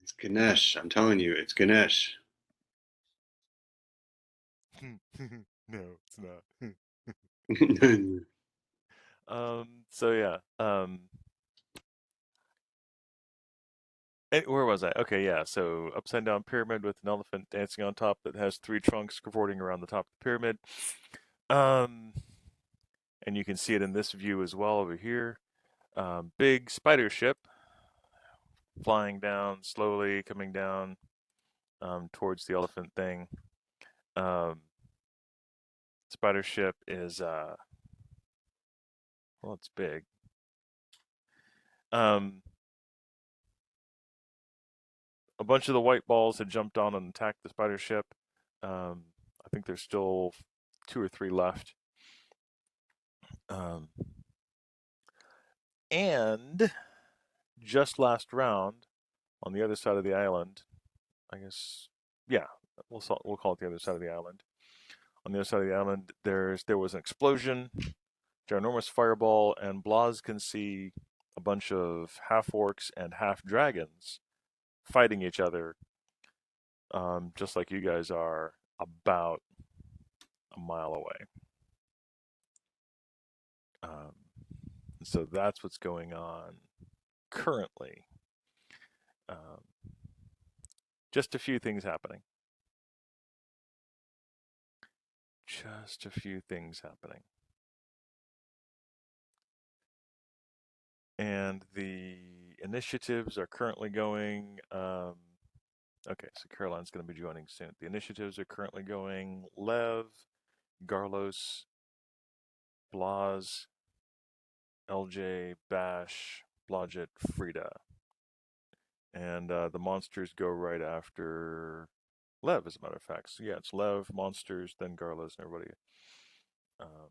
It's Ganesh. I'm telling you, it's Ganesh. No, it's not. That's So yeah. Where was I? Okay, yeah. So upside down pyramid with an elephant dancing on top that has three trunks cavorting around the top of the pyramid. Um, and you can see it in this view as well over here. Big spider ship flying down slowly, coming down towards the elephant thing. Um, Spider ship is well, it's big. Um, a bunch of the white balls had jumped on and attacked the spider ship. I think there's still two or three left. Um, and just last round on the other side of the island, I guess, yeah, we'll call it the other side of the island. On the other side of the island, there was an explosion, ginormous fireball, and Blas can see a bunch of half orcs and half dragons fighting each other, just like you guys are, about a mile away. Um, so that's what's going on currently. Um, just a few things happening. Just a few things happening. And the initiatives are currently going. Okay, so Caroline's going to be joining soon. The initiatives are currently going Lev, Garlos, Blas, LJ, Bash, Blodget, Frida. And the monsters go right after Lev, as a matter of fact. So yeah, it's Lev, monsters, then Garlos, and everybody. Um,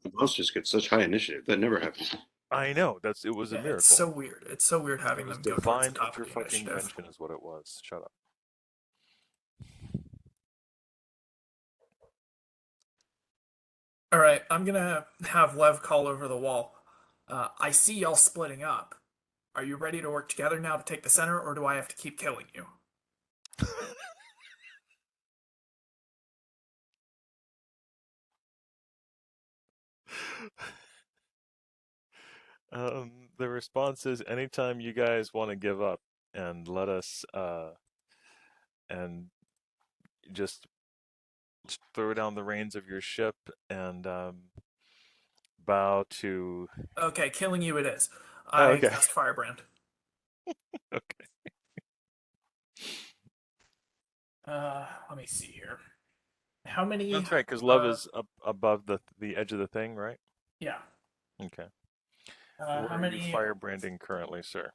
the monsters get such high initiative. That never happens. I know it was a Yeah, it's so miracle. weird. It's so weird It having was them go towards the divine top of the interfucking initiative. vention, is what it was. Shut up. All right, I'm gonna have Lev call over the wall. I see y'all splitting up. Are you ready to work together now to take the center, or do I have to keep killing you? The response is anytime you guys want to give up and let us and just throw down the reins of your ship and bow to. Okay, killing you it is. Oh, I okay. cast Firebrand. Okay. Let me see here. How many? That's right, because love Uh, is up above the edge of the thing, right? yeah. Okay. How Where are you many? firebranding currently, sir?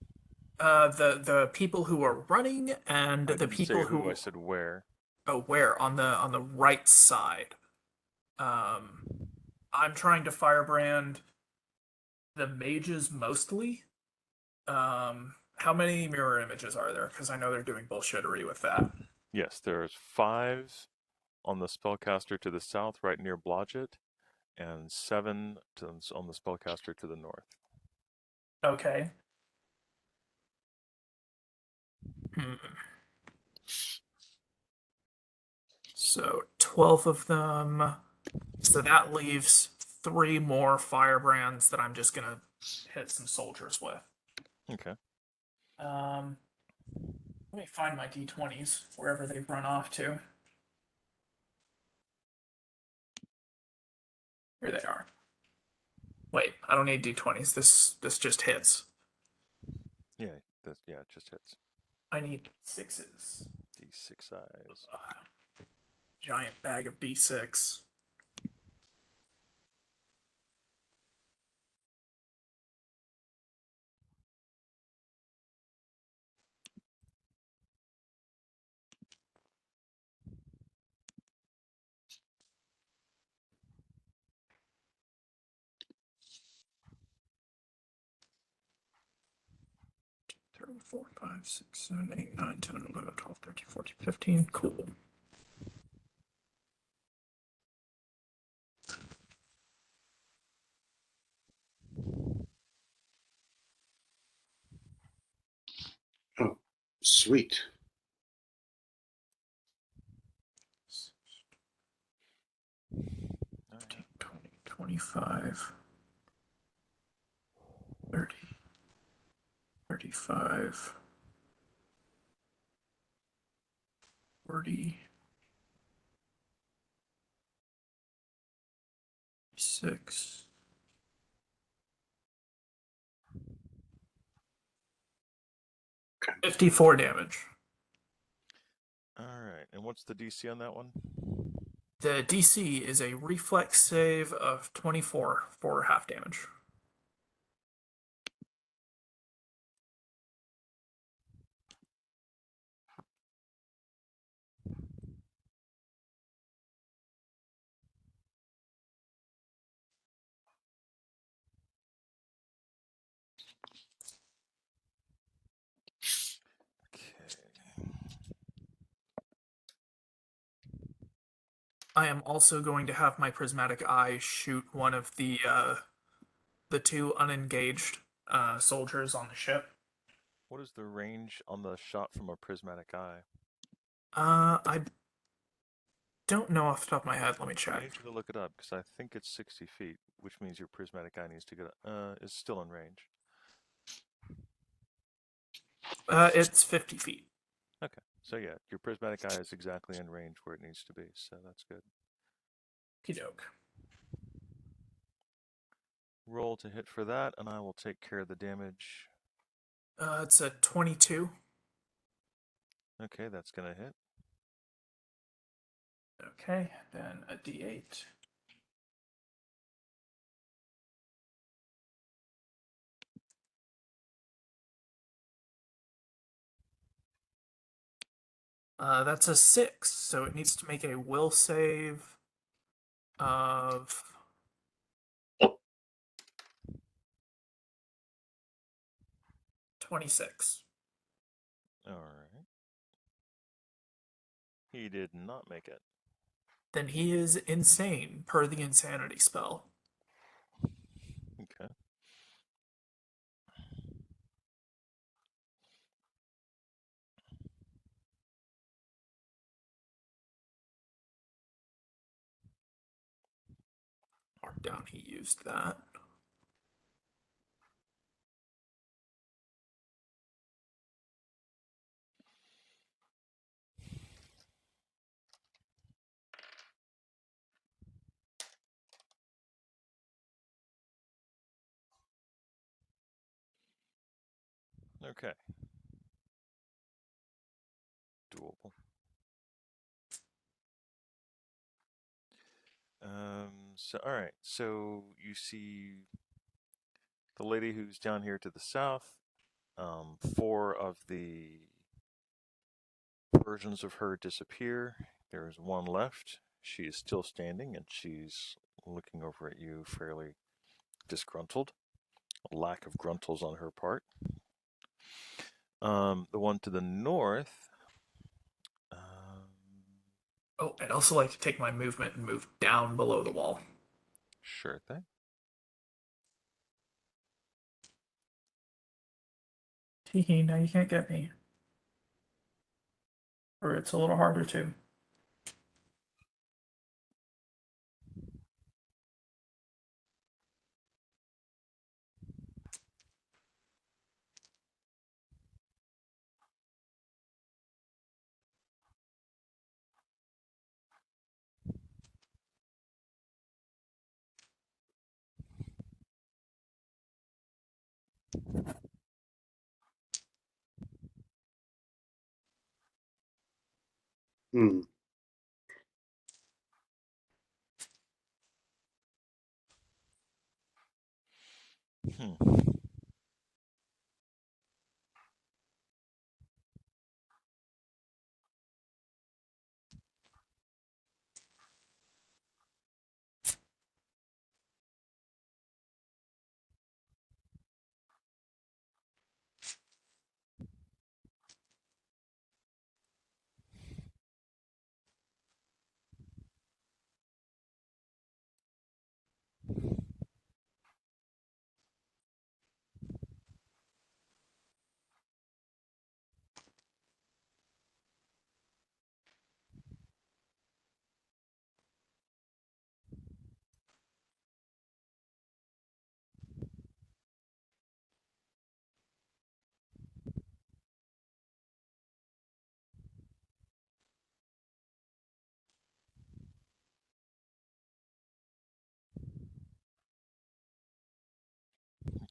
The people who are running and I the didn't say people who, I who. said where. Oh, where on the right side. Um, I'm trying to Firebrand the mages mostly. How many mirror images are there? Because I know they're doing bullshittery with that. Yes, there's five on the spellcaster to the south, right near Blodgett, and seven on the spellcaster to the north. Okay. Hmm. So 12 of them. So that leaves three more firebrands that I'm just gonna hit some soldiers with. Okay. Um, Let me find my d20s wherever they've run off to. Here they are. Wait, I don't need d20s. This just hits. Yeah, yeah, it just hits. I need sixes. D6 eyes. Giant bag of d6. 3, 4, 5, 6, 7, 8, 9, 10, 11, 12, 13, 14, 15. Cool. Sweet. 15, 20, 25, 30, 35, 40, 6. Okay. 54 damage. All right. And what's the DC on that one? The DC is a reflex save of 24 for half damage. Okay. I am also going to have my prismatic eye shoot one of the two unengaged soldiers on the ship. What is the range on the shot from a prismatic eye? I don't know off the top of my head. Let me I check. need you to look it up because I think it's 60 feet, which means your prismatic eye needs to get is still in range. It's 50 feet. Okay, so yeah, your prismatic eye is exactly in range where it needs to be, so that's good. Okey-doke. Roll to hit for that, and I will take care of the damage. It's a 22. Okay, that's gonna hit. Okay, then a D8. That's a 6, so it needs to make a will save of 26. All right. He did not make it. Then he is insane per the insanity spell. Okay. Mark down he used that. Okay. Doable. So all right. So you see the lady who's down here to the south. 4 of the versions of her disappear. There is one left. She is still standing, and she's looking over at you fairly disgruntled. A lack of gruntles on her part. The one to the north. Oh, I'd also like to take my movement and move down below the wall. Sure thing. Teehee, now you can't get me. Or it's a little harder to. Hmm. Hmm.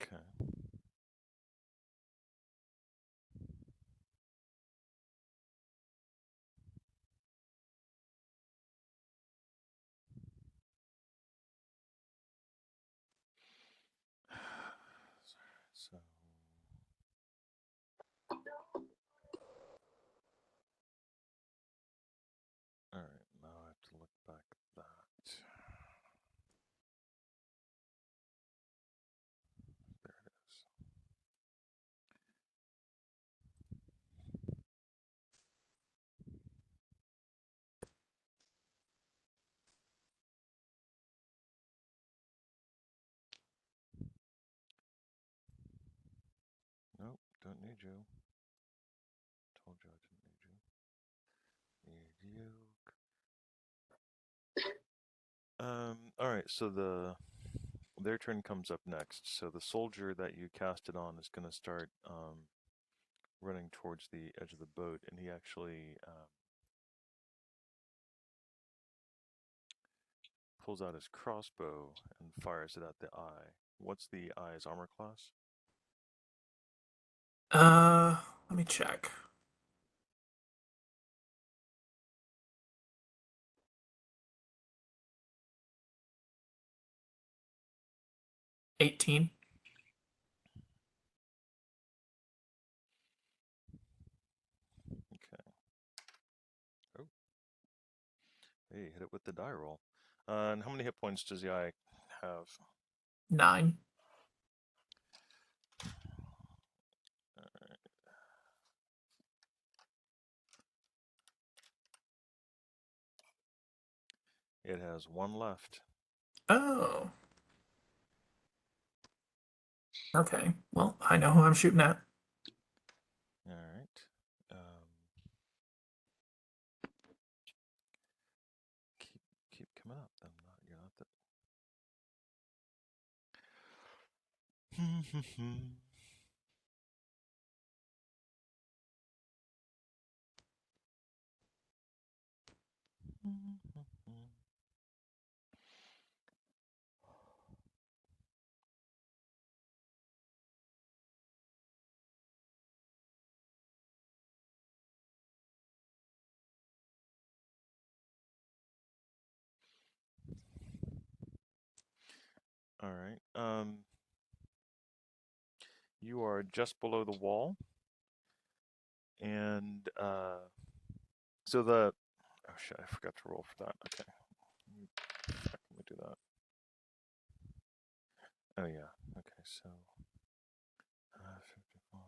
Okay. So, all right, now I have to look back at that. There it is. Nope, don't need you. Told you I didn't need you. Need you. All right, so their turn comes up next. So the soldier that you cast it on is going to start running towards the edge of the boat, and he actually pulls out his crossbow and fires it at the eye. What's the eye's armor class? Let me check. $18. Okay. Oh, hey, hit it with the die roll. And how many hit points does the eye have? 9. It has 1 left. Oh. Okay. Well, I know who I'm shooting at. All right. Keep coming up. You're not that. All right. You are just below the wall, and so the oh shit, I forgot to roll for that. Okay, let me do that. Oh yeah. Okay, so 54.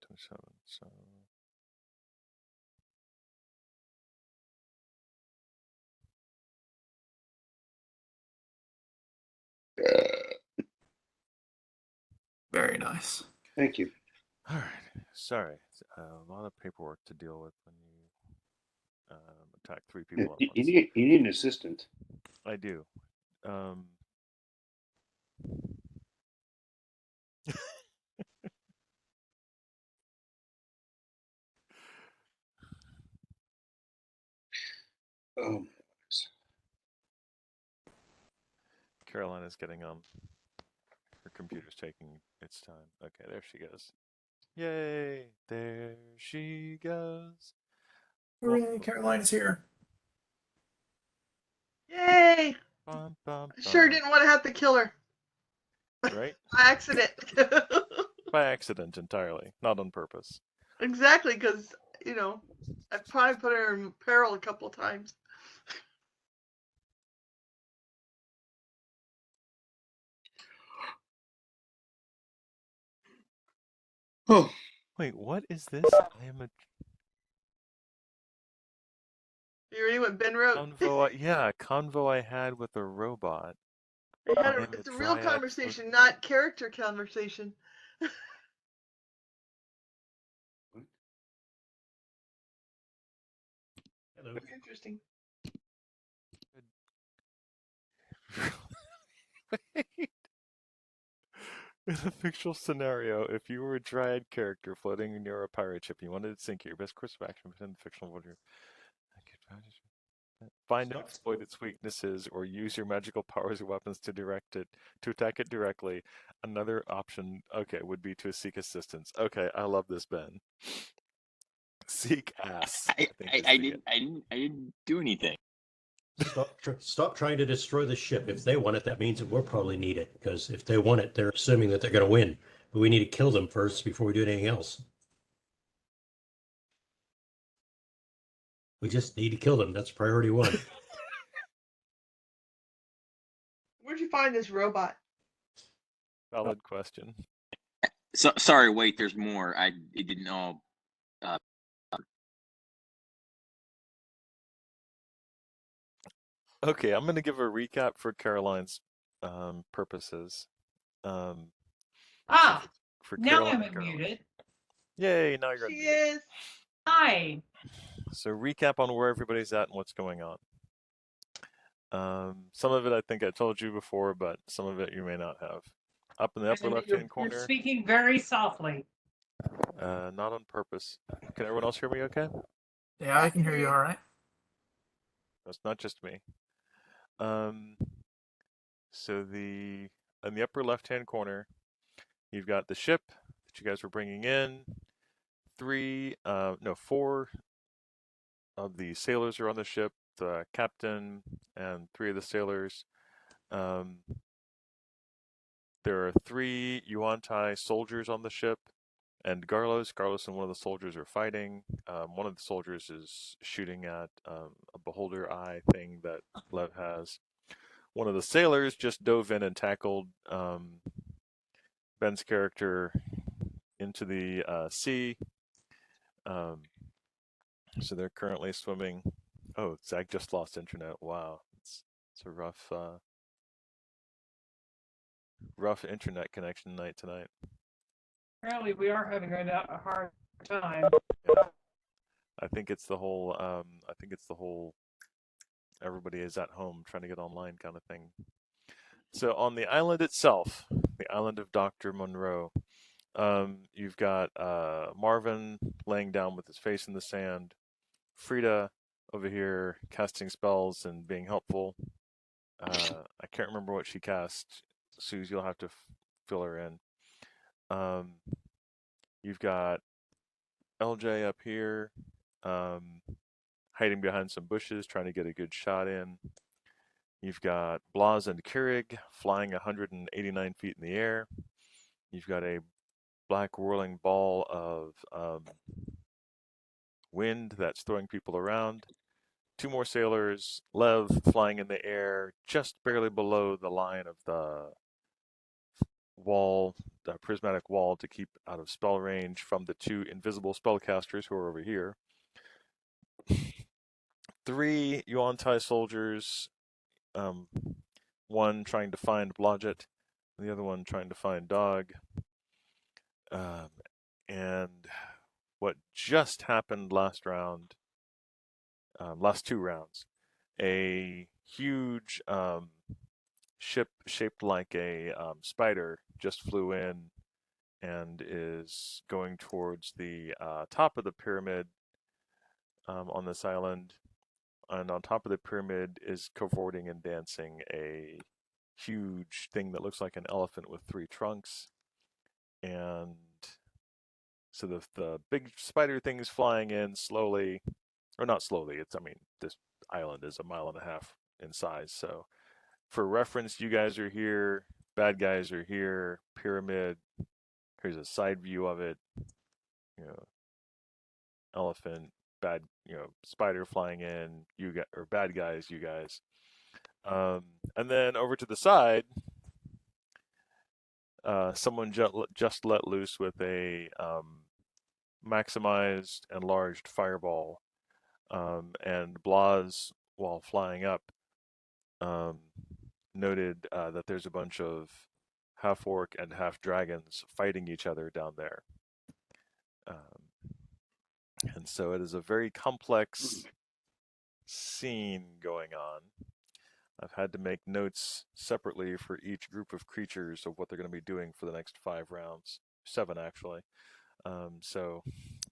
27. So Very nice. Thank you. all right. Sorry, a lot of paperwork to deal with when you attack 3 people at You once. need an assistant. I do. Um, Oh, Carolina's getting on. Her computer's taking its time. Okay, there she goes. Yay! There she goes. Hooray, Carolina's here. Yay! Bum, bum, I sure bum. didn't want to have to kill her Right? by accident. By accident entirely, not on purpose. Exactly, because, I probably put her in peril a couple times. oh, Wait, what is this? I am a You reading what Ben wrote? convo. Yeah, a convo I had with a robot. I am It's a a real dryad. conversation, not character conversation. Hello. Interesting. Wait. In a fictional scenario, if you were a Dryad character floating near a pirate ship and you wanted to sink it, your best course of action within the fictional world. Find and exploit its weaknesses, or use your magical powers or weapons to attack it directly. Another option, okay, would be to seek assistance. Okay, I love this, Ben. Seek ass. I didn't do anything. Stop trying to destroy the ship. If they want it, that means that we'll probably need it. Because if they want it, they're assuming that they're going to win. But we need to kill them first before we do anything else. We just need to kill them. That's priority one. Where'd you find this robot? Valid question. So sorry, wait, there's more. I didn't know. Okay, I'm going to give a recap for Caroline's purposes. Now Caroline I'm and Caroline. unmuted. Yay, now you're She unmuted. is. Hi. So recap on where everybody's at and what's going on. Some of it I think I told you before, but some of it you may not have. Up in the upper left-hand You're corner. speaking very softly. Not on purpose. Can everyone else hear me okay? Yeah, I can hear you all right. That's not just me. So in the upper left-hand corner, you've got the ship that you guys were bringing in. 4 of the sailors are on the ship, the captain and 3 of the sailors. There are 3 Yuan-Tai soldiers on the ship, and Garlos. Garlos and one of the soldiers are fighting. One of the soldiers is shooting at a beholder eye thing that Lev has. One of the sailors just dove in and tackled Ben's character into the sea. So they're currently swimming. Oh, Zach just lost internet. Wow, it's a rough internet connection night tonight. Apparently, we are having a hard time. I think it's the whole. Everybody is at home trying to get online kind of thing. So on the island itself, the island of Dr. Monroe, you've got Marvin laying down with his face in the sand, Frida over here casting spells and being helpful. I can't remember what she cast. Suze, you'll have to fill her in. You've got LJ up here, hiding behind some bushes, trying to get a good shot in. You've got Blas and Keurig flying 189 feet in the air. You've got a black whirling ball of wind that's throwing people around. 2 more sailors, Lev flying in the air just barely below the line of the wall, the prismatic wall, to keep out of spell range from the 2 invisible spellcasters who are over here. 3 Yuan-Tai soldiers, one trying to find Blodgett, the other one trying to find Dog. And what just happened last 2 rounds, a huge ship shaped like a spider just flew in and is going towards the top of the pyramid on this island. And on top of the pyramid is cavorting and dancing a huge thing that looks like an elephant with 3 trunks. And so the big spider thing is flying in slowly, or not slowly. This island is 1.5 miles in size. So for reference, you guys are here, bad guys are here, pyramid. Here's a side view of it. Elephant, spider flying in, bad guys, you guys. And then over to the side, someone just let loose with a maximized enlarged fireball, and Blas, while flying up, noted that there's a bunch of half-orc and half-dragons fighting each other down there. And so it is a very complex scene going on. I've had to make notes separately for each group of creatures of what they're going to be doing for the next 5 rounds. 7, actually. So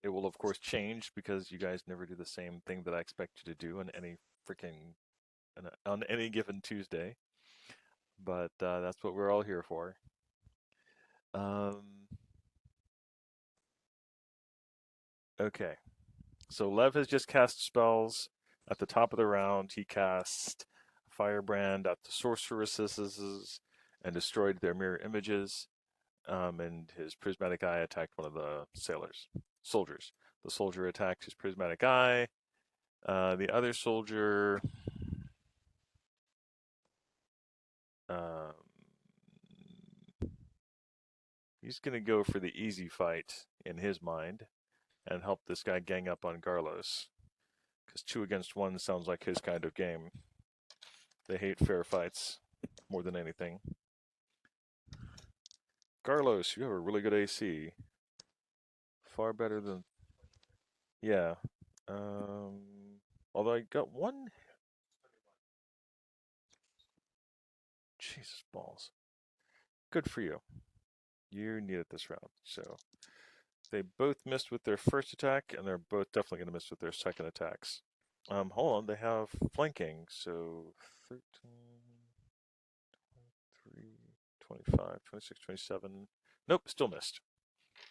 it will, of course, change because you guys never do the same thing that I expect you to do on any on any given Tuesday. But that's what we're all here for. Okay. So Lev has just cast spells. At the top of the round, he cast Firebrand at the sorceresses and destroyed their mirror images. And his prismatic eye attacked one of the soldiers. The soldier attacked his prismatic eye. The other soldier he's going to go for the easy fight in his mind and help this guy gang up on Garlos. Because 2 against 1 sounds like his kind of game. They hate fair fights more than anything. Garlos, you have a really good AC. Far better than... Yeah. Although I got 1... Jesus balls. Good for you. You need it this round. So they both missed with their first attack, and they're both definitely going to miss with their second attacks. Hold on, they have flanking, so 13, 23, 25, 26, 27. Nope, still missed.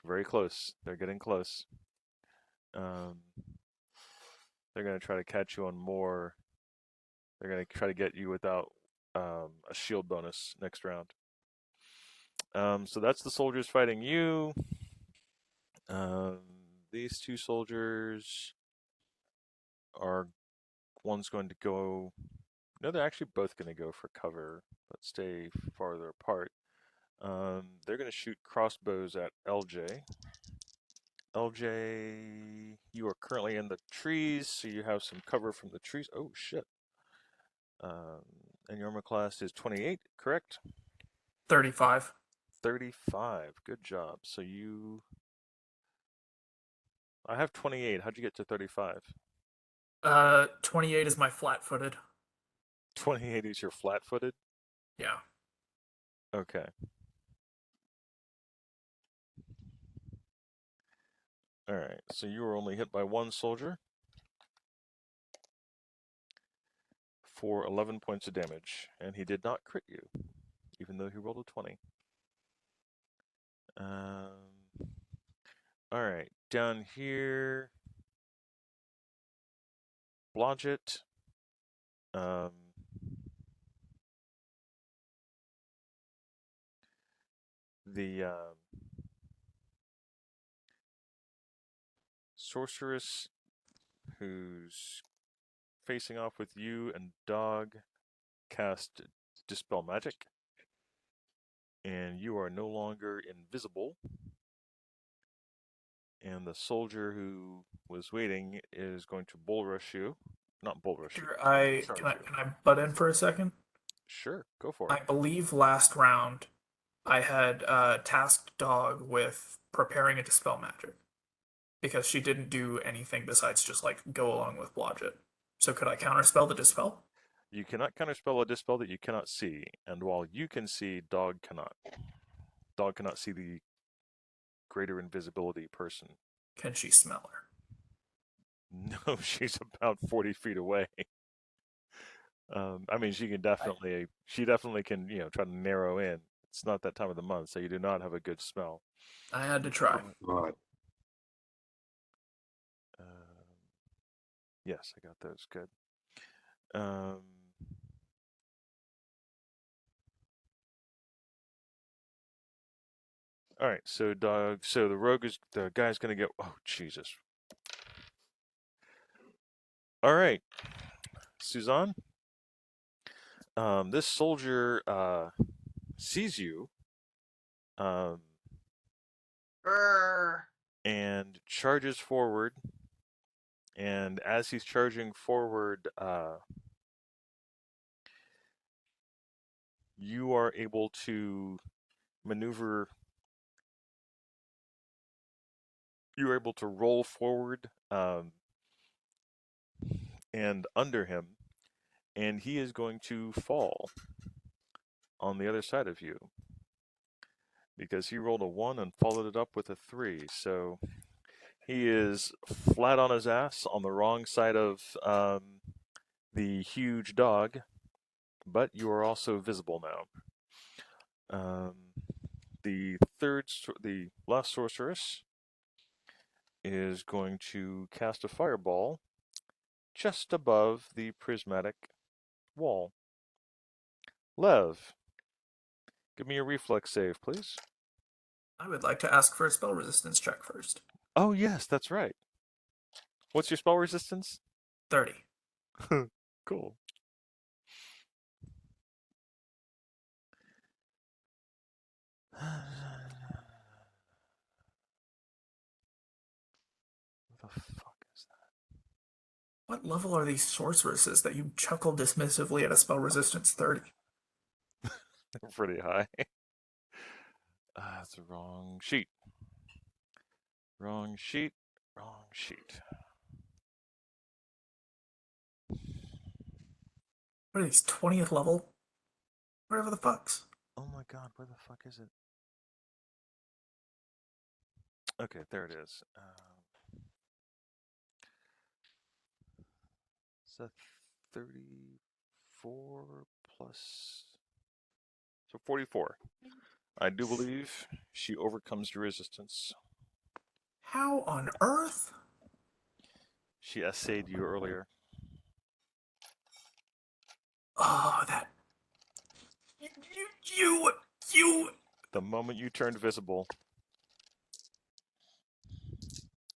Very close. They're getting close. They're going to try to catch you on more. They're going to try to get you without a shield bonus next round. So that's the soldiers fighting you. These 2 soldiers are... One's going to go... No, they're actually both going to go for cover, but stay farther apart. They're going to shoot crossbows at LJ. LJ, you are currently in the trees, so you have some cover from the trees. Oh, shit. And your armor class is 28, correct? 35. 35. Good job. So you... I have 28. How'd you get to 35? 28 is my flat-footed. 28 is your flat-footed? Yeah. Okay. Alright, so you were only hit by 1 soldier for 11 points of damage, and he did not crit you, even though he rolled a 20. Alright, down here, Blodgett. The sorceress who's facing off with you and Dog cast Dispel Magic, and you are no longer invisible. And the soldier who was waiting is going to bull rush you. Not bull rush you. Can I butt in for a second? Sure, go for it. I believe last round I had tasked Dog with preparing a Dispel Magic because she didn't do anything besides just like go along with Blodgett. So could I counterspell the Dispel? You cannot counterspell a dispel that you cannot see, and while you can see, Dog cannot. Dog cannot see the greater invisibility person. Can she smell her? No, she's about 40 feet away. I mean, she definitely can, try to narrow in. It's not that time of the month, so you do not have a good smell. I had to try. God. Yes, I got those. Good. All right, so the guy's gonna get. Oh Jesus! All right, Suzanne. This soldier sees you, and charges forward. And as he's charging forward, you are able to maneuver. You are able to roll forward and under him, and he is going to fall on the other side of you because he rolled a 1 and followed it up with a 3. So he is flat on his ass on the wrong side of the huge dog, but you are also visible now. The last sorceress is going to cast a fireball just above the prismatic wall. Lev, give me a reflex save, please. I would like to ask for a spell resistance check first. Oh, yes, that's right. What's your spell resistance? 30. Cool. What the fuck is that? What level are these sorceresses that you chuckle dismissively at a spell resistance 30? They're pretty high. That's the wrong sheet. Wrong sheet. Wrong sheet. What are these, 20th level? Whatever the fucks. Oh my god, where the fuck is it? Okay, there it is. Is that 34 plus... So 44. I do believe she overcomes your resistance. How on earth? She essayed you earlier. Oh, that... You... The moment you turned visible,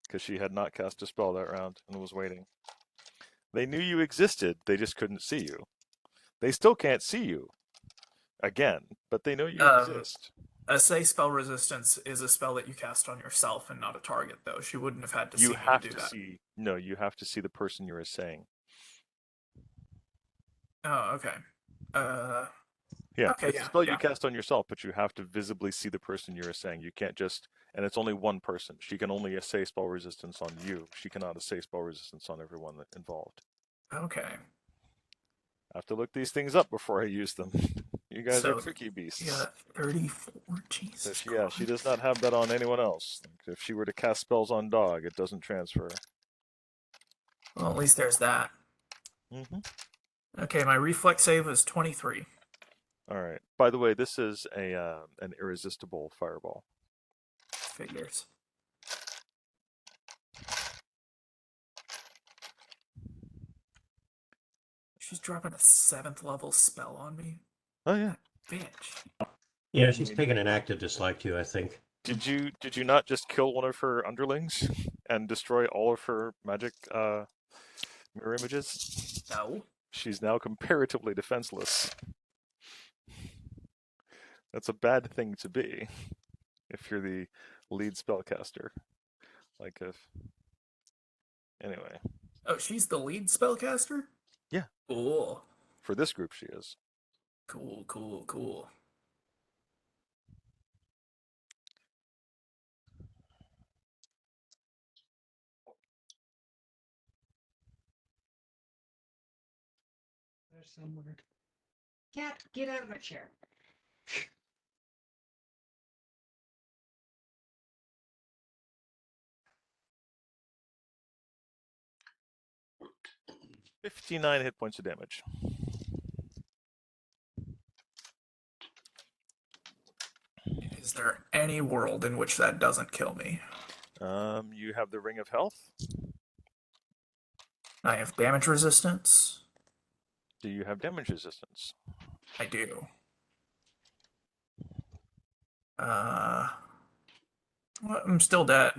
because she had not cast a spell that round and was waiting. They knew you existed, they just couldn't see you. They still can't see you. Again, but they know you exist. Essay spell resistance is a spell that you cast on yourself and not a target, though. She wouldn't have had to see You me have to do to that. see... No, you have to see the person you're assaying. Oh, okay. Yeah, okay, it's yeah, a spell you yeah. cast on yourself, but you have to visibly see the person you're assaying. You can't just... And it's only one person. She can only assay spell resistance on you. She cannot assay spell resistance on everyone involved. Okay. I have to look these things up before I use them. You guys So, are tricky beasts. Yeah, 34. Jesus So yeah, she Christ. does not have that on anyone else. Like, if she were to cast spells on dog, it doesn't transfer. Well, at least there's that. Mm-hmm. Okay, my reflex save is 23. All right. By the way, this is an irresistible fireball. Figures. She's dropping a 7th level spell on me. Oh yeah. Bitch. Yeah, she's taking an active dislike to you, I think. Did you not just kill one of her underlings and destroy all of her magic mirror images? No. She's now comparatively defenseless. That's a bad thing to be if you're the lead spellcaster. Like if... Anyway. Oh, she's the lead spellcaster? Yeah. Cool. For this group, she is. Cool. There's somewhere. Cat, get out of my chair. $59 hit points of damage. Is there any world in which that doesn't kill me? You have the Ring of Health. I have damage resistance. Do you have damage resistance? I do. Well, I'm still dead.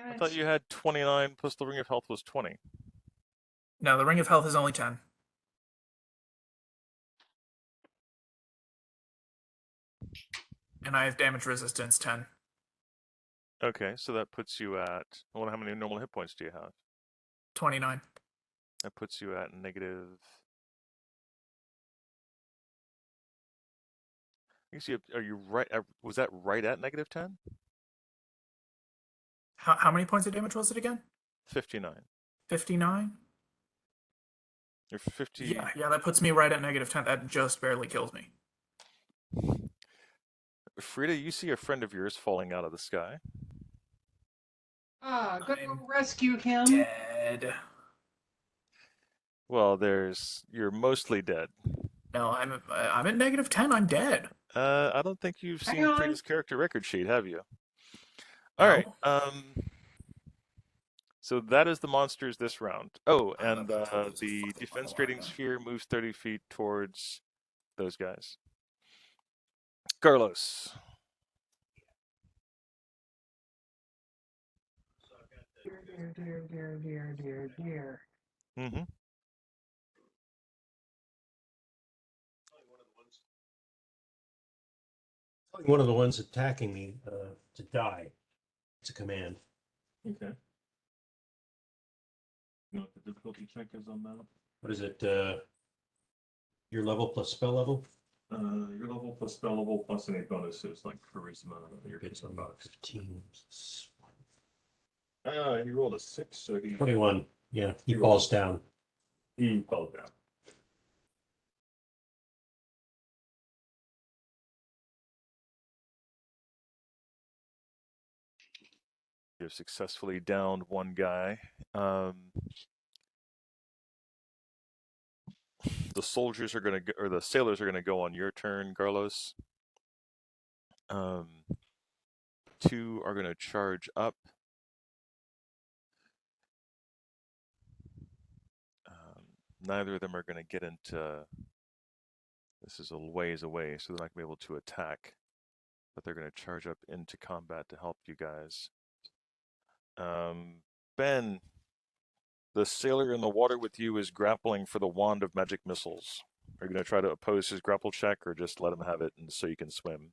I thought you had 29 plus the Ring of Health was 20. No, the Ring of Health is only 10. And I have damage resistance 10. Okay, so that puts you at... Well, how many normal hit points do you have? 29. That puts you at negative... I guess are you right? Was that right at negative 10? How many points of damage was it again? 59. 59? You're 50. Yeah, that puts me right at -10. That just barely kills me. Frida, you see a friend of yours falling out of the sky. Go I'm rescue him. Dead. Well, you're mostly dead. No, I'm at -10. I'm dead. I don't think you've Hang seen on. Frida's character record sheet, have you? All right. No. So that is the monsters this round. Oh, I'm and about to lose a the fucking defense level, trading aren't I? sphere moves 30 feet towards those guys. Carlos. Dear. Mm-hmm. One of the ones attacking me to die. It's a command. Okay. You know what the difficulty check is on that? What is it? Your level plus spell level? Your level plus spell level plus any bonuses like charisma. It's about 15. He rolled a 6, so he 21. Yeah, he falls down. fell down. You've successfully downed one guy. The soldiers are going to, or the sailors are going to go on your turn, Carlos. 2 are going to charge up. Neither of them are going to get into. This is a ways away, so they're not going to be able to attack. But they're going to charge up into combat to help you guys. Ben, the sailor in the water with you is grappling for the wand of magic missiles. Are you going to try to oppose his grapple check, or just let him have it and so you can swim?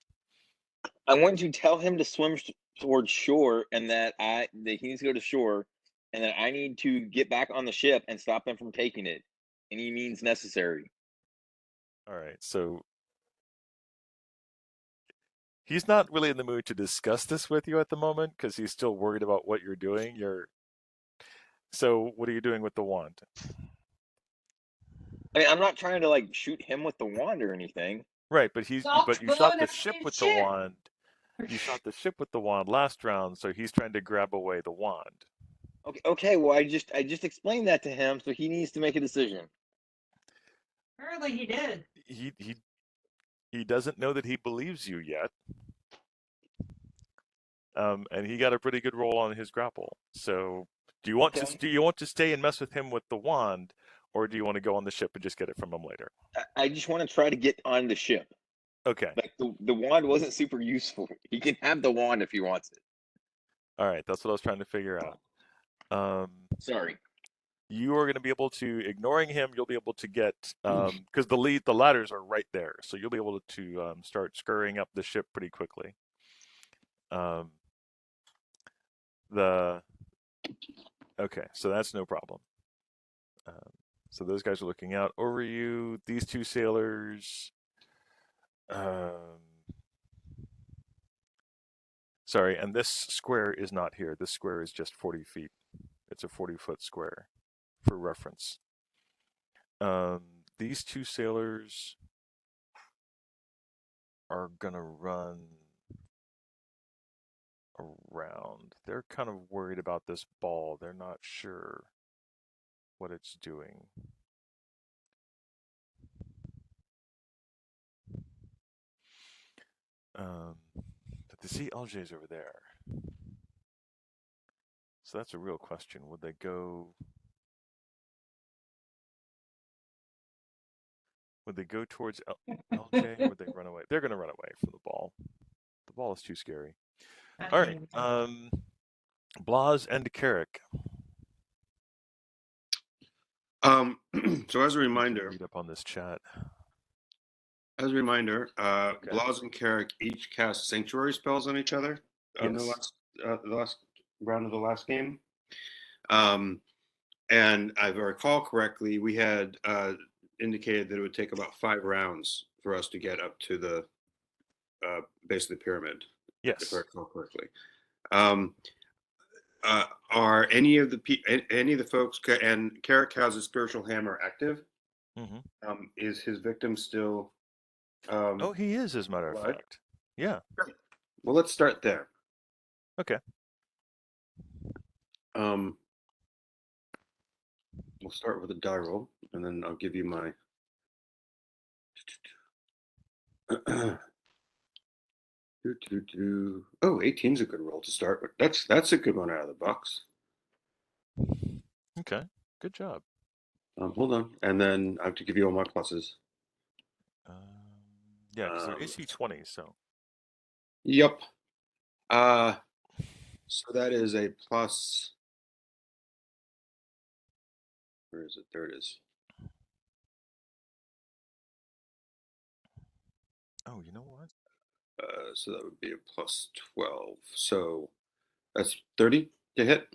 I want to tell him to swim towards shore, and that he needs to go to shore, and that I need to get back on the ship and stop them from taking it. Any means necessary. All right, so he's not really in the mood to discuss this with you at the moment because he's still worried about what you're doing. So what are you doing with the wand? I mean, I'm not trying to like shoot him with the wand or anything. Right, but you shot the ship with the wand. You shot the ship with the wand last round, so he's trying to grab away the wand. Okay. Well, I just explained that to him, so he needs to make a decision. Apparently he did. He doesn't know that he believes you yet. And he got a pretty good roll on his grapple. So, do you want to stay and mess with him with the wand, or do you want to go on the ship and just get it from him later? I just want to try to get on the ship. Okay. Like the wand wasn't super useful. He can have the wand if he wants it. All right, that's what I was trying to figure out. Sorry. You are going to be able to, ignoring him, you'll be able to get, because the ladders are right there, so you'll be able to start scurrying up the ship pretty quickly. Okay, so that's no problem. So those guys are looking out over you. These 2 sailors. Sorry, and this square is not here. This square is just 40 feet. It's a 40-foot square, for reference. These 2 sailors are gonna run around. They're kind of worried about this ball. They're not sure what it's doing. But the sea algae over there. So that's a real question. Would they go? Would they go towards LJ, or would they run away? They're going to run away from the ball. The ball is too scary. All right. Blas and Carrick. So as a reminder, Read up on this chat. As a reminder, Okay. Blas and Carrick each cast sanctuary spells on each other on the last round of the last game. And if I recall correctly, we had indicated that it would take about 5 rounds for us to get up to the base of the pyramid. Yes. If I recall correctly. Are any of the folks, and Carrick has a spiritual hammer active? Is his victim still? Oh, he is, as a matter of What? fact. Yeah. Well, let's start there. Okay. We'll start with a die roll, and then I'll give you my. Oh, 18's a good roll to start with. That's a good one out of the box. Okay. Good job. Hold on, and then I have to give you all my pluses. Yeah, because they're AC 20, so. Yep. So that is a plus. Where is it? There it is. Oh, you know what? So that would be a plus 12. So that's 30 to hit.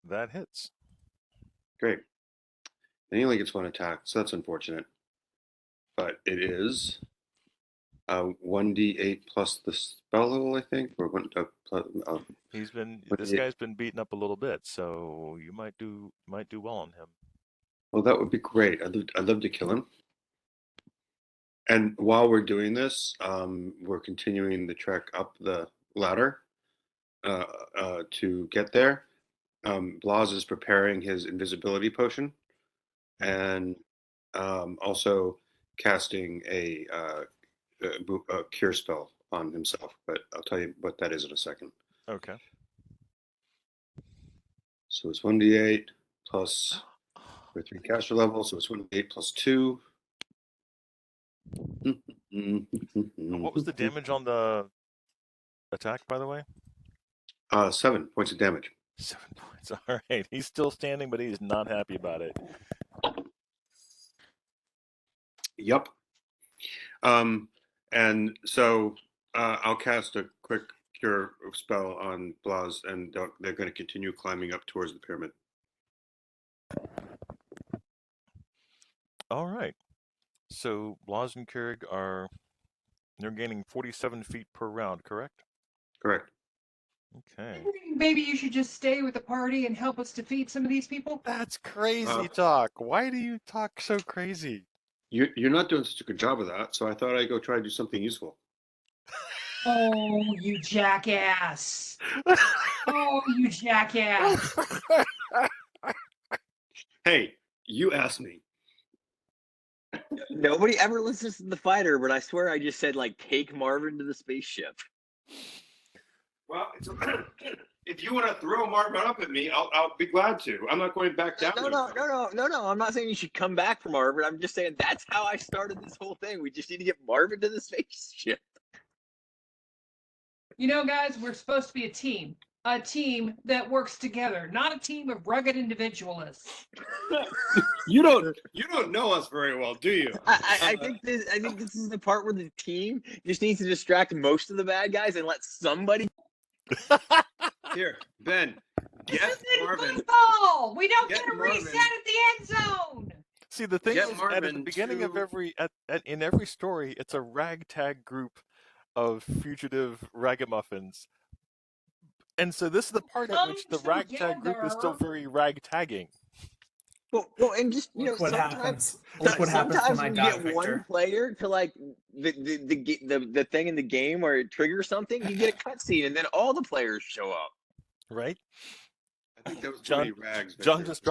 That hits. Great. And he only gets one attack, so that's unfortunate. But it is 1d8 plus the spell level, I think, or This guy's been beaten up a little bit, so you might do well on him. Well, that would be great. I'd love to kill him. And while we're doing this, we're continuing the trek up the ladder to get there. Blas is preparing his invisibility potion, and also casting a cure spell on himself. But I'll tell you what that is in a second. Okay. So it's 1d8 plus for 3 caster levels. So it's 1d8 plus 2. What was the damage on the attack, by the way? 7 points of damage. 7 points. All right. He's still standing, but he's not happy about it. Yep. And so I'll cast a quick cure spell on Blas, and they're going to continue climbing up towards the pyramid. All right. So Blas and Keurig they're gaining 47 feet per round, correct? Correct. Okay. Maybe you should just stay with the party and help us defeat some of these people. That's crazy talk. Why do you talk so crazy? You're not doing such a good job of that, so I thought I'd go try to do something useful. Oh, you jackass. Oh, you jackass. Hey, you asked me. Nobody ever listens to the fighter, but I swear I just said, like, take Marvin to the spaceship. Well, if you want to throw Marvin up at me, I'll be glad to. I'm not going back down. No. I'm not saying you should come back from Marvin. I'm just saying that's how I started this whole thing. We just need to get Marvin to the spaceship. You know, guys, we're supposed to be a team that works together, not a team of rugged individualists. You don't know us very well, do you? I think this is the part where the team just needs to distract most of the bad guys and let somebody. Here, Ben, get This isn't Marvin. football. We don't Get get a Marvin. reset at the end zone. See, the thing Get is, at Marvin the beginning of to- in every story, it's a ragtag group of fugitive ragamuffins. And so this is the part at which the ragtag group is still very ragtagging. Well, and just Look what sometimes, happens. Look what happens sometimes when I we die, get Victor. one player to like the thing in the game where it triggers something. You get a cutscene, and then all the players show up. Right? I think that was John- too many rags. John Victor. just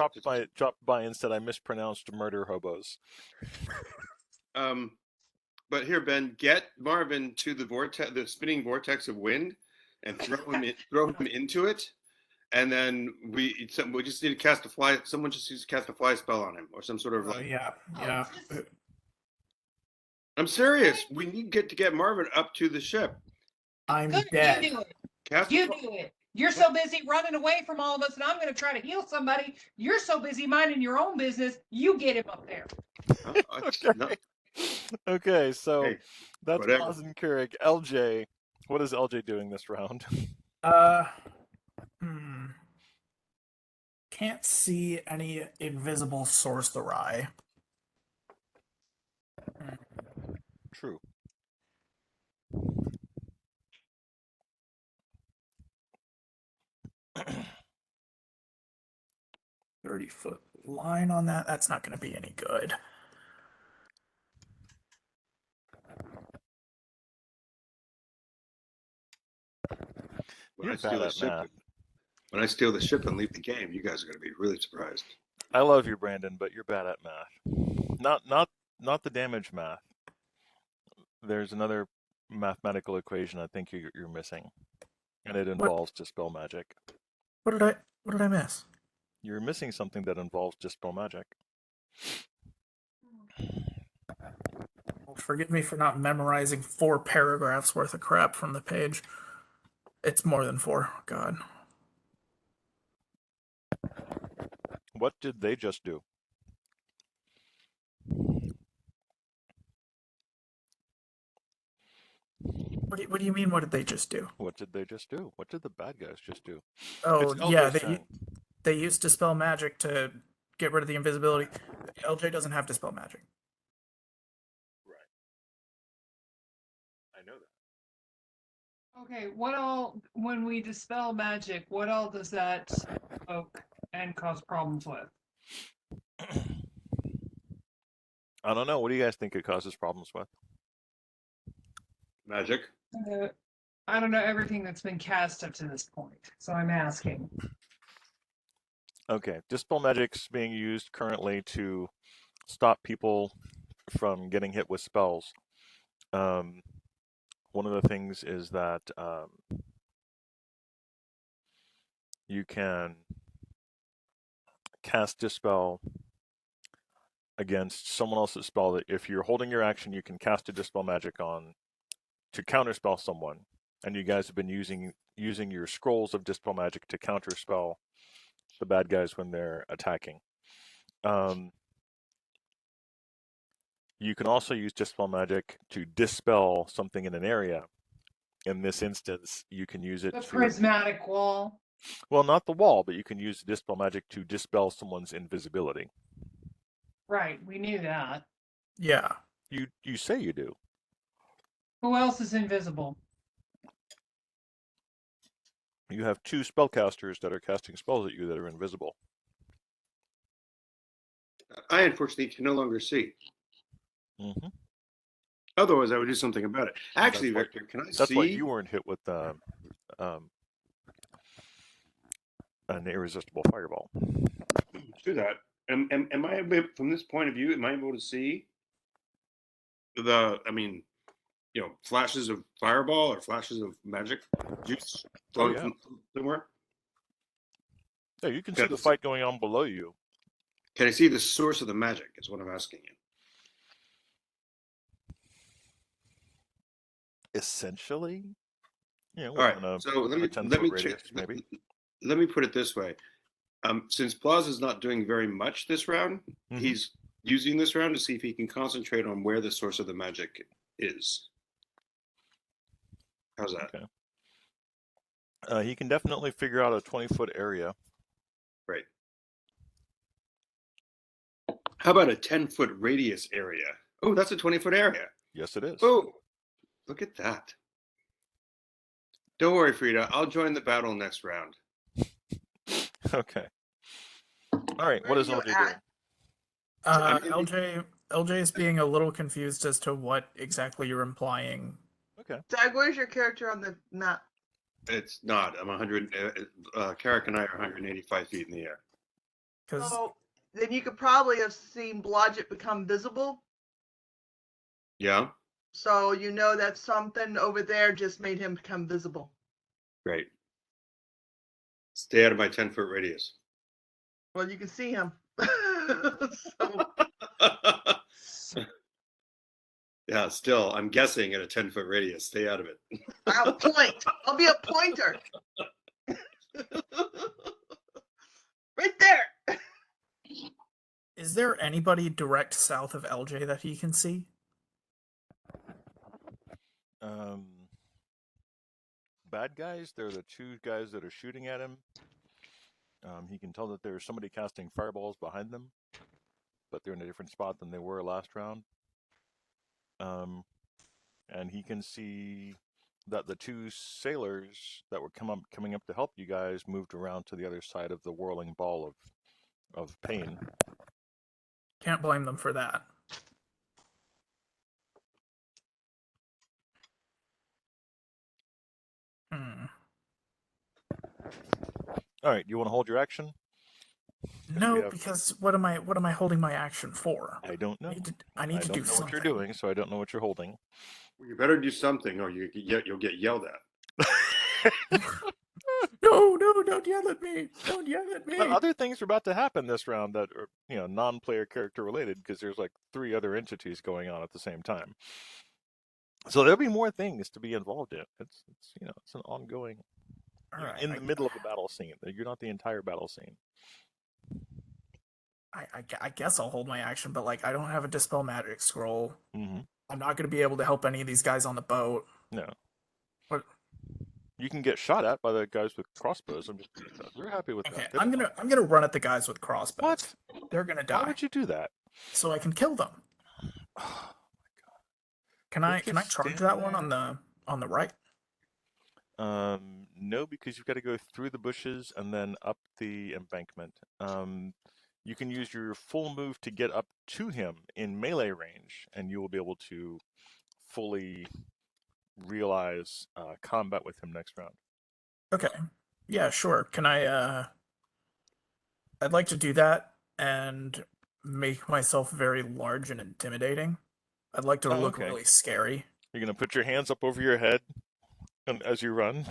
dropped by and said I mispronounced murder hobos. But here, Ben, get Marvin to the spinning vortex of wind, and throw him into it, and then we just need to cast a fly. Someone just needs to cast a fly spell on him, or some sort of Oh, yeah. I'm serious. We need to get Marvin up to the ship. I'm Good, dead. you do it. Cast You do it. You're so busy running away from all of us, and I'm going to try to heal somebody. You're so busy minding your own business. You get him up there. Okay, so Hey, that's whatever. Blas and Keurig. LJ, what is LJ doing this round? Can't see any invisible sorcery. True. 30-foot line on that. That's not going to be any good. When You're I bad steal the at ship, math. when I steal the ship and leave the game, you guys are going to be really surprised. I love you, Brandon, but you're bad at math. Not the damage math. There's another mathematical equation I think you're missing, and it involves dispel magic. What did I miss? You're missing something that involves dispel magic. Well, forgive me for not memorizing 4 paragraphs worth of crap from the page. It's more than 4. God. What did they just do? What do you mean? What did they just do? What did they just do? What did the bad guys just do? Oh, It's yeah, LJ's turn. they used dispel magic to get rid of the invisibility. LJ doesn't have dispel magic. Right. I know that. Okay, what all, when we dispel magic, what all does that evoke and cause problems with? I don't know. What do you guys think it causes problems with? Magic. I don't know everything that's been cast up to this point, so I'm asking. Okay, dispel magic's being used currently to stop people from getting hit with spells. One of the things is that you can cast dispel against someone else's spell. That if you're holding your action, you can cast a dispel magic on to counterspell someone. And you guys have been using your scrolls of dispel magic to counterspell the bad guys when they're attacking. You can also use dispel magic to dispel something in an area. In this instance, you can use it The to prismatic wall. well, not the wall, but you can use dispel magic to dispel someone's invisibility. Right, we knew that. Yeah. You say you do. Who else is invisible? You have 2 spellcasters that are casting spells at you that are invisible. I unfortunately can no longer see. Mm-hmm. Otherwise, I would do something about it. Actually, Victor, can I see? That's why you weren't hit with an irresistible fireball. Do that. Am I from this point of view? Am I able to see flashes of fireball or flashes of magic juice flowing from somewhere? Yeah, you can see the fight going on below you. Can I see the source of the magic? Is what I'm asking you. Essentially, all right. So let me put it this way. Since Plaza is not doing very much this round, he's using this round to see if he can concentrate on where the source of the magic is. How's that? Okay. He can definitely figure out a 20-foot area. Right. How about a 10-foot radius area? Oh, that's a 20-foot area. Yes, it is. Oh, look at that. Don't worry, Frida. I'll join the battle next round. Okay. All right. What is LJ doing? LJ is being a little confused as to what exactly you're implying. Okay. Doug, where's your character on the map? It's not. I'm 100. Carrick and I are 185 feet in the air. So then you could probably have seen Blodgett become visible. Yeah. So you know that something over there just made him become visible. Great. Stay out of my 10-foot radius. Well, you can see him. Yeah, still, I'm guessing at a 10-foot radius. Stay out of it. I'll point. I'll be a pointer. Right there. Is there anybody direct south of LJ that he can see? Bad guys, they're the 2 guys that are shooting at him. He can tell that there's somebody casting fireballs behind them, but they're in a different spot than they were last round. And he can see that the 2 sailors that were coming up to help you guys moved around to the other side of the whirling ball of pain. Can't blame them for that. All right, you want to hold your action? No, because what am I holding my action for? I don't know. I need to do know something. what you're doing, so I don't know what you're holding. Well, you better do something, or you'll get yelled at. No, don't yell at me. Don't yell at me. But other things are about to happen this round that are, non-player character related, because there's like 3 other entities going on at the same time. So there'll be more things to be involved in. It's it's an ongoing. All right, in the middle of the battle scene. You're not the entire battle scene. I guess I'll hold my action, but like I don't have a dispel magic scroll. Mm-hmm. I'm not going to be able to help any of these guys on the boat. No. What? You can get shot at by the guys with crossbows. They're happy with Okay, that. I'm gonna run at the guys with crossbows. What? They're gonna die. Why would you do that? So I can kill them. Oh my god. Can I charge that one on the right? No, because you've got to go through the bushes and then up the embankment. You can use your full move to get up to him in melee range, and you will be able to fully realize combat with him next round. Okay. Yeah, sure. Can I I'd like to do that and make myself very large and intimidating. I'd like to look really scary. You're gonna put your hands up over your head and as you run?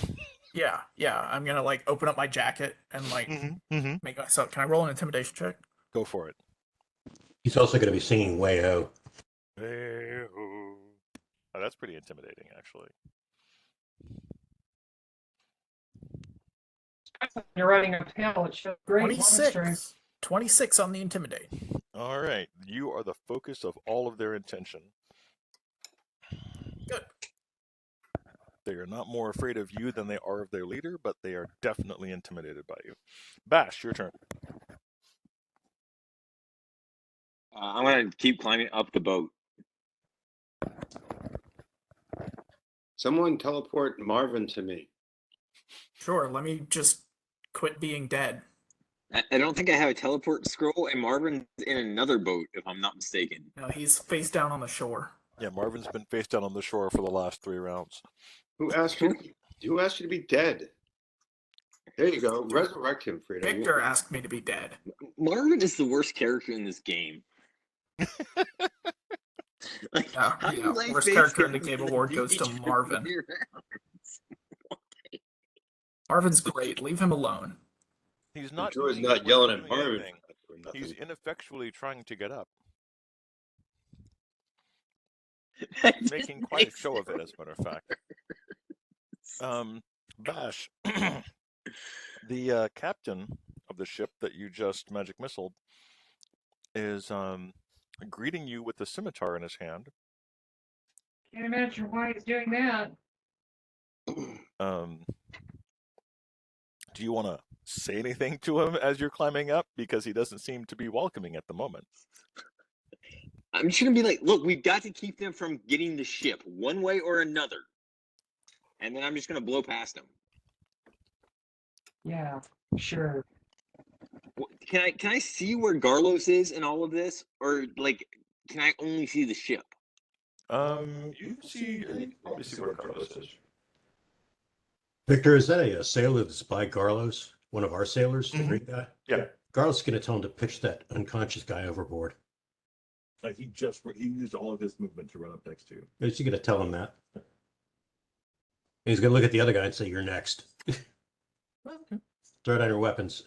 Yeah. I'm gonna like open up my jacket and like make myself. Can I roll an intimidation check? Go for it. He's also going to be singing Way-Ho. Way-ho. Oh, that's pretty intimidating, actually. You're riding uphill. It shows great 26. 26 on the intimidate. All right. You are the focus of all of their attention. Good. They are not more afraid of you than they are of their leader, but they are definitely intimidated by you. Bash, your turn. I'm going to keep climbing up the boat. Someone teleport Marvin to me. Sure, let me just quit being dead. I don't think I have a teleport scroll, and Marvin's in another boat, if I'm not mistaken. No, he's face down on the shore. Yeah, Marvin's been face down on the shore for the last 3 rounds. Who asked you to be dead? There you go. Resurrect him, Frida. Victor asked me to be dead. Marvin is the worst character in this game. Worst character in the game award goes to Marvin. Marvin's great. Leave him alone. He's not. Joy's not yelling at Marvin. He's ineffectually trying to get up. He's making quite a show of it, as a matter of fact. Bash, the captain of the ship that you just magic missiled is greeting you with a scimitar in his hand. Can't imagine why he's doing that. Do you want to say anything to him as you're climbing up? Because he doesn't seem to be welcoming at the moment. I'm just going to be like, look, we've got to keep them from getting the ship one way or another. And then I'm just going to blow past them. Yeah, sure. Can I see where Garlos is in all of this? Or, like, can I only see the ship? You can probably see where Carlos is. Victor, is that a sailor that's by Garlos? One of our sailors, the Greek guy? Yeah. Garlos is going to tell him to pitch that unconscious guy overboard. He used all of his movement to run up next to you. Is he going to tell him that? He's going to look at the other guy and say, "You're next." Okay. Throw down your weapons.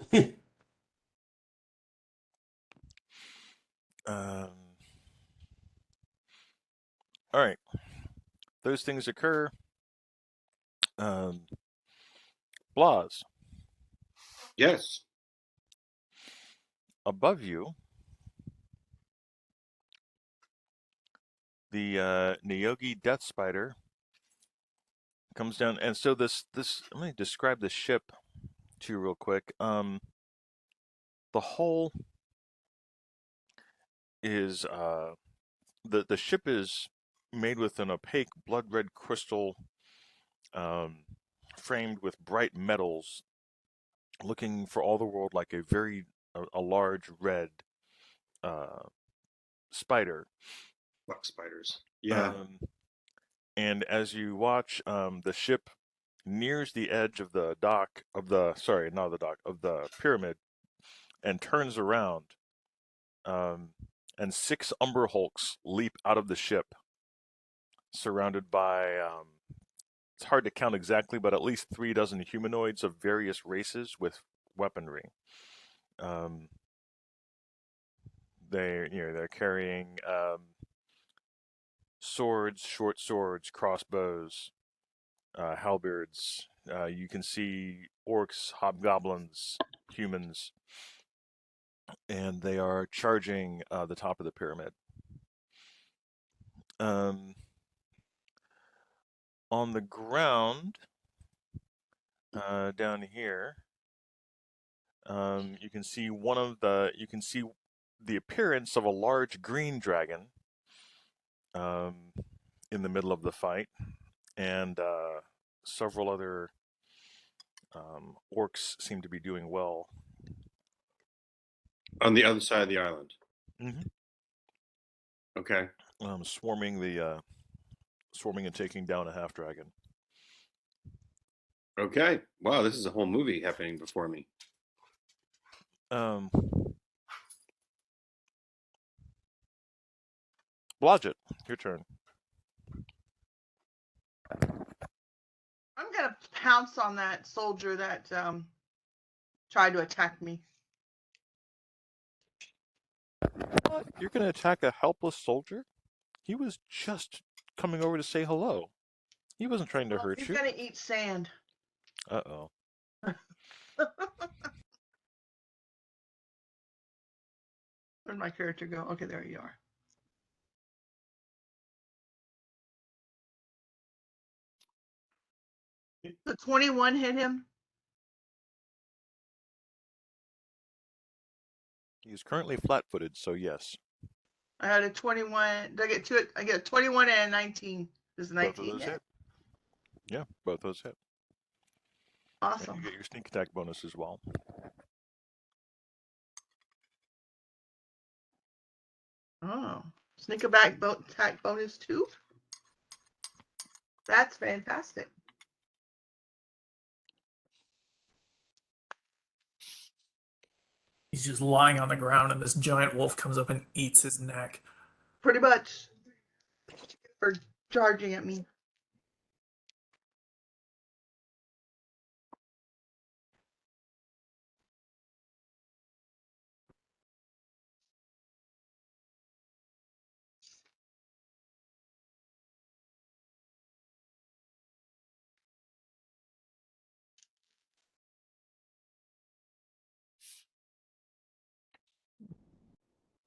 All right. Those things occur. Blas. Yes. Above you, the Nyogi Death Spider comes down, and so this let me describe the ship to you real quick. The hull is the ship is made with an opaque blood red crystal, framed with bright metals, looking for all the world like a very a large red spider. Black spiders. Yeah. And as you watch, the ship nears the edge of the dock of the not the dock of the pyramid, and turns around, and 6 Umber Hulks leap out of the ship, surrounded by it's hard to count exactly, but at least 3 dozen humanoids of various races with weaponry. They're carrying swords, short swords, crossbows, halberds. You can see orcs, hobgoblins, humans, and they are charging the top of the pyramid. On the ground, down here, you can see the appearance of a large green dragon in the middle of the fight, and several other orcs seem to be doing well. On the other side of the island. Mm-hmm. Okay. Swarming and taking down a half dragon. Okay. Wow, this is a whole movie happening before me. Blodgett, your turn. I'm gonna pounce on that soldier that tried to attack me. What? You're going to attack a helpless soldier? He was just coming over to say hello. He wasn't trying to hurt He's you. gonna eat sand. Uh-oh. Where'd my character go? Okay, there you are. The 21 hit him. He's currently flat-footed, so yes. I had a 21. Did I get two? I get a 21 and a 19. Does 19 both of those hit? hit. Yeah, both those hit. Awesome. And you get your sneak attack bonus as well. Oh, sneak attack bonus 2. That's fantastic. He's just lying on the ground, and this giant wolf comes up and eats his neck. Pretty much. For charging at me.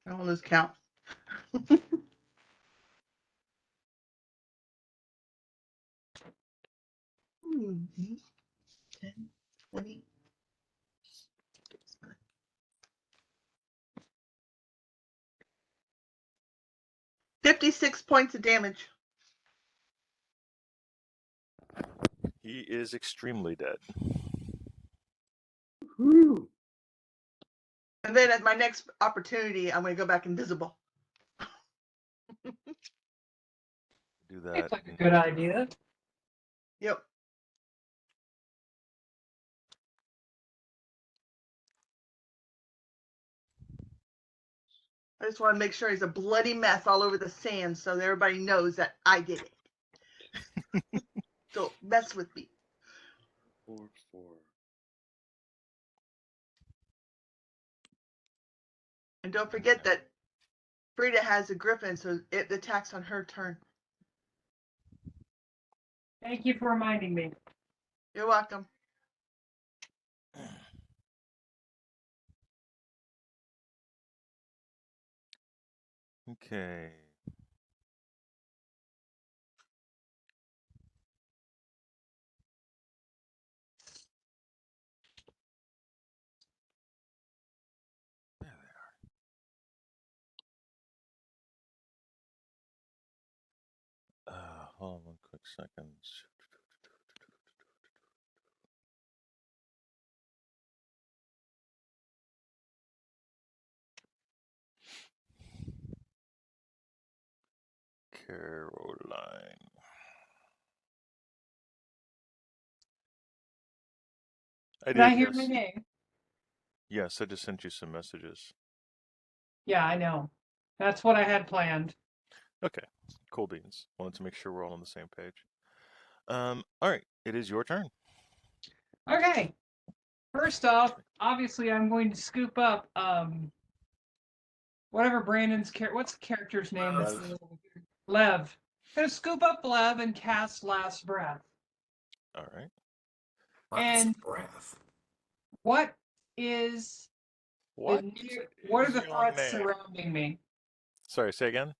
I don't lose count. Mm-hmm. 10, 20. 56 points of damage. He is extremely dead. Woo. And then at my next opportunity, I'm going to go back invisible. Do that. It's like a good idea. Yep. I just want to make sure he's a bloody mess all over the sand so that everybody knows that I did it. Don't mess with me. 4, 4. And don't forget that Frida has a griffin, so it attacks on her turn. Thank you for reminding me. You're welcome. Okay. There they are. Hold on one quick second. Caroline. I Did I did, hear my yes. name? Yes, I just sent you some messages. Yeah, I know. That's what I had planned. Okay, cool beans. Wanted to make sure we're all on the same page. All right, it is your turn. Okay. First off, obviously I'm going to scoop up whatever what's the character's name? Lev. That's Lev. Gonna scoop up Lev and cast Last Breath. All right. And breath. what is What what are is the your threats name? surrounding me? Sorry, say again.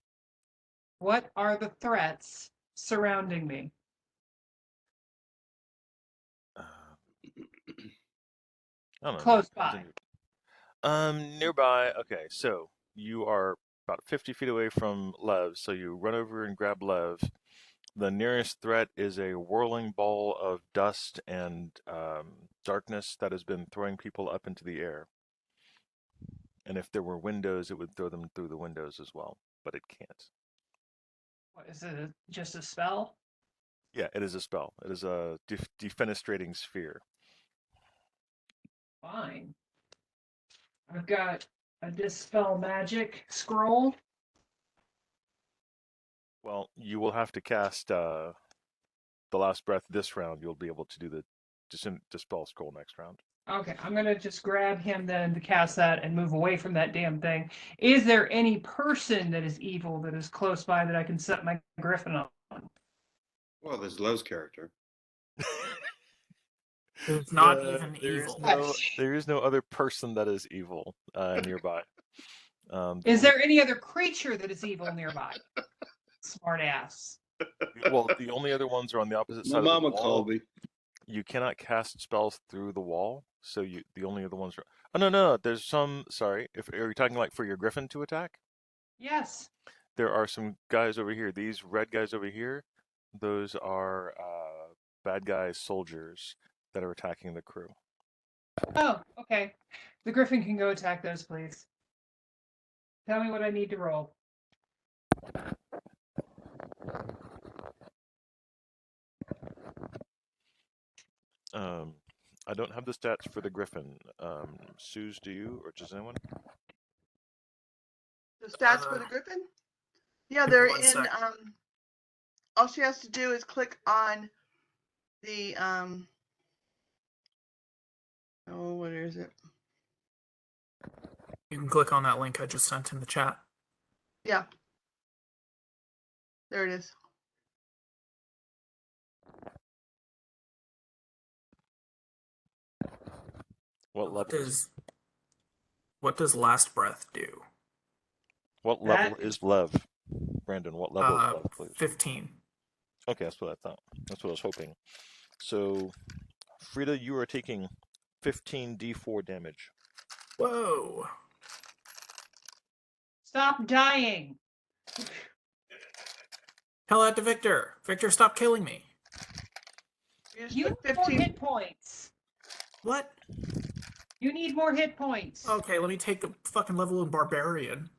What are the threats surrounding me? I don't know. Close by. Nearby. Okay, so you are about 50 feet away from Lev, so you run over and grab Lev. The nearest threat is a whirling ball of dust and darkness that has been throwing people up into the air. And if there were windows, it would throw them through the windows as well, but it can't. What is it? Just a spell? Yeah, it is a spell. It is a defenestrating sphere. Fine. I've got a dispel magic scroll. Well, you will have to cast the last breath this round. You'll be able to do the dispel scroll next round. Okay, I'm gonna just grab him then to cast that and move away from that damn thing. Is there any person that is evil that is close by that I can set my griffin on? Well, there's Lev's character. It's not even there evil. there is no other person that is evil nearby. Is there any other creature that is evil nearby? Smart ass. Well, the only other ones are on the opposite My side of the mama wall. called me. You cannot cast spells through the wall, so the only other ones are. Oh no, there's some. Sorry, are you talking like for your griffin to attack? Yes. There are some guys over here. These red guys over here, those are bad guys, soldiers that are attacking the crew. Oh, okay. The griffin can go attack those, please. Tell me what I need to roll. I don't have the stats for the griffin. Suze, do you, or does anyone? The stats for the Griffin? Yeah, Give me they're one in. sec. All she has to do is click on the Oh, what is it? You can click on that link I just sent in the chat. Yeah. There it is. What level What does Last Breath do? What level is Lev? Brandon, what level is Lev, please? 15. Okay, that's what I thought. That's what I was hoping. So, Frida, you are taking 15 d4 damage. Whoa. Stop dying. Tell that to Victor. Victor, stop killing me. You need more hit points. What? You need more hit points. Okay, let me take the fucking level of barbarian.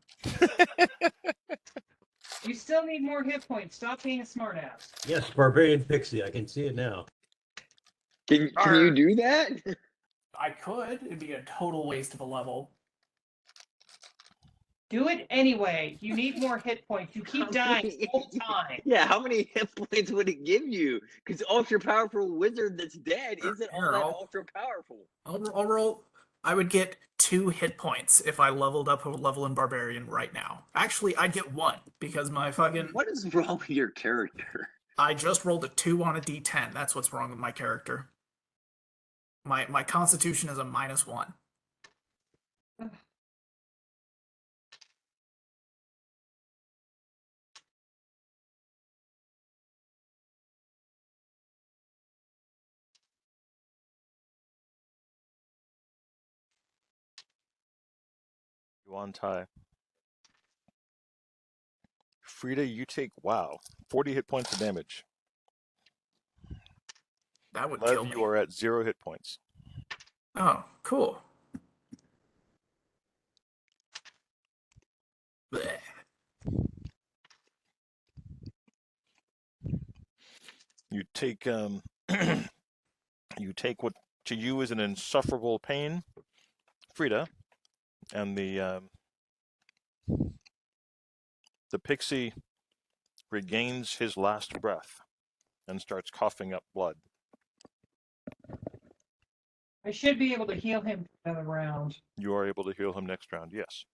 You still need more hit points. Stop being a smartass. Yes, barbarian pixie. I can see it now. Can you do that? I could. It'd be a total waste of a level. Do it anyway. You need more hit points. You keep dying all the time. Yeah, how many hit points would it give you? Because ultra powerful wizard that's dead isn't all that ultra powerful. I'll roll. I would get 2 hit points if I leveled up a level in barbarian right now. Actually, I'd get 1 because my fucking. What is wrong with your character? I just rolled a 2 on a d10. That's what's wrong with my character. My constitution is a -1. Yuan Tai. Frida, you take, 40 hit points of damage. That would Lev, kill me. you are at 0 hit points. Oh, cool. Blech. take you take what to you is an insufferable pain, Frida, and the pixie regains his last breath and starts coughing up blood. I should be able to heal him for another round. You are able to heal him next round, yes.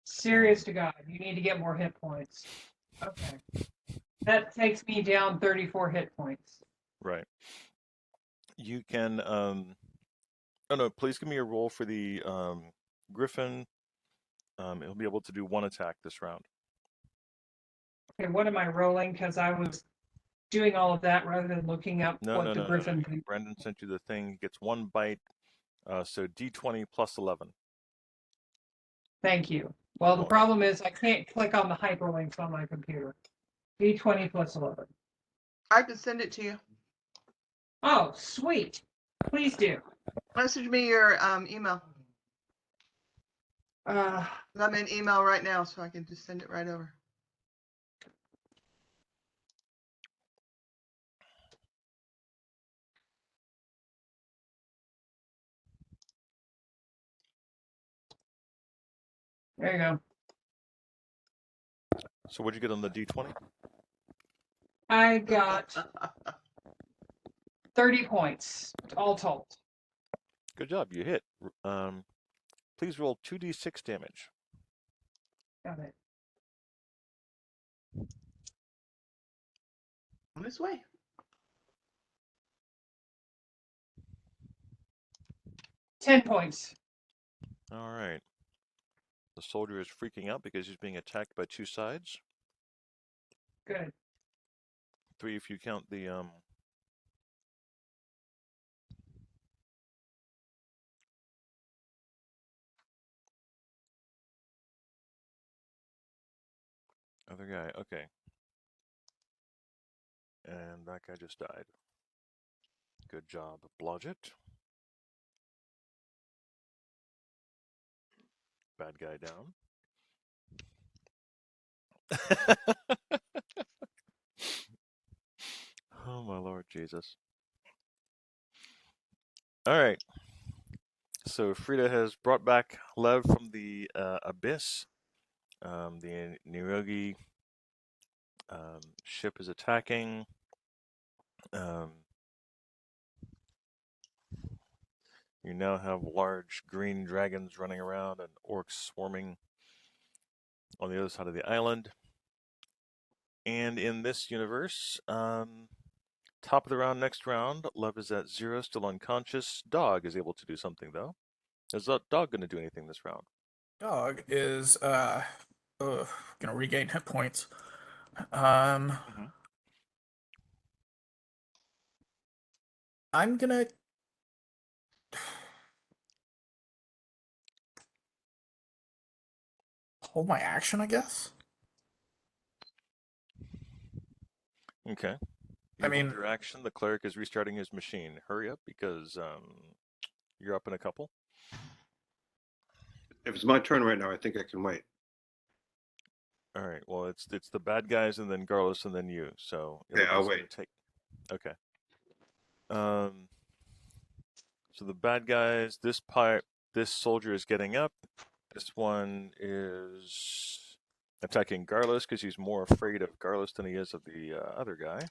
Serious to God, you need to get more hit points. Okay. That takes me down 34 hit points. Right. You can oh no, please give me a roll for the Griffin. He'll be able to do one attack this round. Okay, what am I rolling? Because I was doing all of that rather than looking up what the Griffin did. Brandon sent you the thing. He gets one bite. So D20 plus 11. Thank you. Well, the problem is I can't click on the hyperlinks on my computer. D20 plus 11. I can send it to you. Oh, sweet. Please do. Message me your email. Uh, I'm in email right now, so I can just send it right over. There you go. So what'd you get on the D20? I got 30 points, all told. Good job. You hit. Please roll 2d6 damage. Got it. On this way. $10 points. All right. The soldier is freaking out because he's being attacked by two sides. Good. 3 if you count the other guy. Okay. And that guy just died. Good job, Blodgett. Bad guy down. Oh my Lord Jesus. All right. So Frida has brought back Lev from the abyss. The Nirogi ship is attacking. You now have large green dragons running around and orcs swarming on the other side of the island. And in this universe, top of the round, next round, Lev is at 0, still unconscious. Dog is able to do something, though. Is that dog going to do anything this round? Dog is gonna regain hit points. I'm gonna hold my action, I guess. Okay. I mean, your action. The cleric is restarting his machine. Hurry up, because you're up in a couple. If it's my turn right now, I think I can wait. All right. Well, it's the bad guys and then Garlos and then you. So Okay, I'll wait. Okay. So the bad guys. This soldier is getting up. This one is attacking Garlos because he's more afraid of Garlos than he is of the other guy.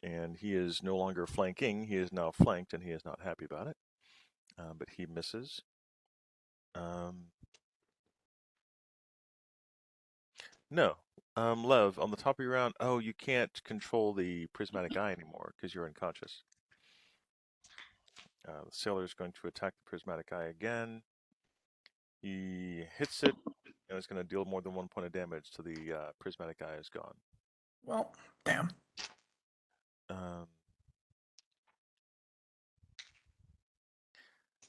And he is no longer flanking. He is now flanked, and he is not happy about it. But he misses. No. Lev, on the top of your round, you can't control the prismatic eye anymore because you're unconscious. The sailor is going to attack the prismatic eye again. He hits it, and it's going to deal more than 1 point of damage, so the prismatic eye is gone. well, damn.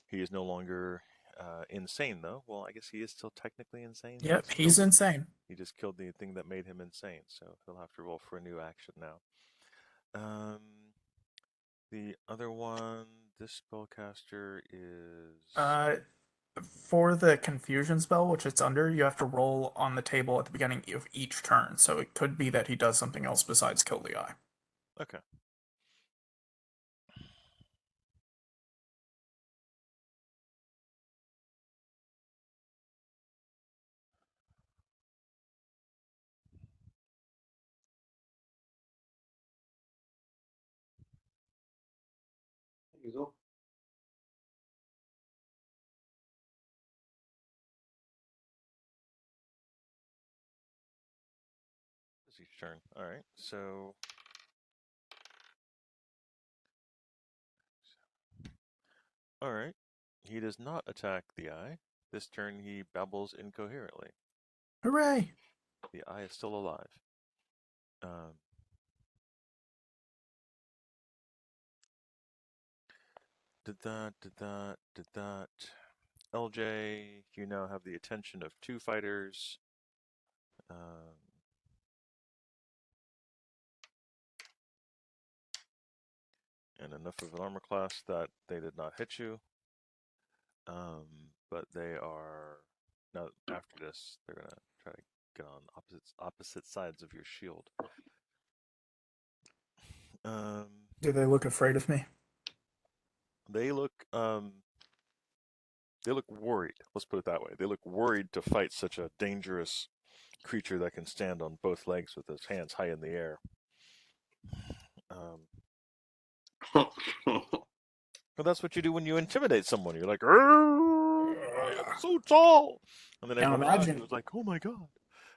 He is no longer insane, though. Well, I guess he is still technically insane. Yep, he's insane. He just killed the thing that made him insane, so he'll have to roll for a new action now. The other one, this spellcaster is For the confusion spell, which it's under, you have to roll on the table at the beginning of each turn. So it could be that he does something else besides kill the eye. Okay. Easel. It's each turn. All right. So. All right. He does not attack the eye. This turn he babbles incoherently. Hooray! The eye is still alive. Um, did that. LJ, you now have the attention of 2 fighters. And enough of an armor class that they did not hit you. But they are now after this, they're gonna try to get on opposite sides of your shield. Do they look afraid of me? They look worried. Let's put it that way. They look worried to fight such a dangerous creature that can stand on both legs with his hands high in the air. But that's what you do when you intimidate someone. You're like, I am so tall, and then Now everyone around imagine- you is like, oh my god.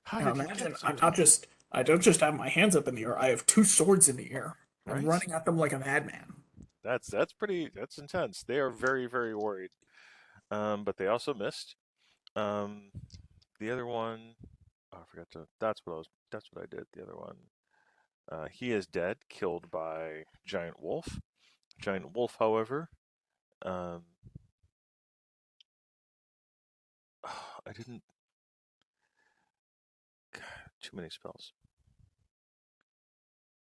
How Now did you imagine get so I'm tall? not just I don't just have my hands up in the air. I have 2 swords in the air. I'm Right? running at them like a madman. That's intense. They are very, very worried. But they also missed. The other one, oh, I forgot to. That's what I did. The other one, he is dead, killed by giant wolf. Giant wolf, however, I didn't. God, too many spells.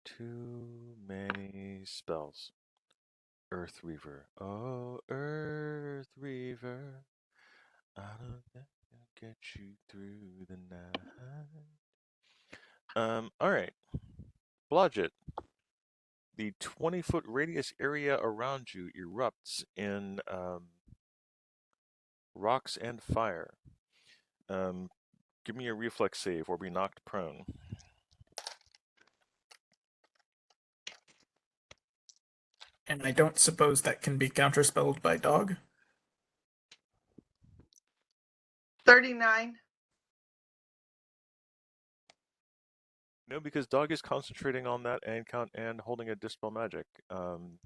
Too many spells. Earth Reaver. Oh, Earth Reaver. I don't think I'll get you through the night. Alright. Blodgett. The 20-foot radius area around you erupts in rocks and fire. Give me a reflex save or be knocked prone. And I don't suppose that can be counterspelled by dog. 39. No, because dog is concentrating on that and holding a dispel magic.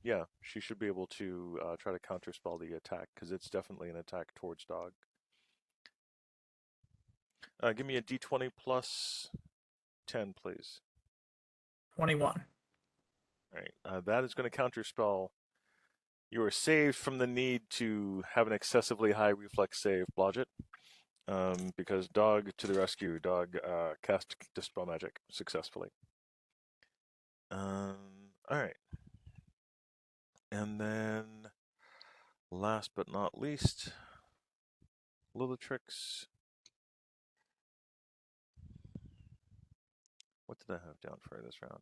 Yeah, she should be able to try to counterspell the attack because it's definitely an attack towards dog. Give me a d20 plus 10, please. 21. All right, that is going to counterspell. You are saved from the need to have an excessively high reflex save, Blodgett, because dog to the rescue. Dog cast dispel magic successfully. All right. And then, last but not least, Lilitrix. What did I have down for this round?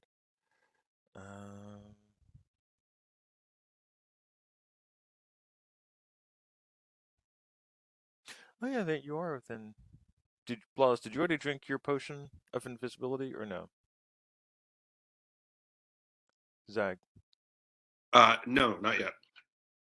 Oh yeah, that you are within. Did you already drink your potion of invisibility or no? Zag. No, not yet.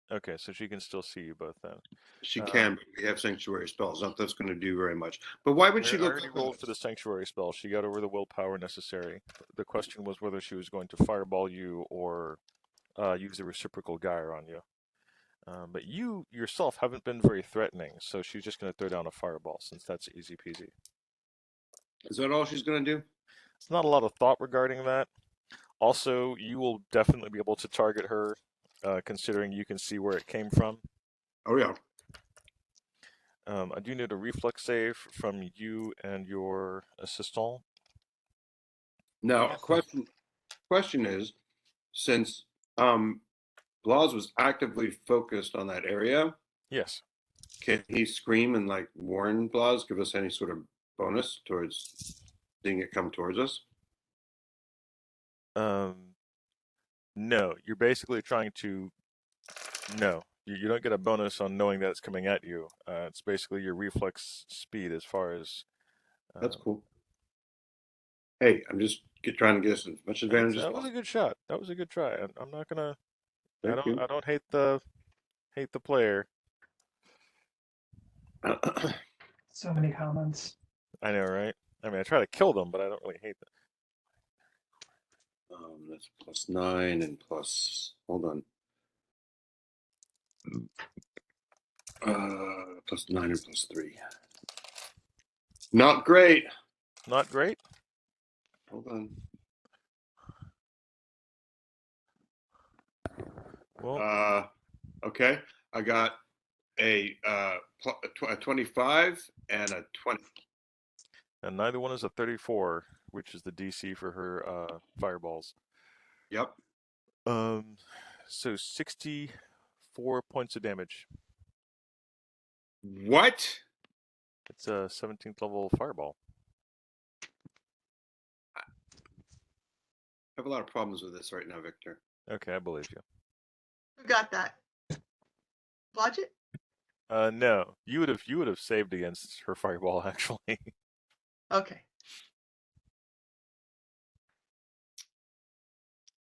Okay, so she can still see you both then. She can, but we have sanctuary spells. Not that's going to do very much. But why would she I look? already rolled for the sanctuary spell. She got over the willpower necessary. The question was whether she was going to fireball you or use the reciprocal gyre on you. But you yourself haven't been very threatening, so she's just going to throw down a fireball since that's easy peasy. Is that all she's going to do? It's not a lot of thought regarding that. Also, you will definitely be able to target her, considering you can see where it came from. Oh yeah. I do need a reflex save from you and your assistant. Now, question is, since Blas was actively focused on that area, Yes. Can he scream and like warn Blas? Give us any sort of bonus towards seeing it come towards us? No, you're basically trying to. No, you don't get a bonus on knowing that it's coming at you. It's basically your reflex speed as far as. That's cool. Hey, I'm just trying to get us as much advantage as That was a possible. good shot. That was a good try. I'm not gonna. Thank you. I don't hate the player. So many comments. I know, right? I mean, I try to kill them, but I don't really hate them. That's +9 and plus. Hold on. +9 and +3. Not great. Not great. Hold on. Well, okay. I got a 25 and a 20. and neither one is a 34, which is the DC for her fireballs. Yep. So 64 points of damage. What? It's a 17th level fireball. I have a lot of problems with this right now, Victor. Okay, I believe you. Who got that? Blodgett? No, you would have saved against her fireball actually. Okay.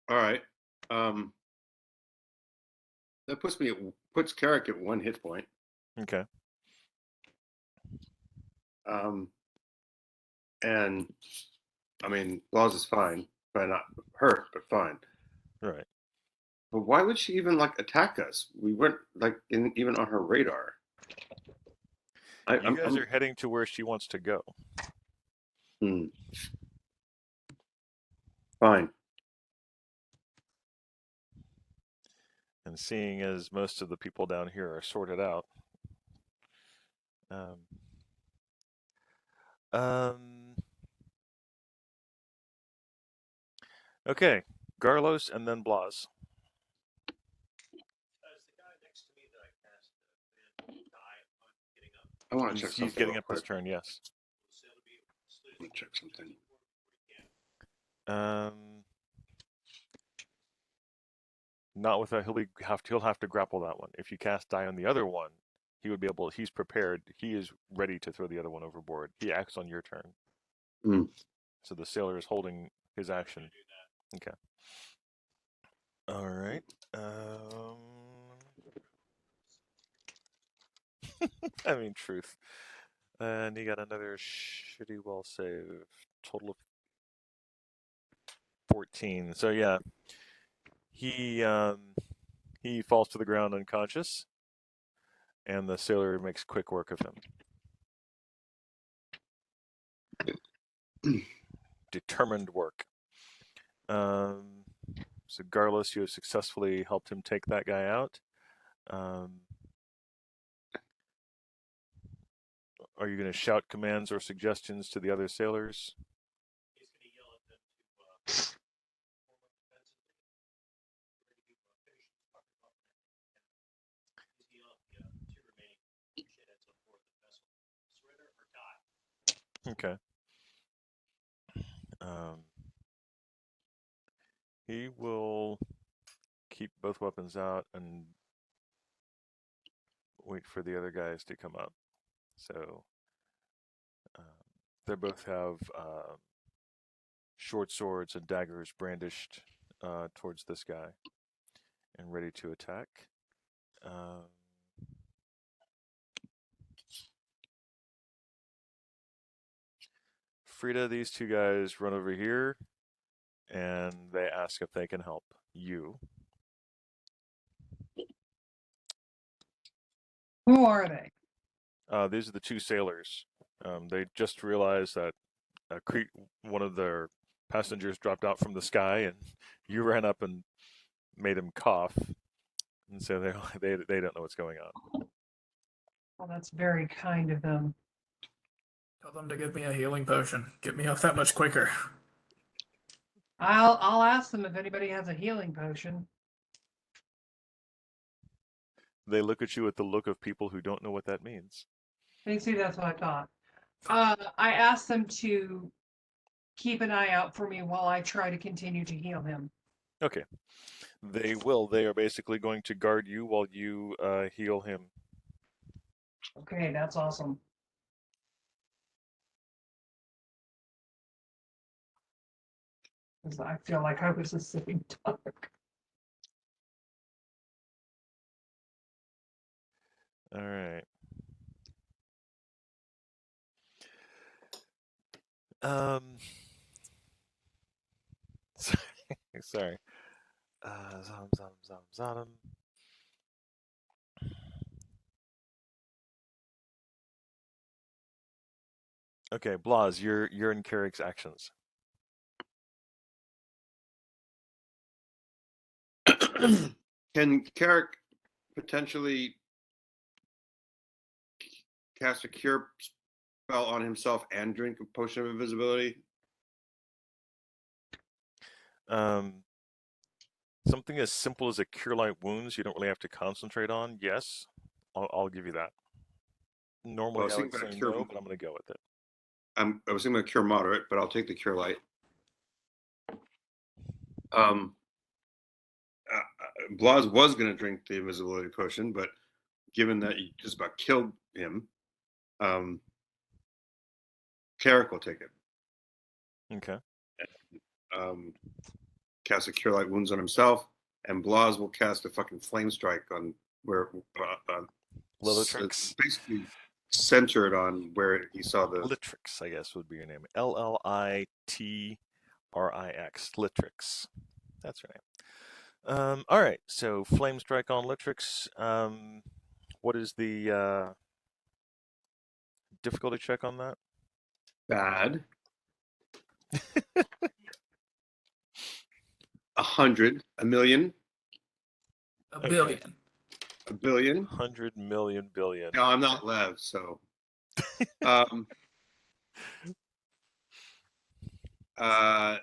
All right. That puts Carrick at 1 hit point. Okay. And I mean, Laws is fine, but not hurt, but fine. Right. But why would she even like attack us? We weren't like even on her radar. You guys are heading to where she wants to go. Fine. And seeing as most of the people down here are sorted out, okay, Garlos and then Blas. I want to check something. He's getting up his turn, yes. Let me check something. Not with a he'll have to grapple that one. If you cast die on the other one, he would be able. He's prepared. He is ready to throw the other one overboard. He acts on your turn. So the sailor is holding his action. Okay. All right. I mean, truth. And he got another shitty well save. Total of 14. So yeah, he falls to the ground unconscious, and the sailor makes quick work of him. Determined work. So Garlos, you have successfully helped him take that guy out. Are you going to shout commands or suggestions to the other sailors? Okay. He will keep both weapons out and wait for the other guys to come up. So they both have short swords and daggers brandished towards this guy and ready to attack. Frida, these two guys run over here and they ask if they can help you. Who are they? These are the two sailors. They just realized that one of their passengers dropped out from the sky, and you ran up and made him cough, and so they don't know what's going on. Well, that's very kind of them. Tell them to give me a healing potion. Get me up that much quicker. I'll ask them if anybody has a healing potion. They look at you with the look of people who don't know what that means. You see, that's what I thought. I asked them to keep an eye out for me while I try to continue to heal him. Okay. They will. They are basically going to guard you while you heal him. Okay, that's awesome. Because I feel like I was a sitting duck. All right. Sorry. Zom. Okay, Blas, you're in Carrick's actions. Can Carrick potentially cast a cure spell on himself and drink a potion of invisibility? Something as simple as a cure light wounds you don't really have to concentrate on. Yes, I'll give you that. Normally I would say no, but I'm going to go with it. I was thinking about cure moderate, but I'll take the cure light. Blas was going to drink the invisibility potion, but given that you just about killed him, Carrick will take it. Okay. Cast a cure light wounds on himself, and Blas will cast a fucking flame strike on where Litrix. basically centered on where he saw the Litrix, I guess would be your name. Litrix. Litrix. That's her name. All right. So flame strike on Litrix. What is the difficulty check on that? bad. 100, a million, A Okay. billion. a billion. 100 million billion. No, I'm not Lev, so.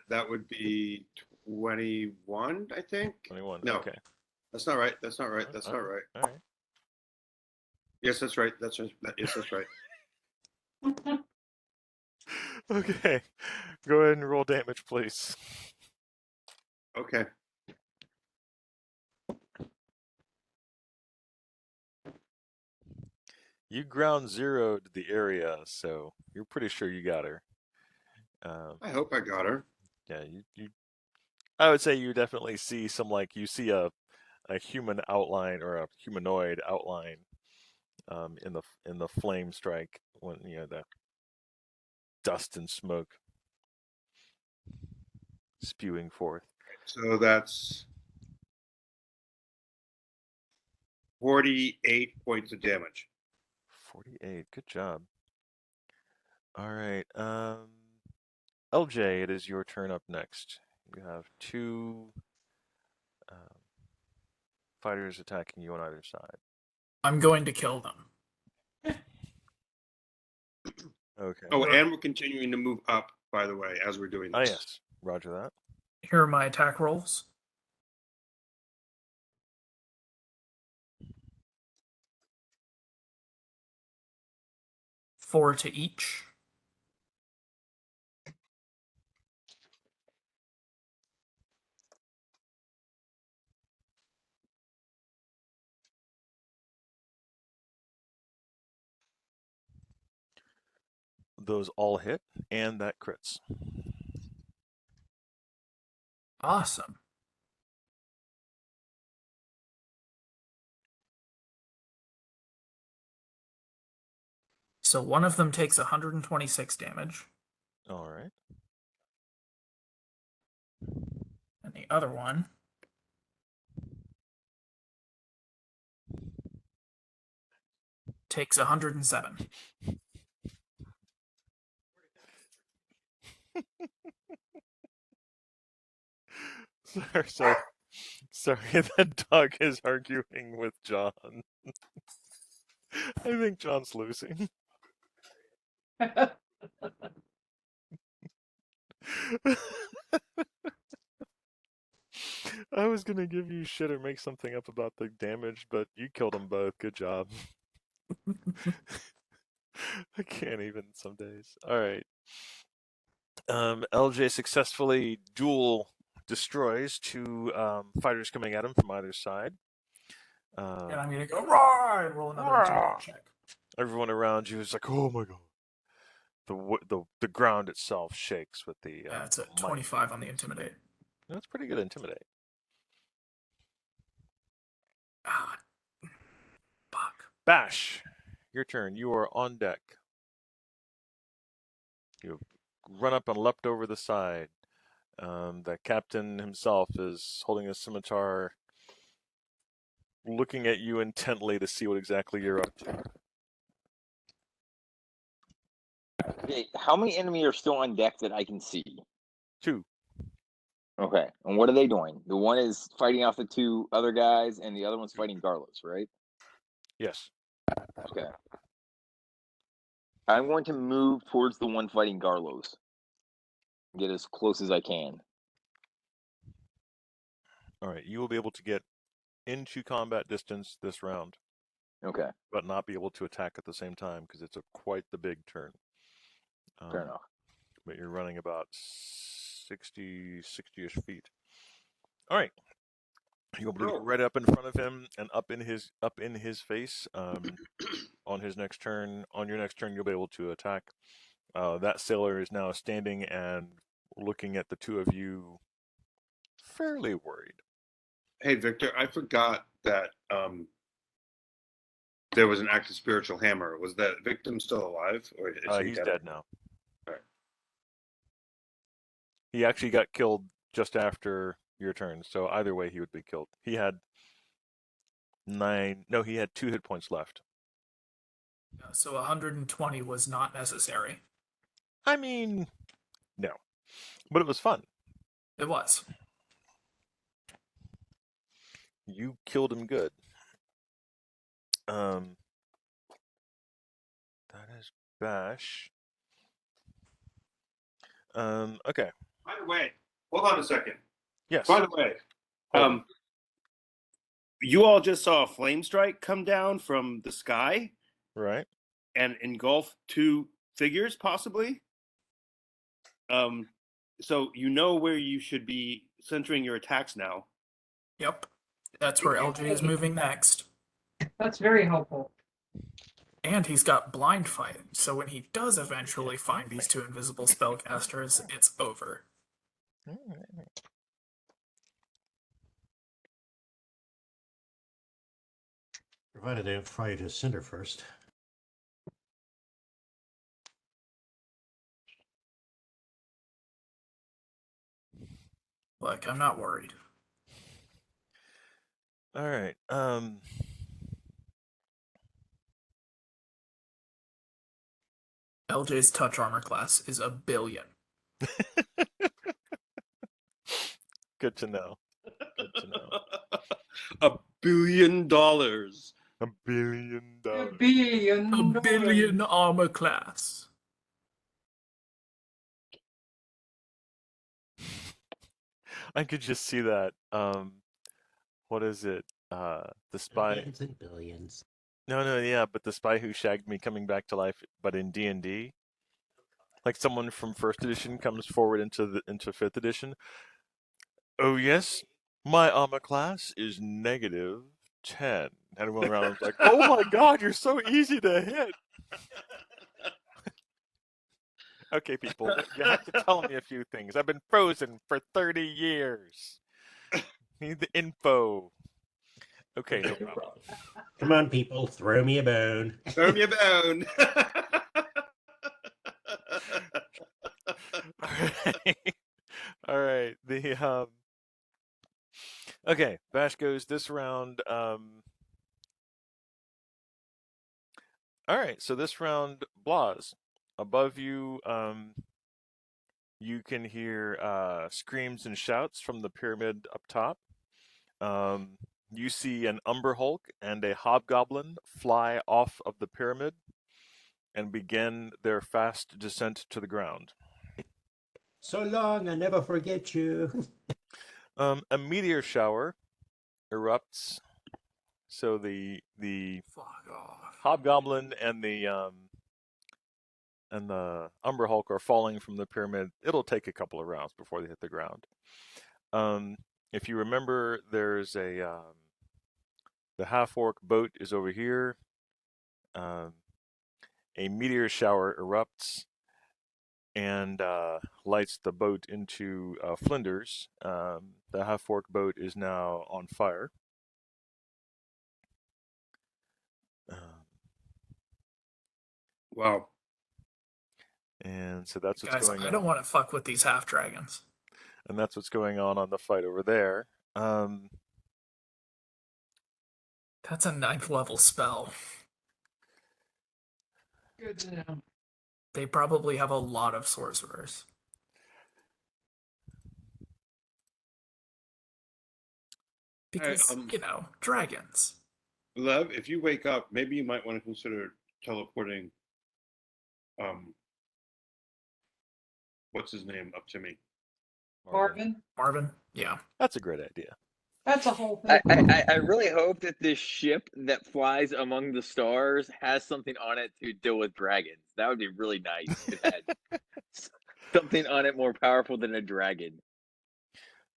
That would be 21, I think. 21. No, Okay. that's not right. That's not right. That's not right. All right. Yes, that's right. That's right. Yes, that's right. Okay. Go ahead and roll damage, please. Okay. You ground zeroed the area, so you're pretty sure you got her. I hope I got her. Yeah, you. I would say you definitely see some you see a human outline or a humanoid outline in the flame strike when the dust and smoke spewing forth. So that's 48 points of damage. 48. Good job. All right. LJ, it is your turn up next. You have two fighters attacking you on either side. I'm going to kill them. Okay. Oh, and we're continuing to move up, by the way, as we're doing this. Yes. Roger that. Here are my attack rolls. Four to each. Those all hit, and that crits. Awesome. So one of them takes 126 damage. All right. And the other one takes 107. Sorry, that dog is arguing with John. I think John's losing. I was gonna give you shit or make something up about the damage, but you killed them both. Good job. I can't even some days. All right. LJ successfully dual destroys two fighters coming at him from either side. And I'm gonna go roar and roll another intimidate check. Everyone around you is like, "Oh my god!" The ground itself shakes with the. Yeah, it's a might. 25 on the intimidate. That's pretty good intimidate. Ah, fuck. Bash, your turn. You are on deck. You run up and leapt over the side. The captain himself is holding a scimitar, looking at you intently to see what exactly you're up to. Okay, how many enemy are still on deck that I can see? 2. Okay, and what are they doing? The one is fighting off the 2 other guys, and the other one's fighting Garlos, right? Yes. Okay. I'm going to move towards the one fighting Garlos. Get as close as I can. All right. You will be able to get into combat distance this round. Okay. But not be able to attack at the same time because it's quite the big turn. Fair enough. But you're running about 60-ish feet. All right. You'll be able to get right up in front of him and up in his face. On his next turn, you'll be able to attack. That sailor is now standing and looking at the two of you, fairly worried. Hey, Victor, I forgot that there was an active spiritual hammer. Was that victim still alive, or is he He's dead now. All right. He actually got killed just after your turn, so either way he would be killed. He had 2 hit points left. So 120 was not necessary. I mean, no. But it was fun. It was. You killed him good. That is Bash. Okay. By the way, hold on a second. Yes. By the way, you all just saw a flame strike come down from the sky, right, and engulf 2 figures, possibly. So you know where you should be centering your attacks now. Yep. That's where LJ is moving next. That's very helpful. And he's got blind fight, so when he does eventually find these 2 invisible spellcasters, it's over. Provided they don't fry to cinder first. Look, I'm not worried. All right. LJ's touch armor class is 1 billion. Good to know. Good to know. $1 billion. $1 billion. $1 billion. 1 billion armor class. I could just see that. What is it? The spy. Billions and billions. No, yeah, but the spy who shagged me coming back to life, but in D&D. Like someone from 1st edition comes forward into 5th edition. Oh yes, my armor class is -10. And everyone around is like, "Oh my god, you're so easy to hit." Okay, people, you have to tell me a few things. I've been frozen for 30 years. Need the info. Okay, no problem. Come on, people, throw me a bone. Throw me a bone. All right. Okay, Bash goes this round. All right, so this round, Blas, above you, you can hear screams and shouts from the pyramid up top. You see an Umber Hulk and a Hobgoblin fly off of the pyramid and begin their fast descent to the ground. So long, I never forget you. A meteor shower erupts. So the Fuck off. hobgoblin and the Umber Hulk are falling from the pyramid. It'll take a couple of rounds before they hit the ground. If you remember, there's the half-orc boat is over here. A meteor shower erupts and lights the boat into flinders. The half-orc boat is now on fire. Wow. And so that's what's Guys, going on. I don't want to fuck with these half dragons. And that's what's going on the fight over there. That's a 9th level spell. Good to know. They probably have a lot of sorcerers. Because, dragons. Lev, if you wake up, maybe you might want to consider teleporting. What's his name up to me? Marvin, Marvin? Yeah. That's a great idea. that's a whole thing. I really hope that this ship that flies among the stars has something on it to deal with dragons. That would be really nice if it had something on it more powerful than a dragon.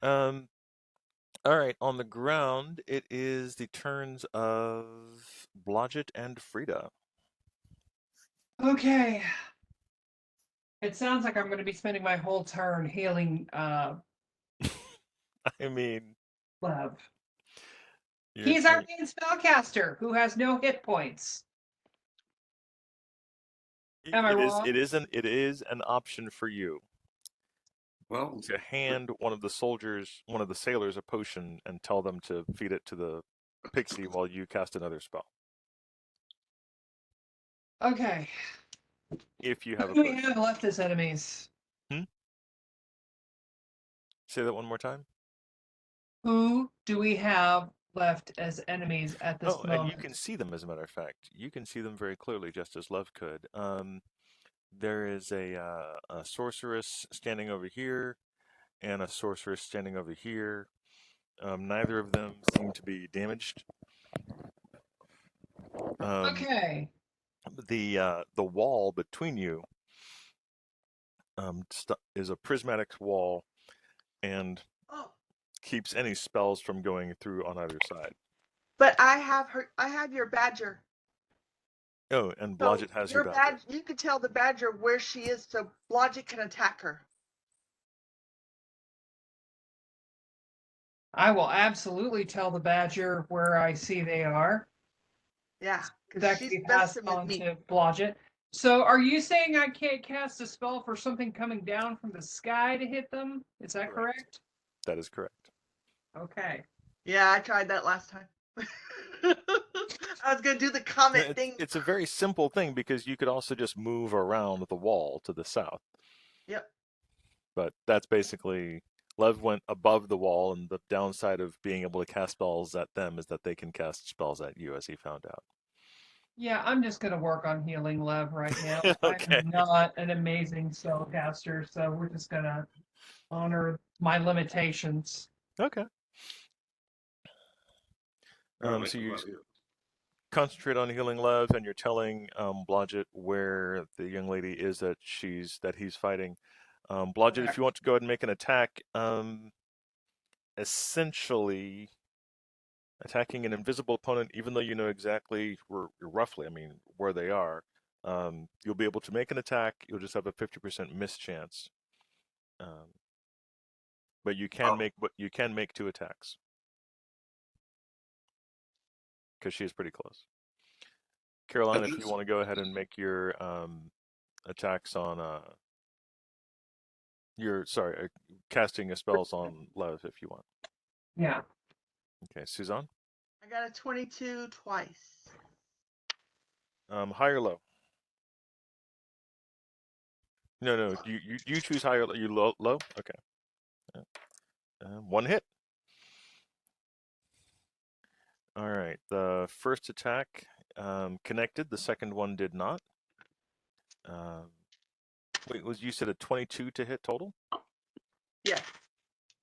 All right, on the ground, it is the turns of Blodgett and Frida. Okay. It sounds like I'm going to be spending my whole turn healing I mean, Lev. you're He's our turn- main spellcaster who has no hit points. Am I wrong? It is an option for you Well, to hand one of the sailors, a potion and tell them to feed it to the pixie while you cast another spell. Okay. If you have a Who do we potion. have left as enemies? Say that one more time. Who do we have left as enemies at this moment? And you can see them, as a matter of fact. You can see them very clearly, just as Love could. There is a sorceress standing over here, and a sorceress standing over here. Neither of them seem to be damaged. Okay. The wall between you is a prismatic wall, and keeps any spells from going through on either side. But I have your badger. Oh, and Blodgett has your badger. You could tell the badger where she is so Blodgett can attack her. I will absolutely tell the badger where I see they are. Yeah, That because can she's be passed messing with on me. to Blodgett. So are you saying I can't cast a spell for something coming down from the sky to hit them? Is that correct? That is correct. Okay. Yeah, I tried that last time. I was going to do the comet thing. It's a very simple thing because you could also just move around the wall to the south. Yep. But that's basically, Lev went above the wall, and the downside of being able to cast spells at them is that they can cast spells at you, as he found out. Yeah, I'm just going to work on healing Lev right now. Okay. I'm not an amazing spellcaster, so we're just going to honor my limitations. Okay. So you concentrate on healing Lev, and you're telling Blodgett where the young lady is that he's fighting. Blodgett, if you want to go ahead and make an attack, essentially attacking an invisible opponent, even though you know exactly roughly, where they are, you'll be able to make an attack. You'll just have a 50% miss chance. But you can make 2 attacks because she is pretty close. Caroline, if you want to go ahead and make your attacks on casting spells on Lev if you want. Yeah. Okay, Suzanne? I got a 22 twice. High or low? No. You choose high or low. You low? Okay. 1 hit. All right. The first attack connected. The second one did not. Wait, you said a 22 to hit total? Yes.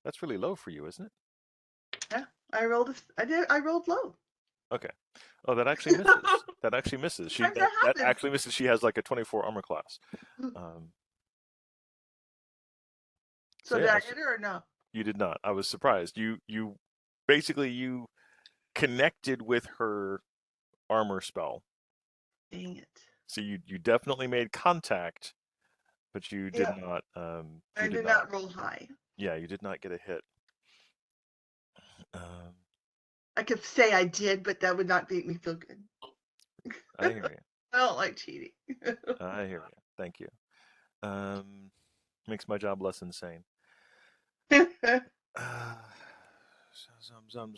That's really low for you, isn't it? Yeah, I rolled. I rolled low. Okay. Oh, that actually misses. That actually misses. Sometimes That that happens. actually misses. She has like a 24 armor class. So did yeah, I hit her or no? You did not. I was surprised. You basically you connected with her armor spell. Dang it. So you definitely made contact, but you did Yeah. not. I did not roll high. Yeah, you did not get a hit. I could say I did, but that would not make me feel good. I hear you. I don't like cheating. I hear you. Thank you. Makes my job less insane. Okay,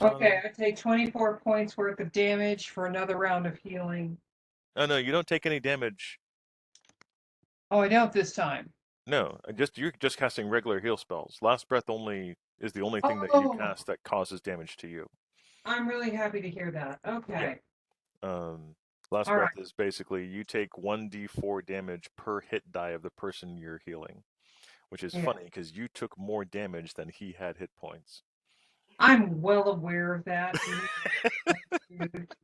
I take 24 points worth of damage for another round of healing. Oh no, you don't take any damage. Oh, I don't this time. No, you're just casting regular heal spells. Last breath only is the only thing that you cast that causes damage to you. I'm really happy to hear that. Okay. Yeah. Last breath is basically you take 1d4 damage per hit die of the person you're healing, which is funny because you took more damage than he had hit points. I'm well aware of that. It's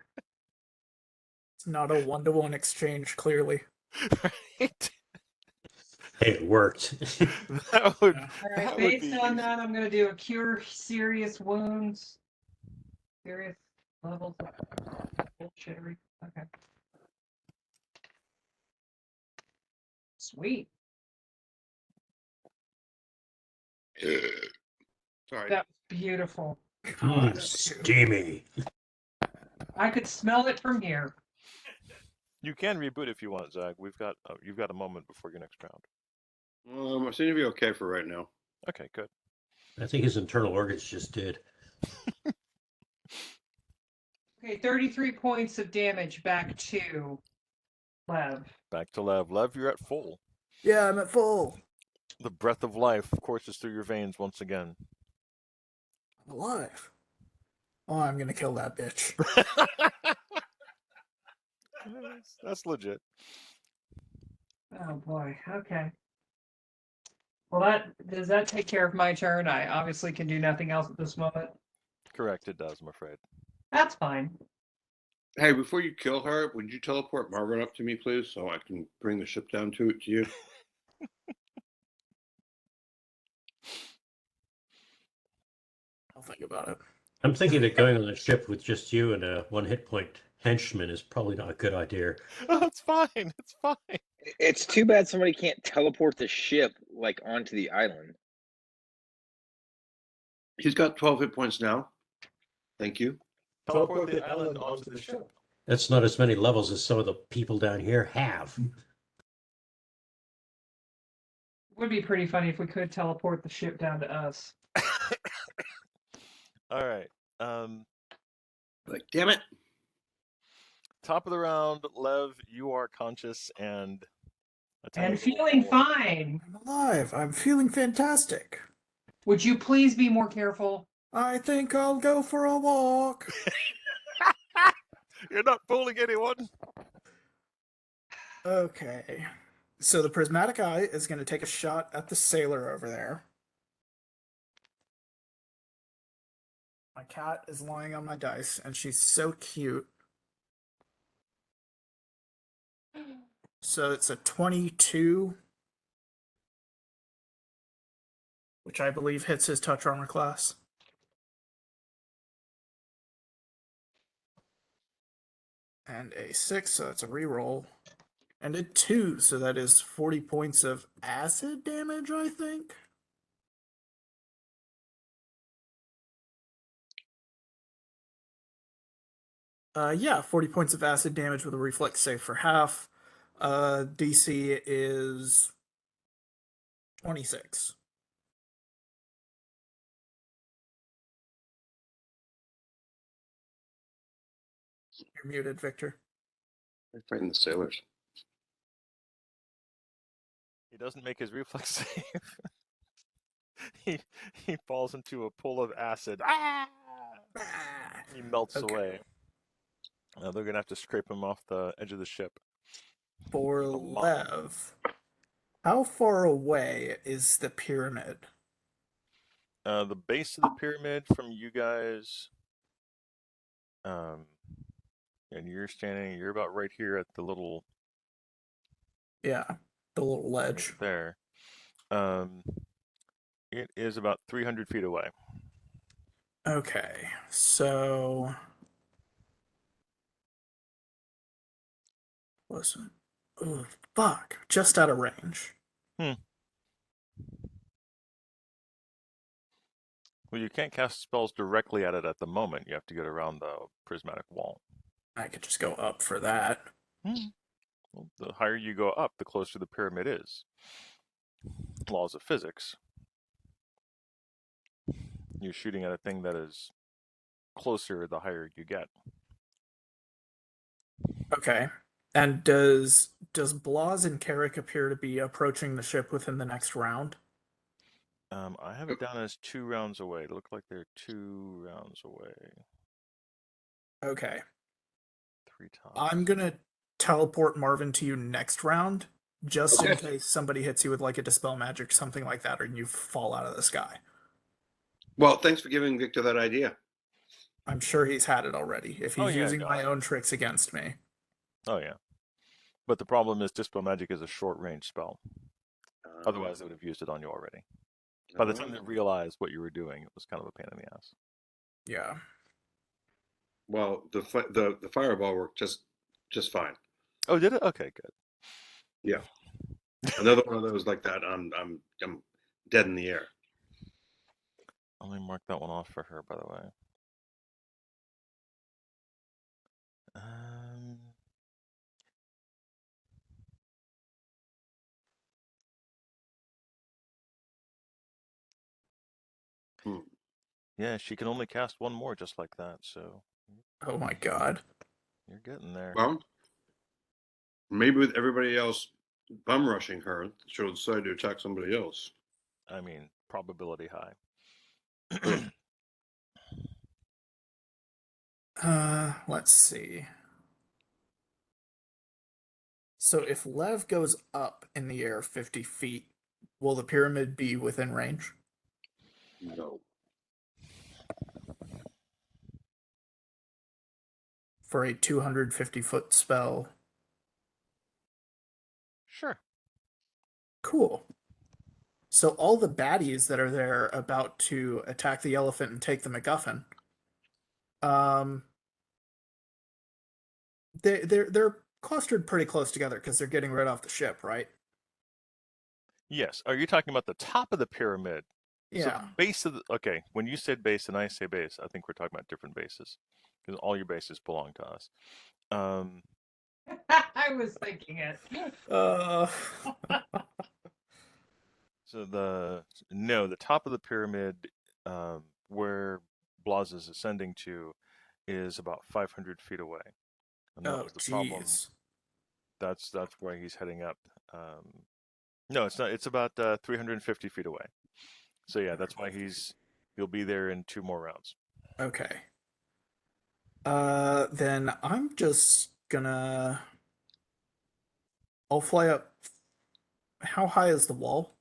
not a 1-to-1 exchange, clearly. Right? Hey, it worked. That would. All right, based on that, I'm going to do a cure serious wounds. Serious levels of bullshittery. Okay. Sweet. Sorry. That was beautiful. Steamy. I could smell it from here. You can reboot if you want, Zach. You've got a moment before your next round. I seem to be okay for right now. Okay, good. I think his internal organs just did. Okay, 33 points of damage back to Lev. Back to Lev. Lev, you're at full. Yeah, I'm at full. The breath of life courses through your veins once again. I'm alive. Oh, I'm gonna kill that bitch. That's legit. Oh boy. Okay. Well, does that take care of my turn? I obviously can do nothing else at this moment. Correct, it does, I'm afraid. That's fine. Hey, before you kill her, would you teleport Margaret up to me, please, so I can bring the ship down to you? I'll think about it. I'm thinking that going on the ship with just you and a 1 hit point henchman is probably not a good idea. Oh, it's fine. It's fine. It's too bad somebody can't teleport the ship like onto the island. He's got 12 hit points now. Thank you. Teleport the island onto the ship. That's not as many levels as some of the people down here have. It would be pretty funny if we could teleport the ship down to us. All right. Like, damn it. Top of the round, Lev, you are conscious and feeling fine. I'm alive. I'm feeling fantastic. Would you please be more careful? I think I'll go for a walk. You're not fooling anyone. Okay. So the prismatic eye is going to take a shot at the sailor over there. My cat is lying on my dice, and she's so cute. So it's a 22, which I believe hits his touch armor class. And a 6, so that's a reroll. And a 2, so that is 40 points of acid damage, I think. Yeah, 40 points of acid damage with a reflex save for half. DC is 26. You're muted, Victor. They're fighting the sailors. He doesn't make his reflex save. he falls into a pool of acid. Ah! He melts away. Now they're gonna have to scrape him off the edge of the ship. For Lev, how far away is the pyramid? The base of the pyramid from you guys, and you're about right here at the little Yeah, the little ledge. right there. It is about 300 feet away. Okay, so listen. Oh, fuck! Just out of range. Well, you can't cast spells directly at it at the moment. You have to get around the prismatic wall. I could just go up for that. Well, the higher you go up, the closer the pyramid is. Laws of physics. You're shooting at a thing that is closer the higher you get. Okay. And does Blas and Carrick appear to be approaching the ship within the next round? I have it down as 2 rounds away. It looked like they're 2 rounds away. Okay. 3 tops. I'm gonna teleport Marvin to you next round, just in Okay. case somebody hits you with like a dispel magic, something like that, or you fall out of the sky. Well, thanks for giving Victor that idea. I'm sure he's had it already. If he's Oh, yeah, using no, my own tricks against me. Oh, yeah. But the problem is Dispel Magic is a short-range spell. Otherwise, they would have used it on you already. By the time they realized what you were doing, it was kind of a pain in the ass. Yeah. Well, the fireball worked just fine. Oh, did it? Okay, good. Yeah. Another one of those like that. I'm dead in the air. Let me mark that one off for her, by the way. Yeah, she can only cast one more just like that, so Oh my god. you're getting there. Well, maybe with everybody else bum rushing her, she'll decide to attack somebody else. I mean, probability high. Let's see. So if Lev goes up in the air 50 feet, will the pyramid be within range? No. For a 250-foot spell? Sure. Cool. So all the baddies that are there about to attack the elephant and take the MacGuffin, they're clustered pretty close together because they're getting right off the ship, right? Yes. Are you talking about the top of the pyramid? Yeah. So the base of the, okay, when you said base and I say base, I think we're talking about different bases because all your bases belong to us. I was thinking it. So the top of the pyramid, where Blas is ascending to, is about 500 feet away, and that was the problem. That's where he's heading up. No, it's not. It's about 350 feet away. So yeah, that's why he'll be there in 2 more rounds. Okay. Then I'm just gonna. I'll fly up. How high is the wall?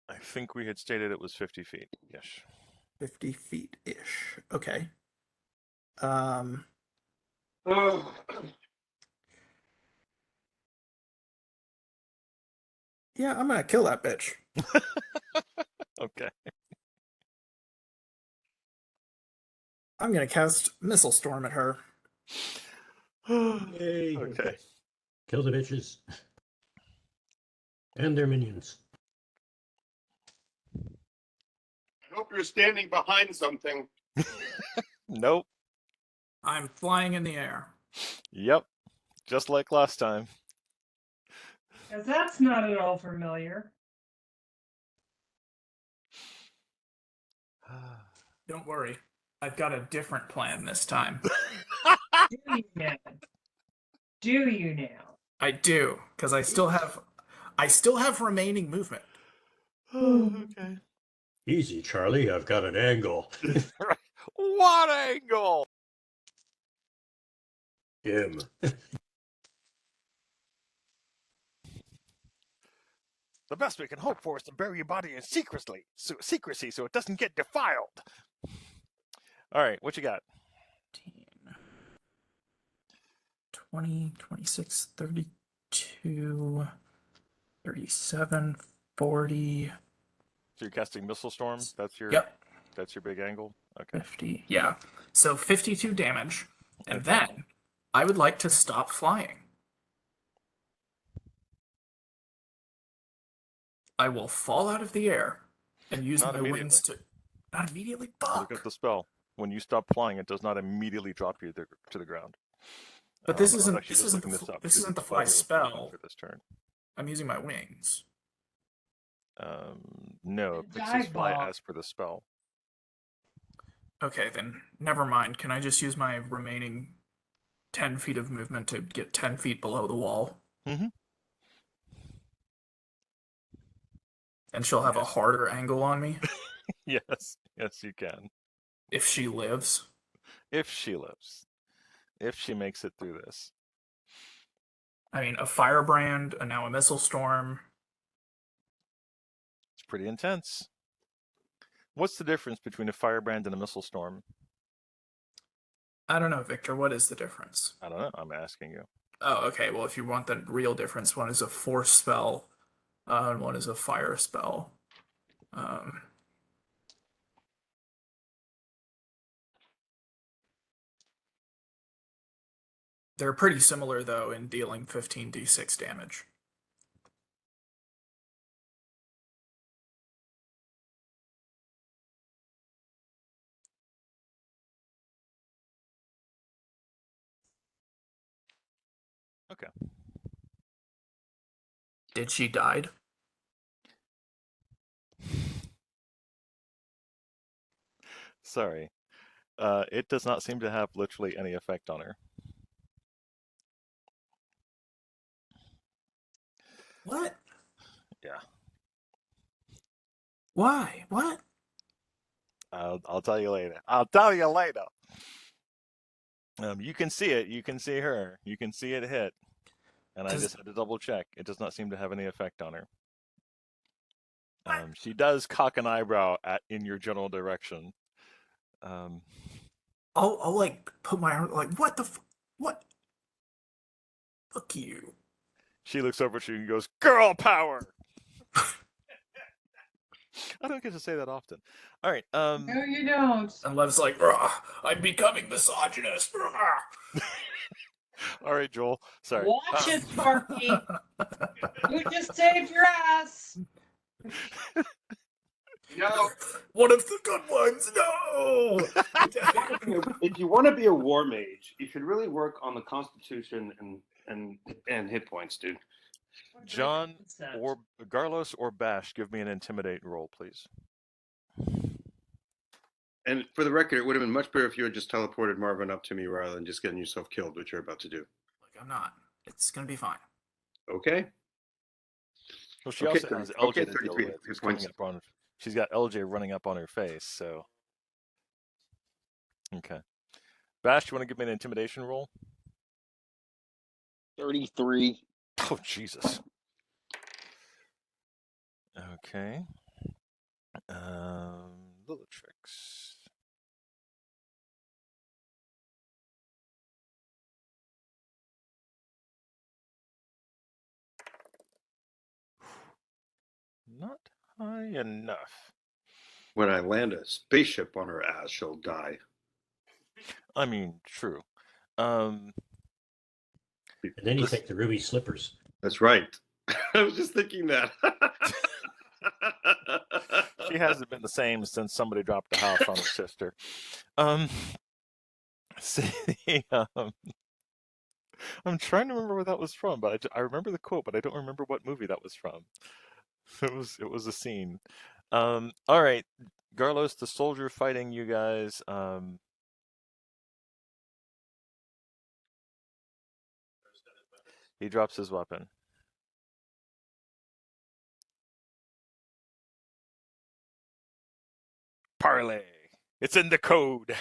I think we had stated it was 50 feet. Yes. 50 feet-ish. Okay. Yeah, I'm gonna kill that bitch. Okay. I'm gonna cast Missile Storm at her. Yay. Okay. Kill the bitches. And their minions. I hope you're standing behind something. Nope. I'm flying in the air. Yep. Just like last time. 'Cause that's not at all familiar. Don't worry. I've got a different plan this time. Do you now? Do you now? I do, because I still have remaining movement. Okay. Easy, Charlie. I've got an angle. Right. What angle? Him. The best we can hope for is to bury your body in secrecy so it doesn't get defiled. All right, what you got? 20, 26, 32, 37, 40. So you're casting Missile Storm? That's your big angle? Okay. 50. Yeah. So 52 damage. And Okay. then I would like to stop flying. I will fall out of the air and use Not my immediately. wings to. Not immediately. Look at the spell. When you stop flying, it does not immediately drop you to the ground. But this I was isn't actually this just isn't looking the this up this because isn't the it's fly spell spell. for this turn. I'm using my wings. No, it picks Dive fly bomb. as per the spell. Okay, then never mind. Can I just use my remaining 10 feet of movement to get 10 feet below the wall? Mm-hmm. And she'll have a Yes. harder angle on me Yes, you can. if she lives. If she lives. If she makes it through this. I mean, a firebrand, and now a missile storm. It's pretty intense. What's the difference between a firebrand and a missile storm? I don't know, Victor. What is the difference? I don't know. I'm asking you. Oh, okay. Well, if you want the real difference, one is a force spell, and one is a fire spell. They're pretty similar, though, in dealing 15d6 damage. Okay. Did she died? Sorry. It does not seem to have literally any effect on her. What? Yeah. Why? What? I'll tell you later. I'll tell you later. You can see it. You can see her. You can see it hit. And I just had to double check. It does not seem to have any effect on her. She does cock an eyebrow in your general direction. I'll like put my arm like what the what? Fuck you. She looks over at you and goes, "Girl power." I don't get to say that often. All right. No, you don't. And Lev's like, "Rah, I'm becoming misogynist. Rah." All right, Joel. Sorry. Watch it, Sparky. You just saved your ass. No, One of the good ones. No. if you want to be a war mage, you should really work on the constitution and hit points, dude. John or Garlos or Bash, give me an intimidate roll, please. And for the record, it would have been much better if you had just teleported Marvin up to me rather than just getting yourself killed, which you're about to do. Like I'm not. It's gonna be fine. Okay. Well, she Okay, also has okay, LJ to deal 33 with. hit Who's points. coming up on. She's got LJ running up on her face. So. Okay. Bash, you want to give me an intimidation roll? 33. Oh, Jesus. Okay. Little tricks. Not high enough. When I land a spaceship on her ass, she'll die. I mean, true. And then you take the ruby slippers. That's right. I was just thinking that. She hasn't been the same since somebody dropped a house on her sister. See, I'm trying to remember where that was from, but I remember the quote, but I don't remember what movie that was from. It was a scene. All right, Garlos, the soldier fighting you guys. He drops his weapon. Parley. It's in the code.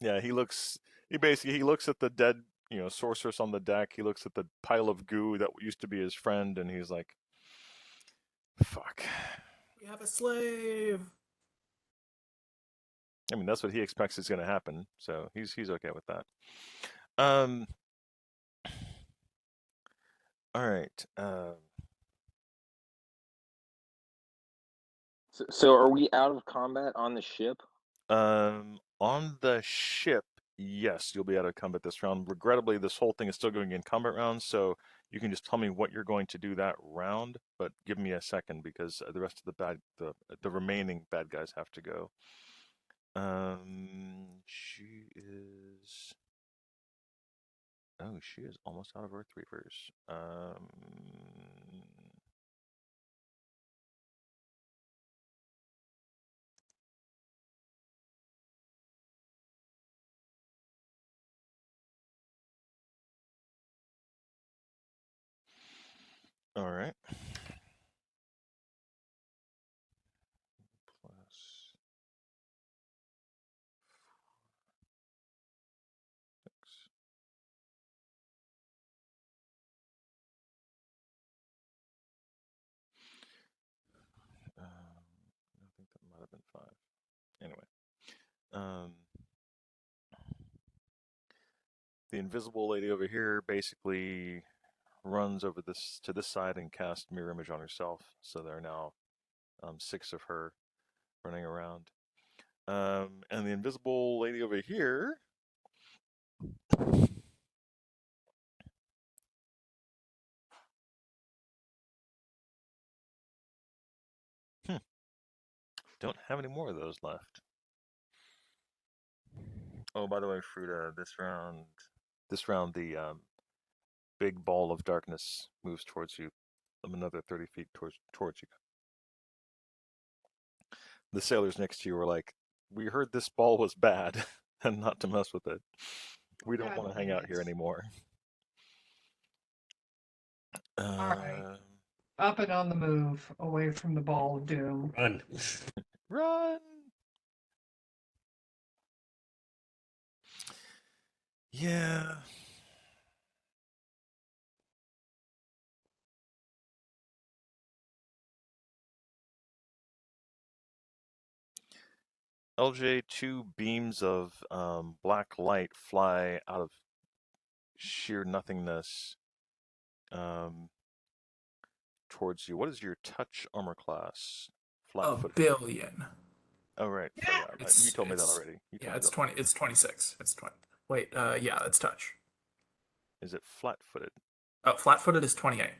Yeah, he looks he looks at the dead, sorceress on the deck. He looks at the pile of goo that used to be his friend, and he's like, "Fuck." We have a slave. I mean, that's what he expects is going to happen, so he's okay with that. All right. So are we out of combat on the ship? On the ship, yes, you'll be out of combat this round. Regrettably, this whole thing is still going in combat rounds, so you can just tell me what you're going to do that round. But give me a second because the rest of the remaining bad guys have to go. She is. Oh, she is almost out of Earth Reavers. All right. Plus 6. I think that might have been 5. Anyway, the invisible lady over here basically runs over to this side and casts mirror image on herself. So there are now 6 of her running around. And the invisible lady over here. Don't have any more of those left. Oh, by the way, Fruta, this round, the big ball of darkness moves towards you, another 30 feet towards you. The sailors next to you were like, "We heard this ball was bad, and not to mess with it. We don't want to hang out here anymore." All right. Up and on the move, away from the ball of doom. Run. Run! Yeah. LJ, 2 beams of black light fly out of sheer nothingness towards you. What is your touch armor class? A Flat-footed. billion. Oh, right. So, yeah, you told me that already. It's 20. It's 26. It's 20. Wait. Yeah, it's touch. Is it flat-footed? Oh, flat-footed is 28.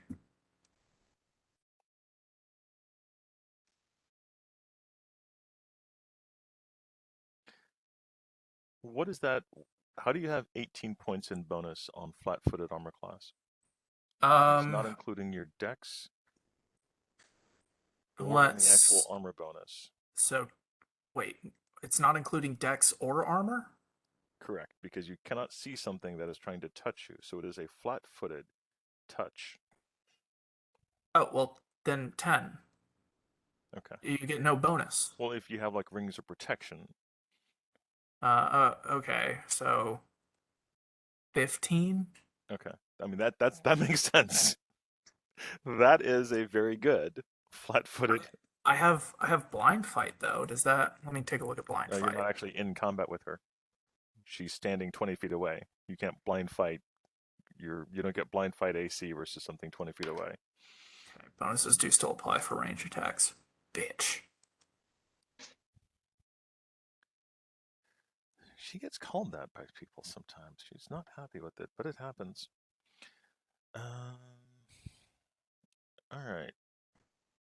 What is that? How do you have 18 points in bonus on flat-footed armor class? It's not including your dex or any actual armor bonus. So, wait, it's not including dex or armor? Correct, because you cannot see something that is trying to touch you, so it is a flat-footed touch. Oh, well, then 10. Okay. You get no bonus. Well, if you have like rings of protection. Okay, so 15? Okay. I mean that makes sense. That is a very good flat-footed. I have blind fight though. Does that? Let me take a look at blind fight. You're not actually in combat with her. She's standing 20 feet away. You can't blind fight. You don't get blind fight AC versus something 20 feet away. Okay, bonuses do still apply for range attacks. Bitch. She gets called that by people sometimes. She's not happy with it, but it happens. All right.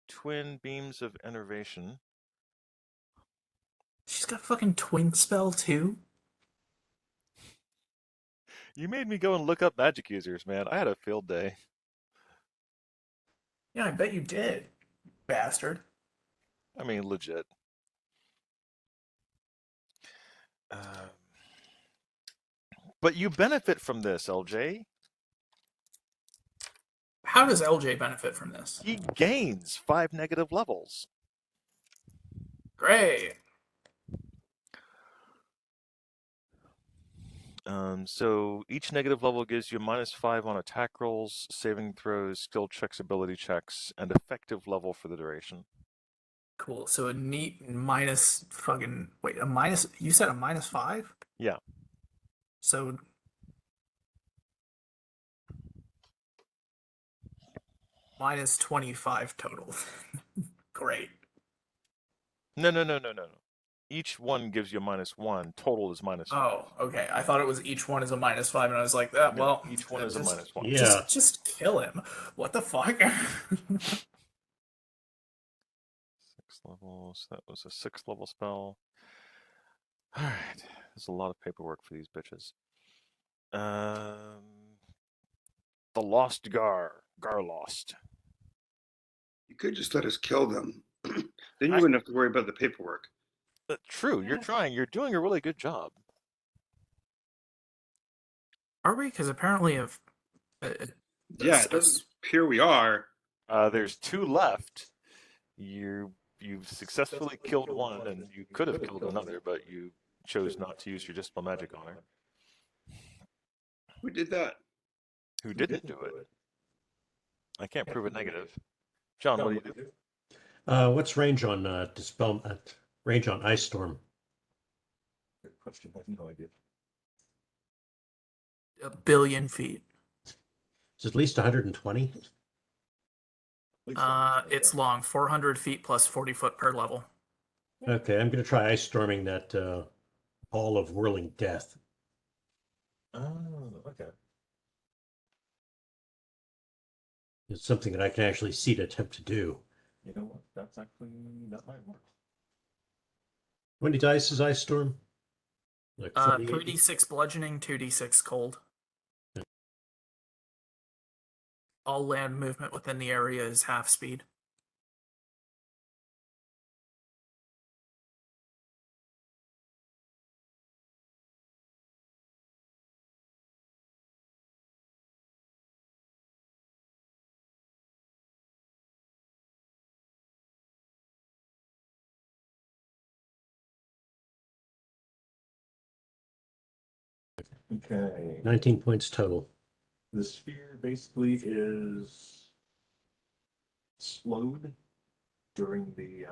Twin beams of enervation. She's got fucking twin spell too? You made me go and look up magic users, man. I had a field day. Yeah, I bet you did, bastard. I mean, legit. But you benefit from this, LJ. How does LJ benefit from this? He gains 5 negative levels. Great. So each negative level gives you -5 on attack rolls, saving throws, skill checks, ability checks, and effective level for the duration. Cool. So a neat minus fucking wait, a minus you said a -5? Yeah. So -25 total. Great. No. Each one gives you a -1. Total is -5. Oh, okay. I thought it was each one is a -5, and I was like, that. No, Well, each one is a -1. Yeah. just kill him. What the fuck? 6 levels. That was a 6th level spell. All right. There's a lot of paperwork for these bitches. The Lost Gar lost. You could just let us kill them. Then you wouldn't have to worry about the paperwork. True. You're trying. You're doing a really good job. Are we? Because apparently, if Yeah, it doesn't appear we are. There's 2 left. You've successfully killed one, and you could have killed another, but you chose not to use your Dispel Magic on her. Who did that? Who didn't do it? I can't prove a negative. John, what do you do? What's range on dispel? Range on Ice Storm? Good question. I have no idea. 1 billion feet. It's at least 120. It's long, 400 feet plus 40 foot per level. Okay, I'm going to try Ice Storming that ball of whirling death. Oh, okay. It's something that I can actually see to attempt to do. You know what? That might work. How many dice is Ice Storm? Like 48? 3d6 bludgeoning, 2d6 cold. All land movement within the area is half speed. Okay. 19 points total. The sphere basically is slowed during the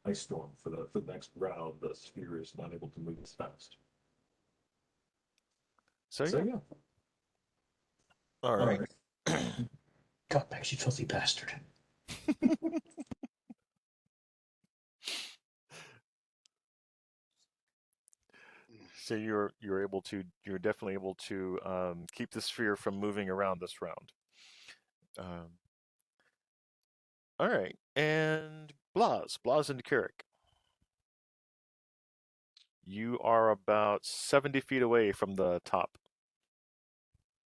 ice storm for the next round. The sphere is not able to move as fast. So So yeah. yeah. All right. God, back, you filthy bastard. So you're definitely able to keep the sphere from moving around this round. All right, and Blas and Carrick. You are about 70 feet away from the top.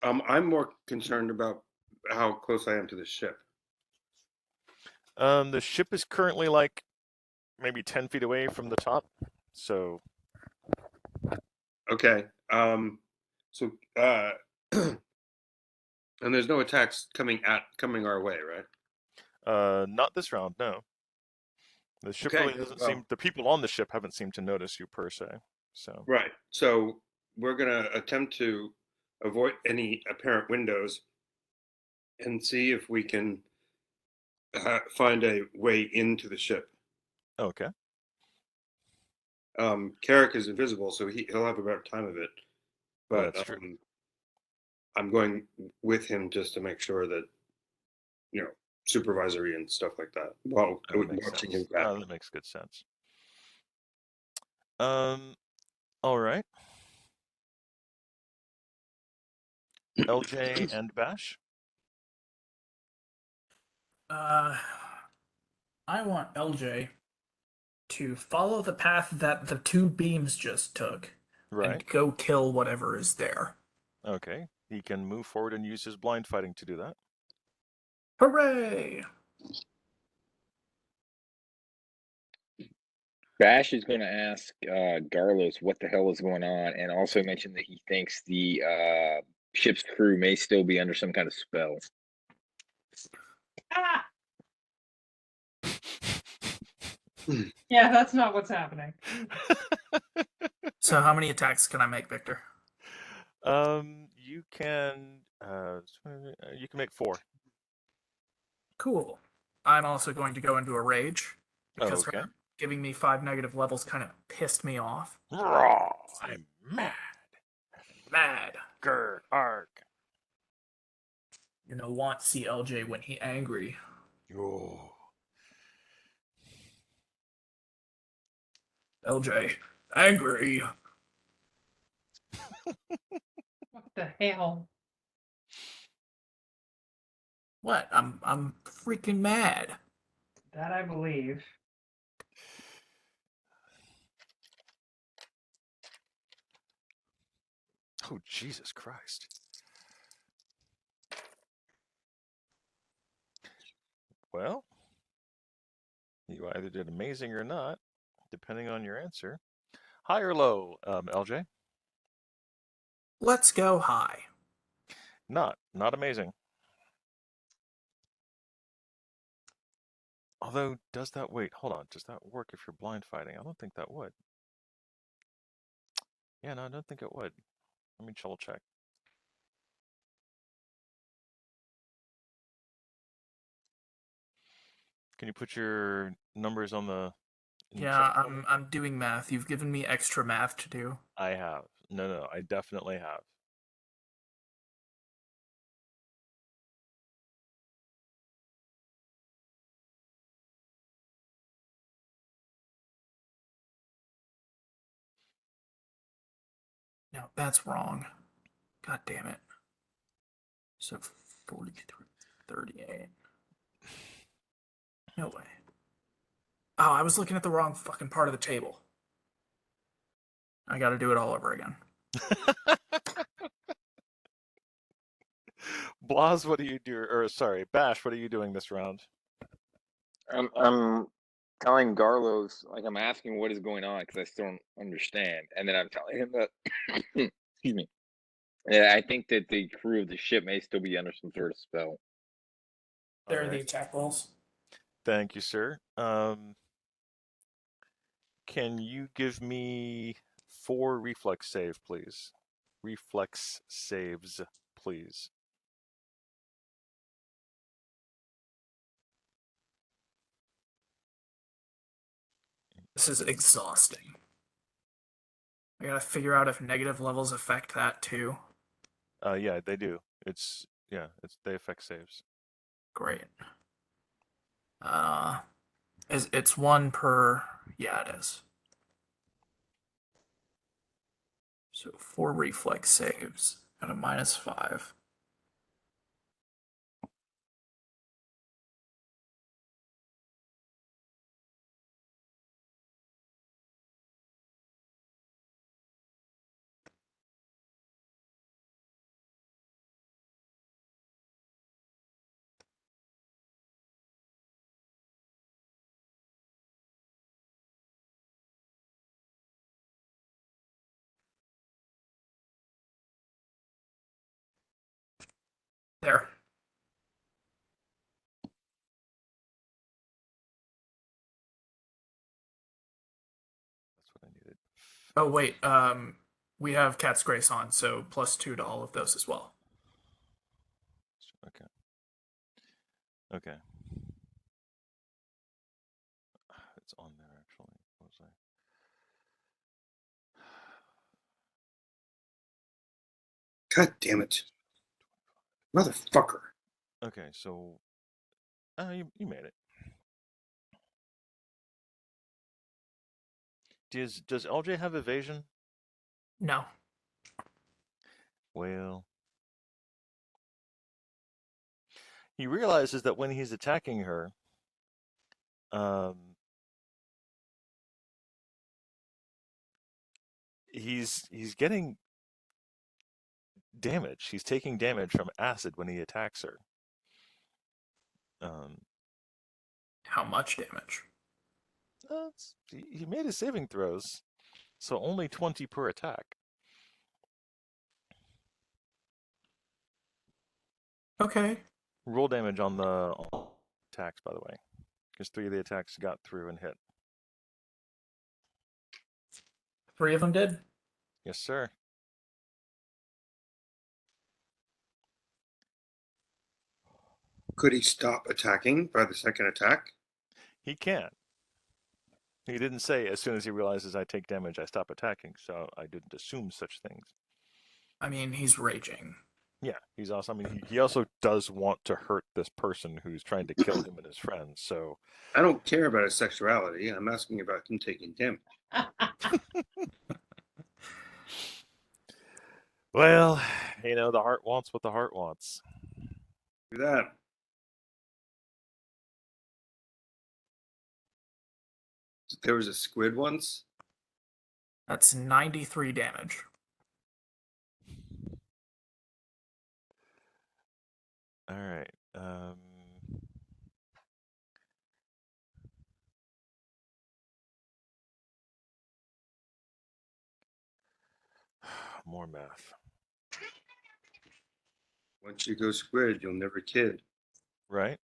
I'm more concerned about how close I am to the ship. The ship is currently like maybe 10 feet away from the top. So Okay. So and there's no attacks coming our way, right? not this round, no. The ship Okay, really doesn't well- seem. The people on the ship haven't seemed to notice you per se. So Right. So we're gonna attempt to avoid any apparent windows and see if we can find a way into the ship. okay. Carrick is invisible, so he'll have a better time of it. But That's true. I'm going with him just to make sure that, supervisory and stuff like that. While That makes watching sense. him grab. That makes good sense. All right. LJ and Bash. I want LJ to follow the path that the 2 beams just took Right. and go kill whatever is there. Okay. He can move forward and use his blind fighting to do that. Hooray! Bash is going to ask Garlos what the hell is going on, and also mention that he thinks the ship's crew may still be under some kind of spell. Ah! Yeah, that's not what's happening. So how many attacks can I make, Victor? You can make 4. Cool. I'm also going to go into a rage because Okay. her giving me 5 negative levels kind of pissed me off. I'm mad. Mad. Grr, arg. You know, want to see LJ when he angry. Oh. LJ, angry. What the hell? What? I'm freaking mad. That I believe. Oh, Jesus Christ. Well, you either did amazing or not, depending on your answer. High or low, LJ? Let's go high. Not amazing. Although, wait, hold on, does that work if you're blind fighting? I don't think that would. Yeah, no, I don't think it would. Let me double check. Can you put your numbers on the... Yeah, I'm doing math. You've given me extra math to do. I have. No, I definitely have. No, that's wrong. God damn it. So 43, 38. No way. Oh, I was looking at the wrong fucking part of the table. I gotta do it all over again. Blas, what do you do? Or sorry, Bash, what are you doing this round? I'm telling Garlos, like I'm asking what is going on because I still don't understand, and then I'm telling him that excuse me. Yeah, I think that the crew of the ship may still be under some sort of spell. There are Alright. the attack rolls. Thank you, sir. Can you give me 4 reflex save, please? Reflex saves, please. This is exhausting. I gotta figure out if negative levels affect that too. Yeah, they do. They affect saves. Great. It's 1 per. Yeah, it is. So 4 reflex saves at a -5. There. That's what I needed. Oh wait, we have Cat's Grace on, so +2 to all of those as well. Okay. Okay. It's on there, actually. What was I? God damn it. Motherfucker. Okay, so... you made it. Does LJ have evasion? No. Well... He realizes that when he's attacking her, he's getting damage. He's taking damage from acid when he attacks her. How much damage? He made his saving throws, so only 20 per attack. Okay. Roll damage on the attacks, by the way, because 3 of the attacks got through and hit. 3 of them did? Yes, sir. Could he stop attacking by the second attack? He can. He didn't say as soon as he realizes I take damage, I stop attacking, so I didn't assume such things. I mean, he's raging. Yeah, he's also. I mean, he also does want to hurt this person who's trying to kill him and his friends. So I don't care about his sexuality. I'm asking about him taking damage. well, the heart wants what the heart wants. Do that. There was a squid once. That's 93 damage. All right. More math. Once you go squid, you'll never kid. Right?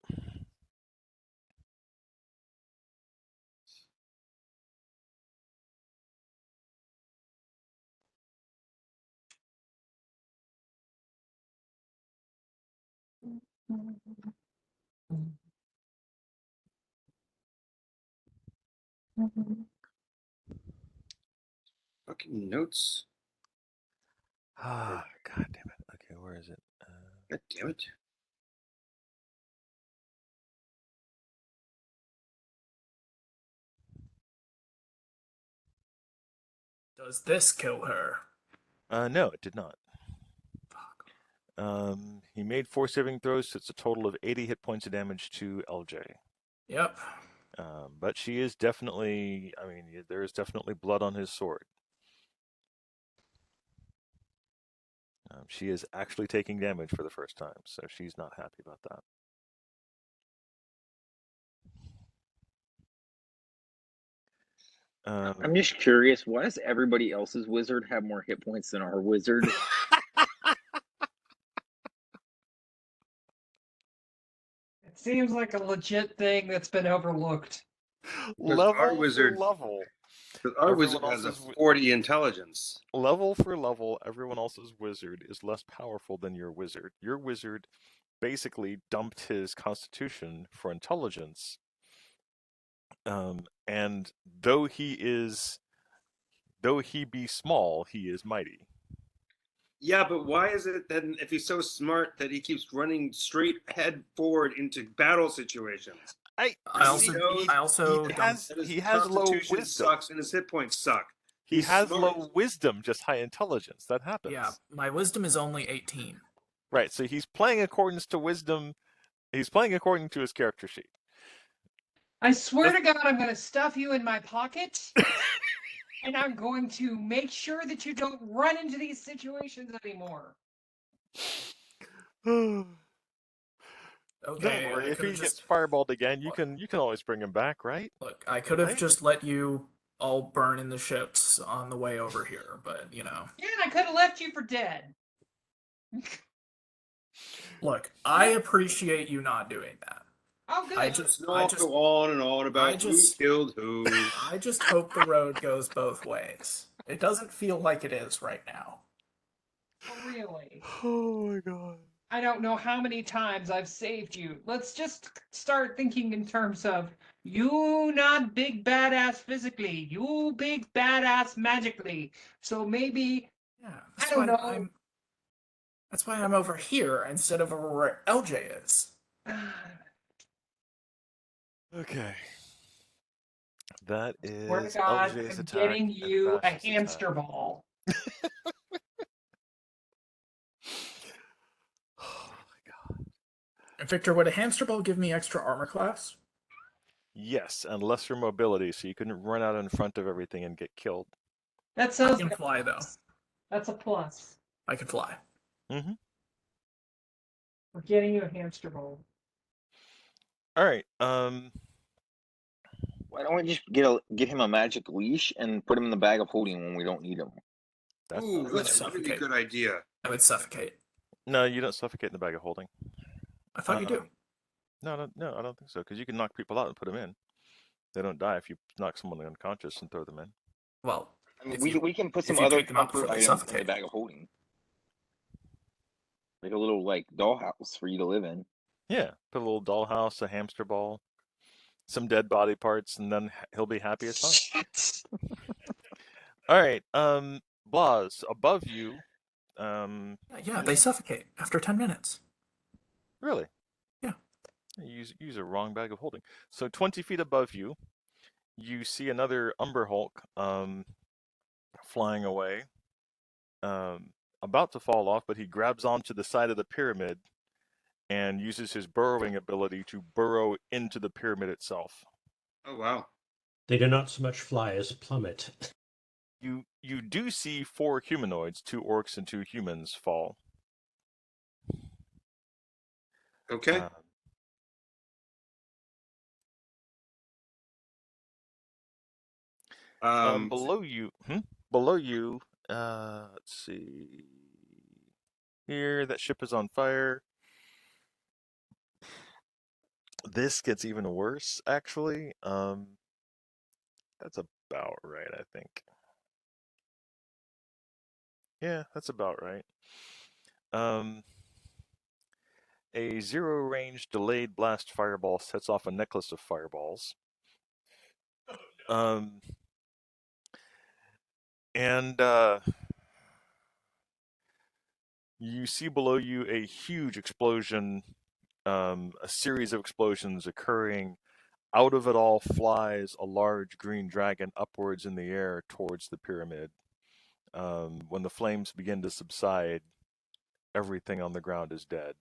Fucking notes. Ah, God damn it. Okay, where is it? God damn it. Does this kill her? No, it did not. Fuck. He made 4 saving throws, so it's a total of 80 hit points of damage to LJ. Yep. But she is definitely, I mean, there is definitely blood on his sword. She is actually taking damage for the first time, so she's not happy about that. I'm just curious, why does everybody else's wizard have more hit points than our wizard? It seems like a legit thing that's been overlooked. Level our for wizard- level. Because our Everyone wizard has a else's 40 intelligence. Level for level, everyone else's wizard is less powerful than your wizard. Your wizard basically dumped his constitution for intelligence. And though he be small, he is mighty. Yeah, but why is it then, if he's so smart, that he keeps running straight head forward into battle situations? I also he has low Constitution wisdom. sucks and his hit points suck. He has smart. low wisdom, just high intelligence. That happens. Yeah, my wisdom is only 18. Right, so he's playing according to wisdom. He's playing according to his character sheet. I swear to God, I'm going to stuff you in my pocket, and I'm going to make sure that you don't run into these situations anymore. Okay, Don't worry, I if could he have gets just fireballed again, you can always bring him back, right? look. I could have Right? just let you all burn in the ships on the way over here, but Yeah, and I could have left you for dead. Look, I appreciate you not doing that. Oh, good. I just Go on and on about who killed who. I just hope the road goes both ways. It doesn't feel like it is right now. Really? Oh my God. I don't know how many times I've saved you. Let's just start thinking in terms of you not big badass physically, you big badass magically. So maybe Yeah, I don't know. That's why I'm over here instead of over where LJ is. Okay. That Swear is to God, LJ's I'm attack. getting and you a Bash's hamster attack. ball. Oh my God. And Victor, would a hamster ball give me extra armor class? Yes, and lesser mobility, so you couldn't run out in front of everything and get killed. That I sounds can like fly though. that's a plus. I can fly. Mm-hmm. We're getting you a hamster ball. All right. Why don't we just get him a magic leash and put him in the bag of holding when we don't need him? That's Ooh, not that's a suffocate. really good idea. I would suffocate. No, you don't suffocate in the bag of holding. I thought you do. No, I don't think so. Because you can knock people out and put them in. They don't die if you knock someone unconscious and throw them in. Well, I mean, if we can put if some you other take them out comfort before they items in the suffocate. bag of holding, like a little dollhouse for you to live in. Yeah, put a little dollhouse, a hamster ball, some dead body parts, and then he'll be happy as fuck. Shit. All right, Blas, above you, Yeah, they suffocate after 10 minutes. really? Yeah. Use a wrong bag of holding. So 20 feet above you, you see another Umber Hulk flying away, about to fall off, but he grabs onto the side of the pyramid and uses his burrowing ability to burrow into the pyramid itself. Oh wow. They do not so much fly as plummet. You do see 4 humanoids, 2 orcs and 2 humans fall. Okay. Below you, below you, let's see. Here, that ship is on fire. This gets even worse, actually. That's about right, I think. Yeah, that's about right. A zero range delayed blast fireball sets off a necklace of fireballs. And you see below you a huge explosion, a series of explosions occurring. Out of it all flies a large green dragon upwards in the air towards the pyramid. When the flames begin to subside, everything on the ground is dead.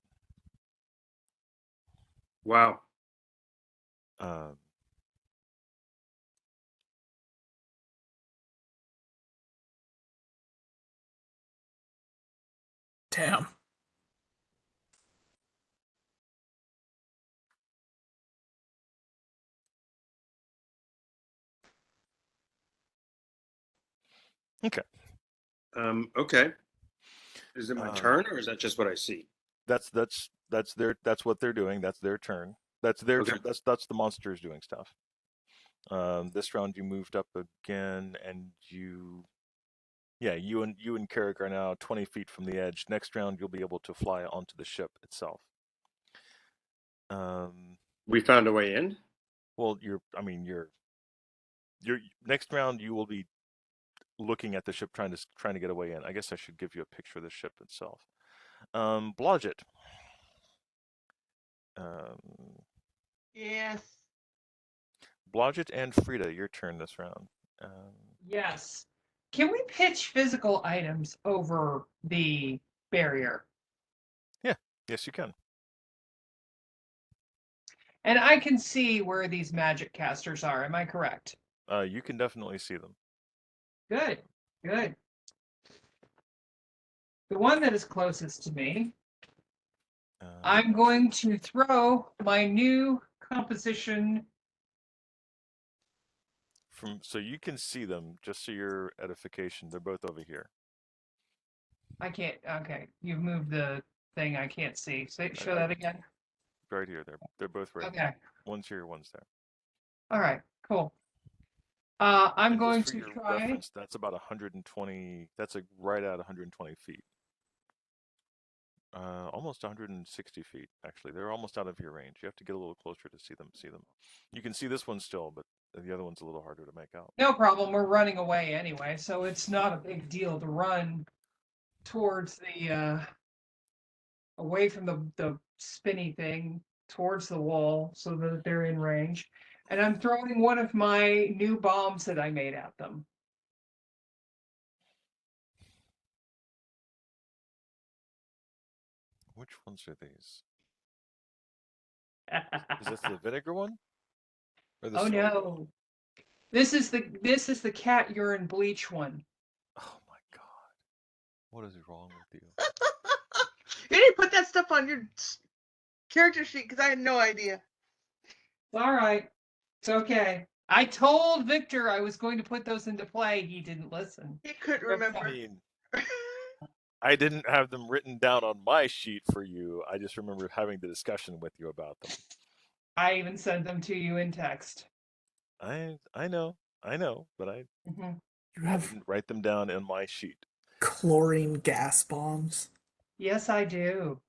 Wow. Um, Damn. okay. Okay. Is it my turn, or is that just what I see? That's what they're doing. That's their turn. That's their Okay. turn. That's the monsters doing stuff. This round you moved up again, and you and Carrick are now 20 feet from the edge. Next round you'll be able to fly onto the ship itself. We found a way in. Well, you're next round you will be looking at the ship trying to get away in. I guess I should give you a picture of the ship itself. Blodgett. Yes. Blodgett and Frida, your turn this round. Yes. Can we pitch physical items over the barrier? Yeah, yes you can. And I can see where these magic casters are. Am I correct? You can definitely see them. Good. Good. The one that is closest to me, I'm going to throw my new composition. So you can see them, just so your edification. They're both over here. I can't. Okay, you've moved the thing. I can't see. Show that again. Right here. They're both right. Okay. One's here, one's there. All right. Cool. I'm And going just for to your try. reference, that's about 120. That's right at 120 feet. Almost 160 feet, actually. They're almost out of your range. You have to get a little closer to see them. You can see this one still, but the other one's a little harder to make out. No problem. We're running away anyway, so it's not a big deal to run towards the away from the spinny thing towards the wall so that they're in range. And I'm throwing one of my new bombs that I made at them. Which ones are these? Is this the vinegar one? Or the Oh snow no. one? This is the cat urine bleach one. Oh my god. What is wrong with you? You didn't put that stuff on your character sheet because I had no idea. All right. It's okay. I told Victor I was going to put those into play. He didn't listen. He couldn't remember. I mean, I didn't have them written down on my sheet for you. I just remember having the discussion with you about them. I even sent them to you in text. I know, but I You have didn't write them down in my sheet. chlorine gas bombs. Yes, I do.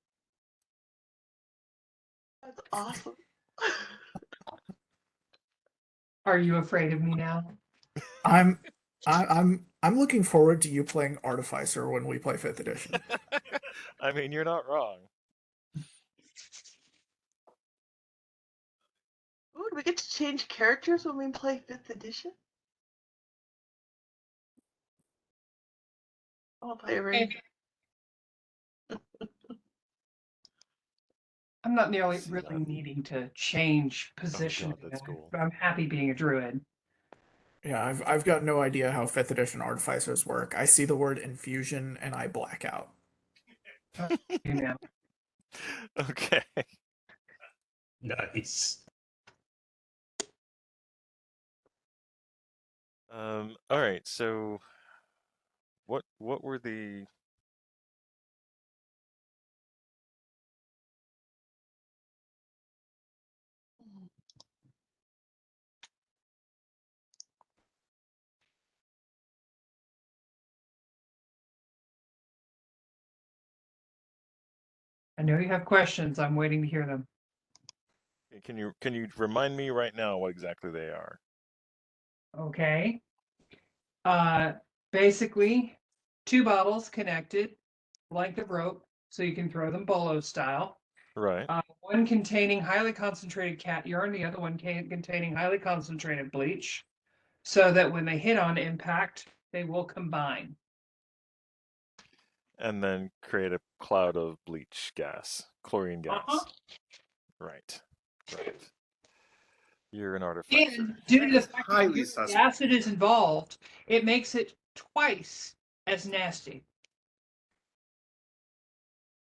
That's awesome. Are you afraid of me now? I'm I'm looking forward to you playing Artificer when we play 5th edition. I mean, you're not wrong. Ooh, do we get to change characters when we play 5th edition? I'll play every. I'm not nearly See really that. needing to change Oh position. god, that's cool. But I'm happy being a druid. Yeah, I've got no idea how 5th edition Artificers work. I see the word infusion and I black out. You know. Okay. Nice. All right. So, what were the? I know you have questions. I'm waiting to hear them. Can you remind me right now what exactly they are? Okay. Basically, 2 bottles connected, length of rope, so you can throw them bolo style. Right. One containing highly concentrated cat urine, the other one containing highly concentrated bleach, so that when they hit on impact, they will combine. And then create a cloud of bleach gas, chlorine gas. Uh-huh. Right. Right. You're an artificer. And due to the That's fact highly that uric suspect. acid is involved, it makes it twice as nasty.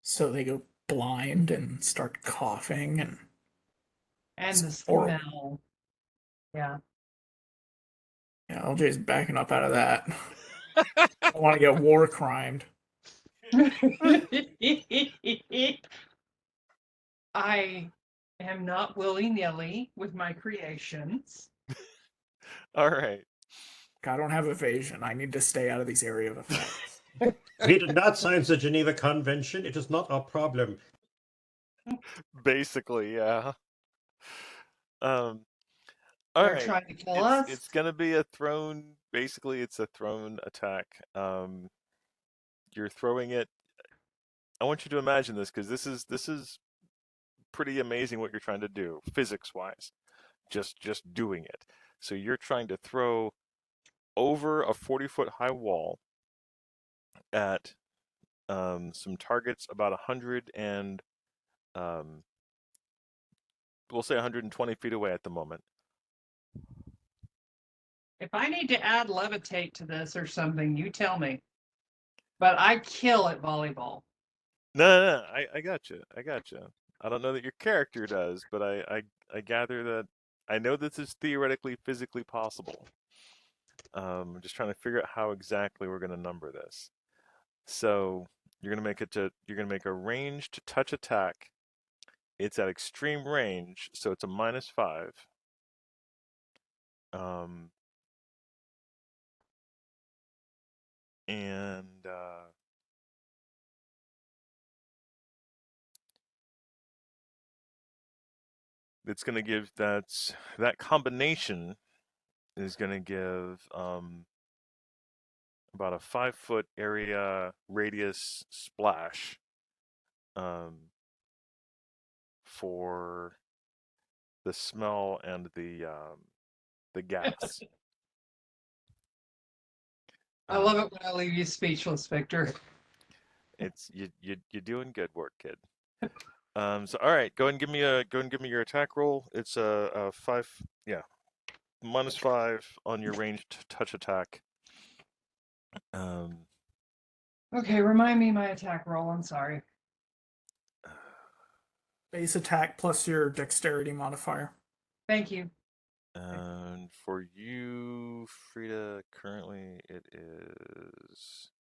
So they go blind and start coughing and And the it's horrible. smell. Yeah. Yeah, LJ's backing up out of that. I want to get war crimed. I am not willy-nilly with my creations. All right. I don't have evasion. I need to stay out of these area of effects. We did not sign the Geneva Convention. It is not our problem. Basically, yeah. All They're right. trying to kill us. It's gonna be a thrown. Basically, it's a thrown attack. You're throwing it. I want you to imagine this because this is pretty amazing what you're trying to do physics wise. Just doing it. So you're trying to throw over a 40-foot high wall at some targets about 100 and we'll say 120 feet away at the moment. If I need to add levitate to this or something, you tell me. But I kill at volleyball. No, I got you. I got you. I don't know that your character does, but I gather that I know this is theoretically physically possible. I'm just trying to figure out how exactly we're going to number this. So you're going to make a ranged touch attack. It's at extreme range, so it's a -5. And it's going to give that combination is going to give about a 5-foot area radius splash for the smell and the gas. I love it when I leave you speechless, Victor. It's you're doing good work, kid. So all right, go ahead and give me your attack roll. It's a 5, yeah, -5 on your ranged touch attack. Okay, remind me my attack roll. I'm sorry. Base attack plus your dexterity modifier. Thank you. And for you, Frida, currently it is.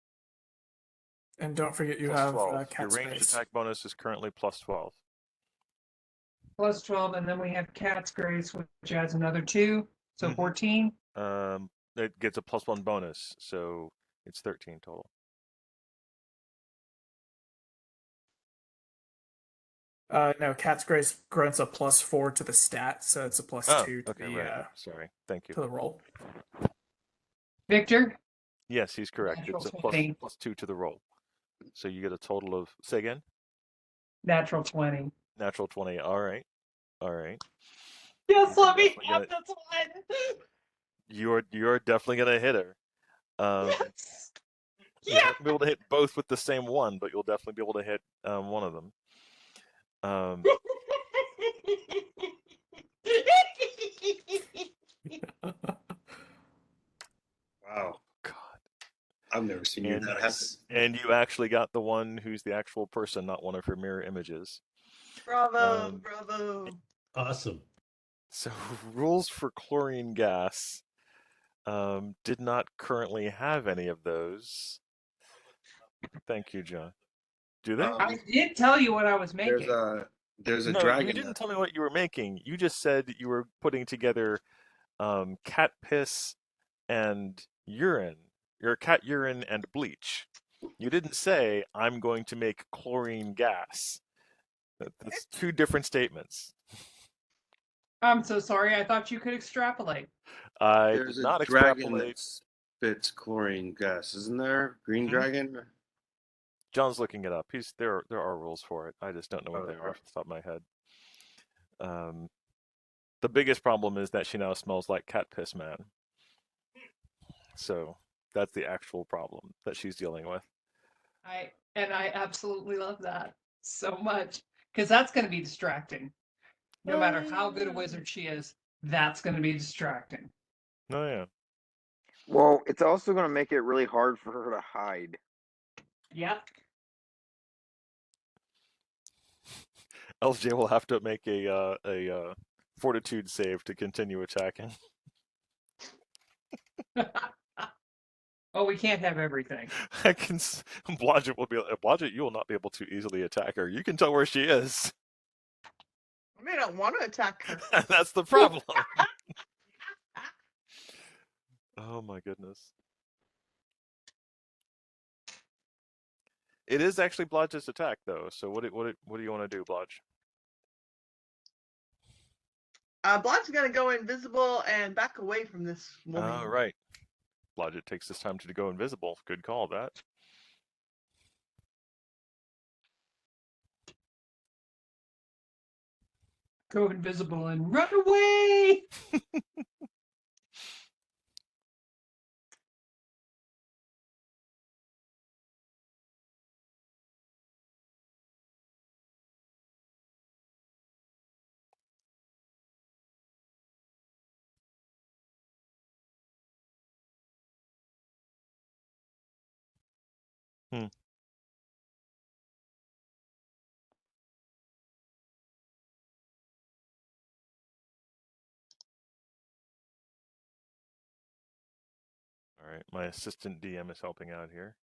And don't forget you Plus have 12. Your cat ranged space. attack bonus is currently +12. Plus 12, and then we have cat's grace, which adds another 2, so 14. It gets a +1 bonus, so it's 13 total. No, Cat's Grace grants a +4 to the stat, so it's a +2 to Okay, the right. Sorry. Thank you. to the roll. Victor? Yes, he's correct. Natural It's a 20. +2 to the roll. So you get a total of, say again? Natural 20. Natural 20. All right. All right. Yes, You're let me definitely have gonna, this one. you're definitely gonna hit her. Yes. You're Yeah. not gonna be able to hit both with the same one, but you'll definitely be able to hit one of them. Wow. God. I've never seen you that happen. And you actually got the one who's the actual person, not one of her mirror images. Bravo, Um, bravo. Awesome. So rules for chlorine gas did not currently have any of those. Thank you, John. Do they? I did tell you what I was There's making. a No, dragon. you didn't tell me what you were making. You just said you were putting together cat piss and urine, your cat urine and bleach. You didn't say I'm going to make chlorine gas. That's two different statements. I'm so sorry. I thought you could extrapolate. I There's did a not dragon extrapolate. that spits chlorine gas, isn't there? Green Mhm. dragon. John's looking it up. There are rules for it. I just don't know what Oh, they there are are. off the top of my head. The biggest problem is that she now smells like cat piss man. So that's the actual problem that she's dealing with. I absolutely love that so much because that's going to be distracting. No matter how good a wizard she is, that's going to be distracting. Oh yeah. Well, it's also going to make it really hard for her to hide. Yep. LJ will have to make a fortitude save to continue attacking. Oh, we can't have everything. I can. Blodgett will be. Blodgett, you will not be able to easily attack her. You can tell where she is. I may not want to attack her. That's the problem. Oh my goodness. It is actually Blodgett's attack though. So what do you want to do, Blodge? Blood's gonna go invisible and back away from this woman. Oh right. Blodgett takes this time to go invisible. Good call, that. Go invisible and run away. Hmm. All right. My assistant DM is helping out here.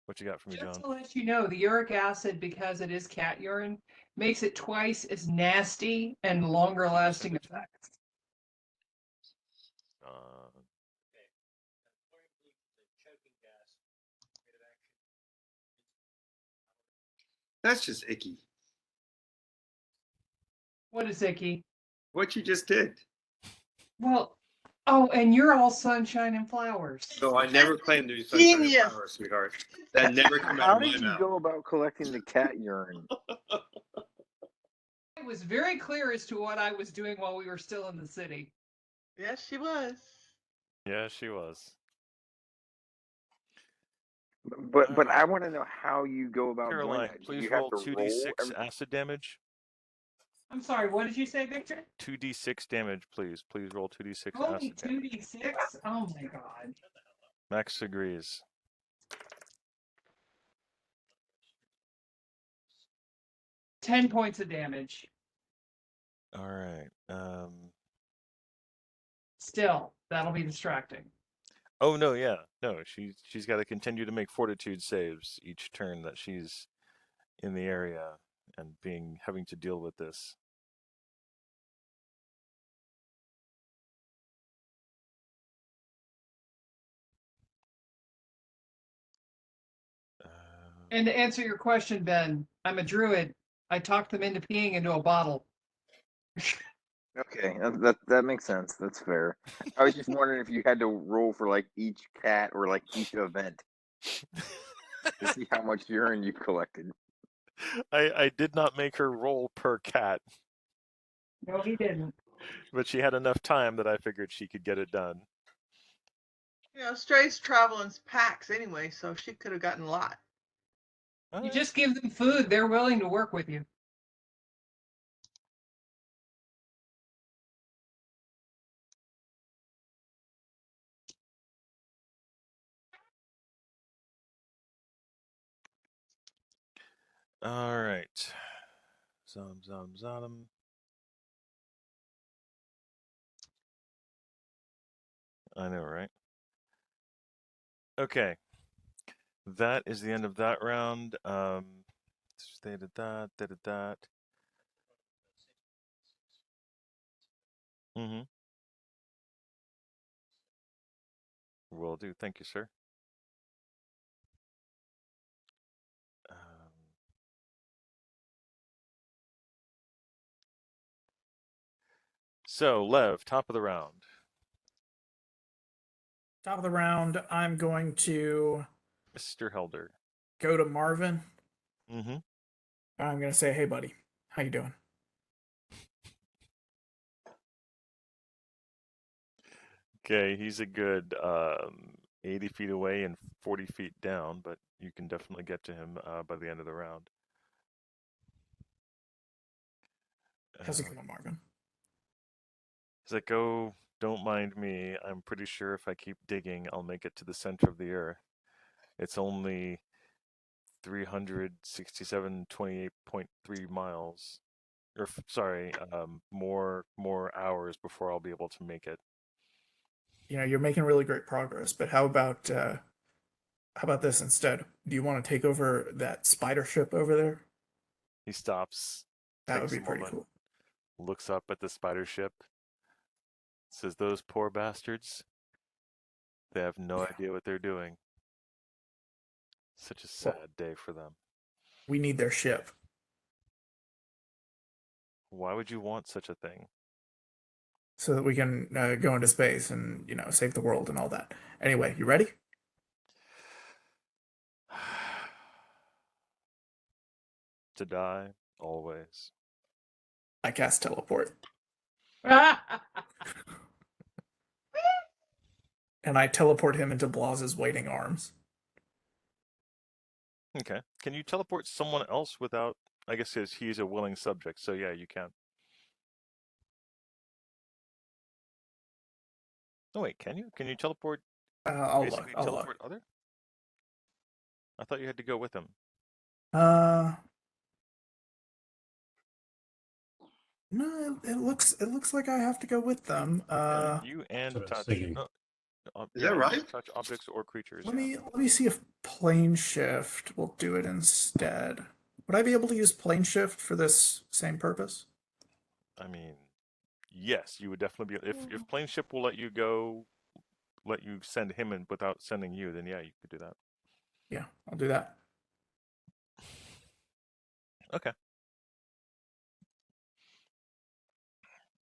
What you got for me, Just John? to let you know, the uric acid, because it is cat urine, makes it twice as nasty and longer lasting effects. That's just icky. What is icky? What you just did. Well, oh, and you're all sunshine and flowers. No, I never claimed to be sunshine and Genius. flowers, sweetheart. That never came out How of my did you mouth. go about collecting the cat urine? It was very clear as to what I was doing while we were still in the city. Yes, she was. Yeah, she was. But I want to know how you go about doing Caroline, that. Do please you have roll to 2d6 roll? acid damage. I'm sorry, what did you say, Victor? 2d6 damage, please. Please roll 2d6 Only acid damage. 2d6? Oh my god. Max agrees. 10 points of damage. All right. Still, that'll be distracting. Oh no, yeah, no. She's got to continue to make fortitude saves each turn that she's in the area and having to deal with this. And to answer your question, Ben, I'm a druid. I talked them into peeing into a bottle. Okay, that makes sense. That's fair. I was just wondering if you had to roll for like each cat or like each event to see how much urine you collected. I did not make her roll per cat, No, he didn't. but she had enough time that I figured she could get it done. You know, strays travel in packs anyway, so she could have gotten a lot. You just give them food. They're willing to work with you. All right. Zom. I know, right? Okay. That is the end of that round. They did that. Mm-hmm. Will do. Thank you, sir. So, Lev, top of the round. Top of the round, I'm going to Mr. Helder. go to Marvin. Mm-hmm. I'm going to say, hey, buddy, how you doing? Okay, he's a good 80 feet away and 40 feet down, but you can definitely get to him by the end of the round. How's it going, Marvin? He's like, oh, don't mind me. I'm pretty sure if I keep digging, I'll make it to the center of the earth. It's only 367.28.3 miles. Or sorry, more hours before I'll be able to make it. You know, you're making really great progress, but how about this instead? Do you want to take over that spider ship over there? He stops, That would takes be a pretty moment, cool. looks up at the spider ship, says, those poor bastards, they have no idea what they're doing. Such a sad day for them. We need their ship. Why would you want such a thing? So that we can go into space and, you know, save the world and all that. Anyway, you ready? To die, always. I cast teleport. And I teleport him into Blaz's waiting arms. Okay. Can you teleport someone else without, I guess he's a willing subject, so yeah, you can. Oh wait, can you? Can you teleport, I'll basically look. teleport other? I thought you had to go with him. No, it looks like I have to go with them. Yeah, you and That's what I was touch. thinking. No, Is yeah, that you right? can touch objects or creatures. let Yeah. me see if plane shift will do it instead. Would I be able to use plane shift for this same purpose? I mean, yes, you would definitely be. If plane ship will let you go, let you send him in without sending you, then yeah, you could do that. Yeah, I'll do that. Okay.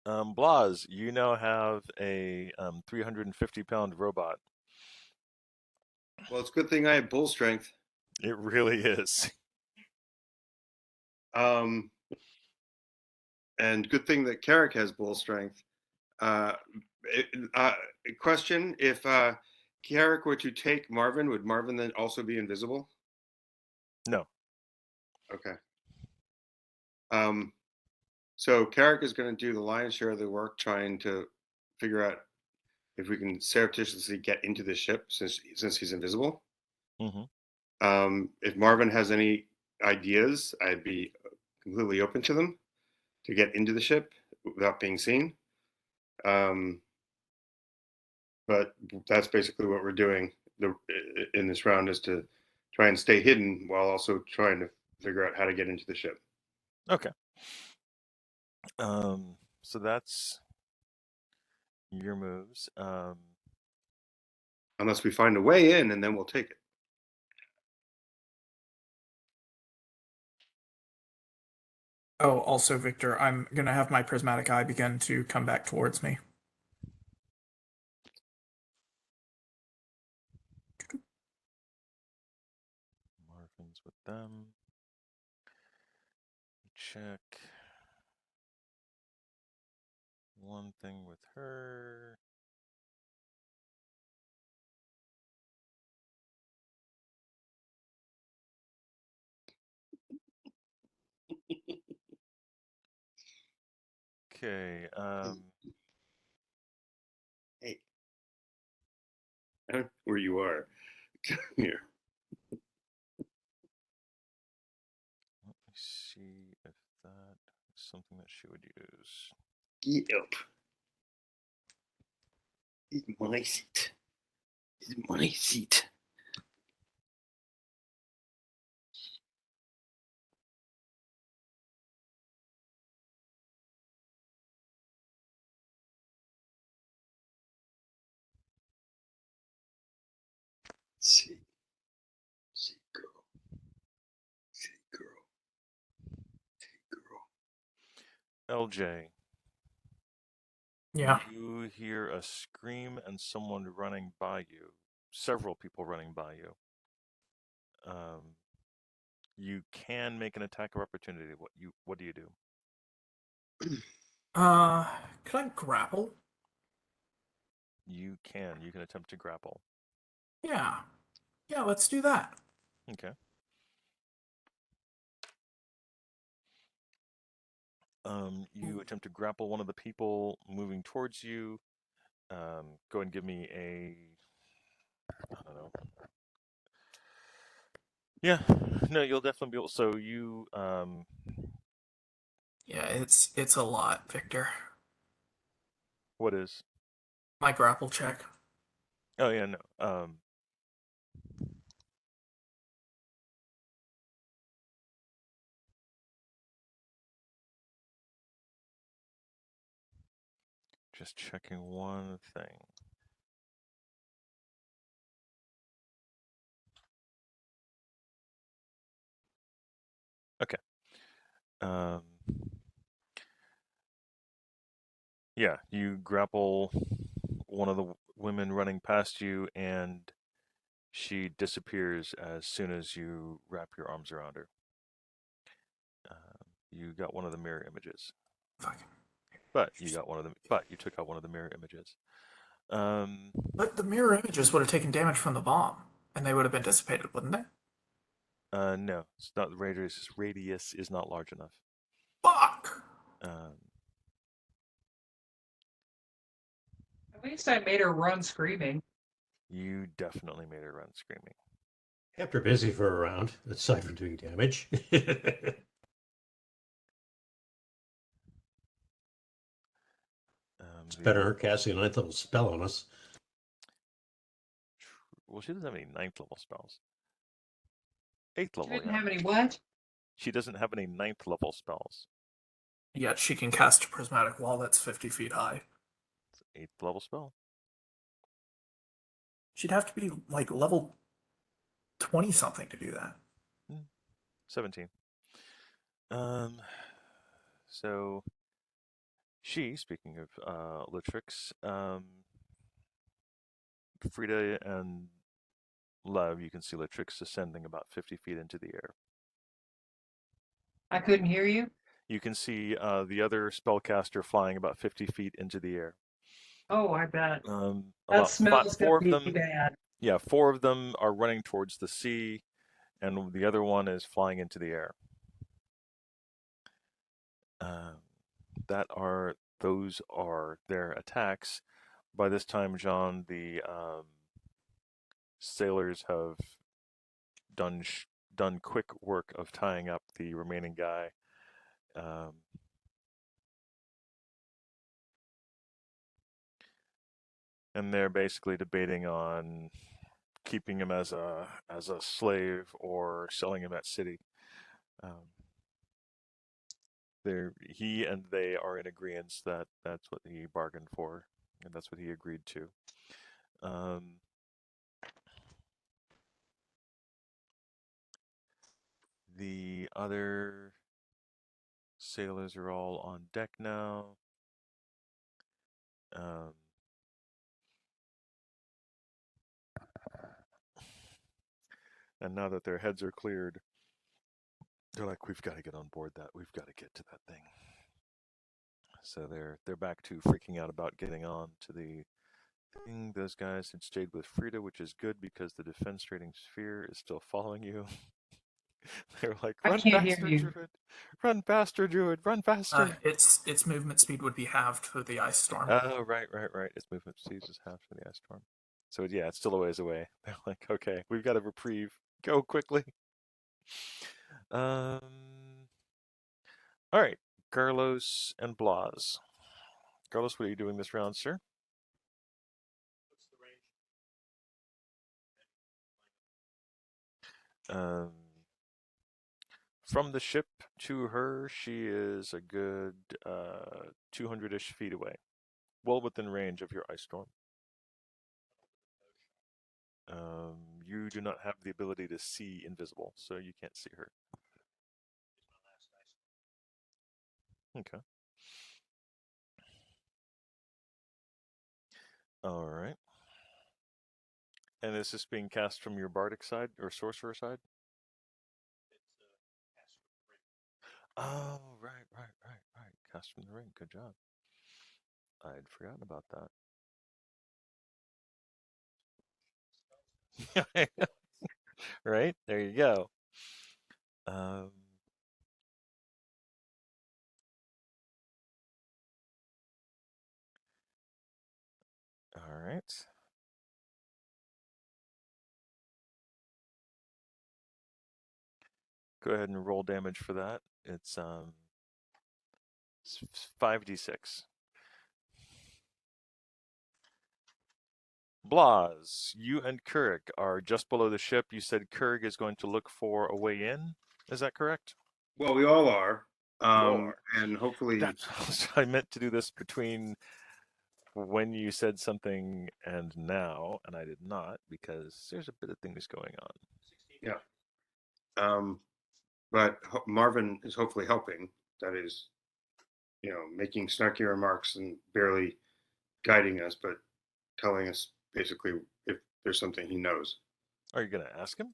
Blaz, you now have a 350-pound robot. Well, it's a good thing I have bull strength. It really is. And good thing that Carrick has bull strength. Uh, question: if Carrick were to take Marvin, would Marvin then also be invisible? No. Okay. So Carrick is going to do the lion's share of the work trying to figure out if we can surreptitiously get into the ship since he's invisible. Mm-hmm. If Marvin has any ideas, I'd be completely open to them to get into the ship without being seen. But that's basically what we're doing in this round, is to try and stay hidden while also trying to figure out how to get into the ship. Okay. So that's your moves. Unless we find a way in, and then we'll take it. Oh, also, Victor, I'm gonna have my prismatic eye begin to come back towards me. Marvin's with them. Check. One thing with her. Okay. Hey, I don't know where you are. Come here. Let me see if that is something that she would use. Get up. It's my seat. It's my seat. See, see, girl, see, girl, see, girl. LJ, Yeah. you hear a scream and someone running by you. Several people running by you. You can make an attack of opportunity. What do you do? Could I grapple? You can. You can attempt to grapple. Yeah. Yeah, let's do that. Okay. You attempt to grapple one of the people moving towards you. Go ahead and give me a, I don't know. Yeah, no, you'll definitely be able. So you, Yeah, it's a lot, Victor. what is? My grapple check. Oh yeah, no. Just checking one thing. Okay. Um, yeah, you grapple one of the women running past you, and she disappears as soon as you wrap your arms around her. You got one of the mirror images. Fuck. But you got one of them. But you took out one of the mirror images. But the mirror images would have taken damage from the bomb, and they would have been dissipated, wouldn't they? No, it's not. The radius is not large enough. Fuck! Um, At least I made her run screaming. you definitely made her run screaming. Kept her busy for a round, aside from doing damage. It's better her casting a ninth level spell on us. Well, she doesn't have any ninth level spells. Eighth She level, didn't yeah. have any what? She doesn't have any ninth level spells. Yet she can cast a prismatic wall that's 50 feet high. It's an eighth level spell. She'd have to be like level 20 something to do that. 17. So she, speaking of Litrix, Frida and Lev, you can see Litrix ascending about 50 feet into the air. I couldn't hear you. You can see the other spellcaster flying about 50 feet into the air. Oh, I bet. That That smell's four gonna of be them. bad. Yeah, 4 of them are running towards the sea, and the other one is flying into the air. Those are their attacks. By this time, John, the sailors have done quick work of tying up the remaining guy. And they're basically debating on keeping him as a slave or selling him at city. He and they are in agreement that that's what he bargained for, and that's what he agreed to. The other Sailors are all on deck now. And now that their heads are cleared, they're like, we've got to get on board that. We've got to get to that thing. So they're back to freaking out about getting on to the thing. Those guys had stayed with Frida, which is good because the defense rating sphere is still following you. They're like, I run can't hear faster, you. Druid. Run faster, Druid. Run faster. Its movement speed would be halved for the ice storm. Oh, right. Its movement speed is half for the ice storm. So yeah, it's still a ways away. They're like, okay, we've got a reprieve. Go quickly. All right, Carlos and Blas. Carlos, what are you doing this round, sir? From the ship to her, she is a good 200-ish feet away, well within range of your ice storm. You do not have the ability to see invisible, so you can't see her. Okay. All right. And is this being cast from your bardic side or sorcerer side? Oh, right. Cast from the ring. Good job. I'd forgotten about that. Right? There you go. All right. Go ahead and roll damage for that. It's 5d6. Blas, you and Kurg are just below the ship. You said Kurg is going to look for a way in. Is that correct? Well, we all are. all are. And hopefully, I meant to do this between when you said something and now, and I did not because there's a bit of things going on. Yeah. But Marvin is hopefully helping. That is, making snarky remarks and barely guiding us, but telling us basically if there's something he knows. Are you going to ask him?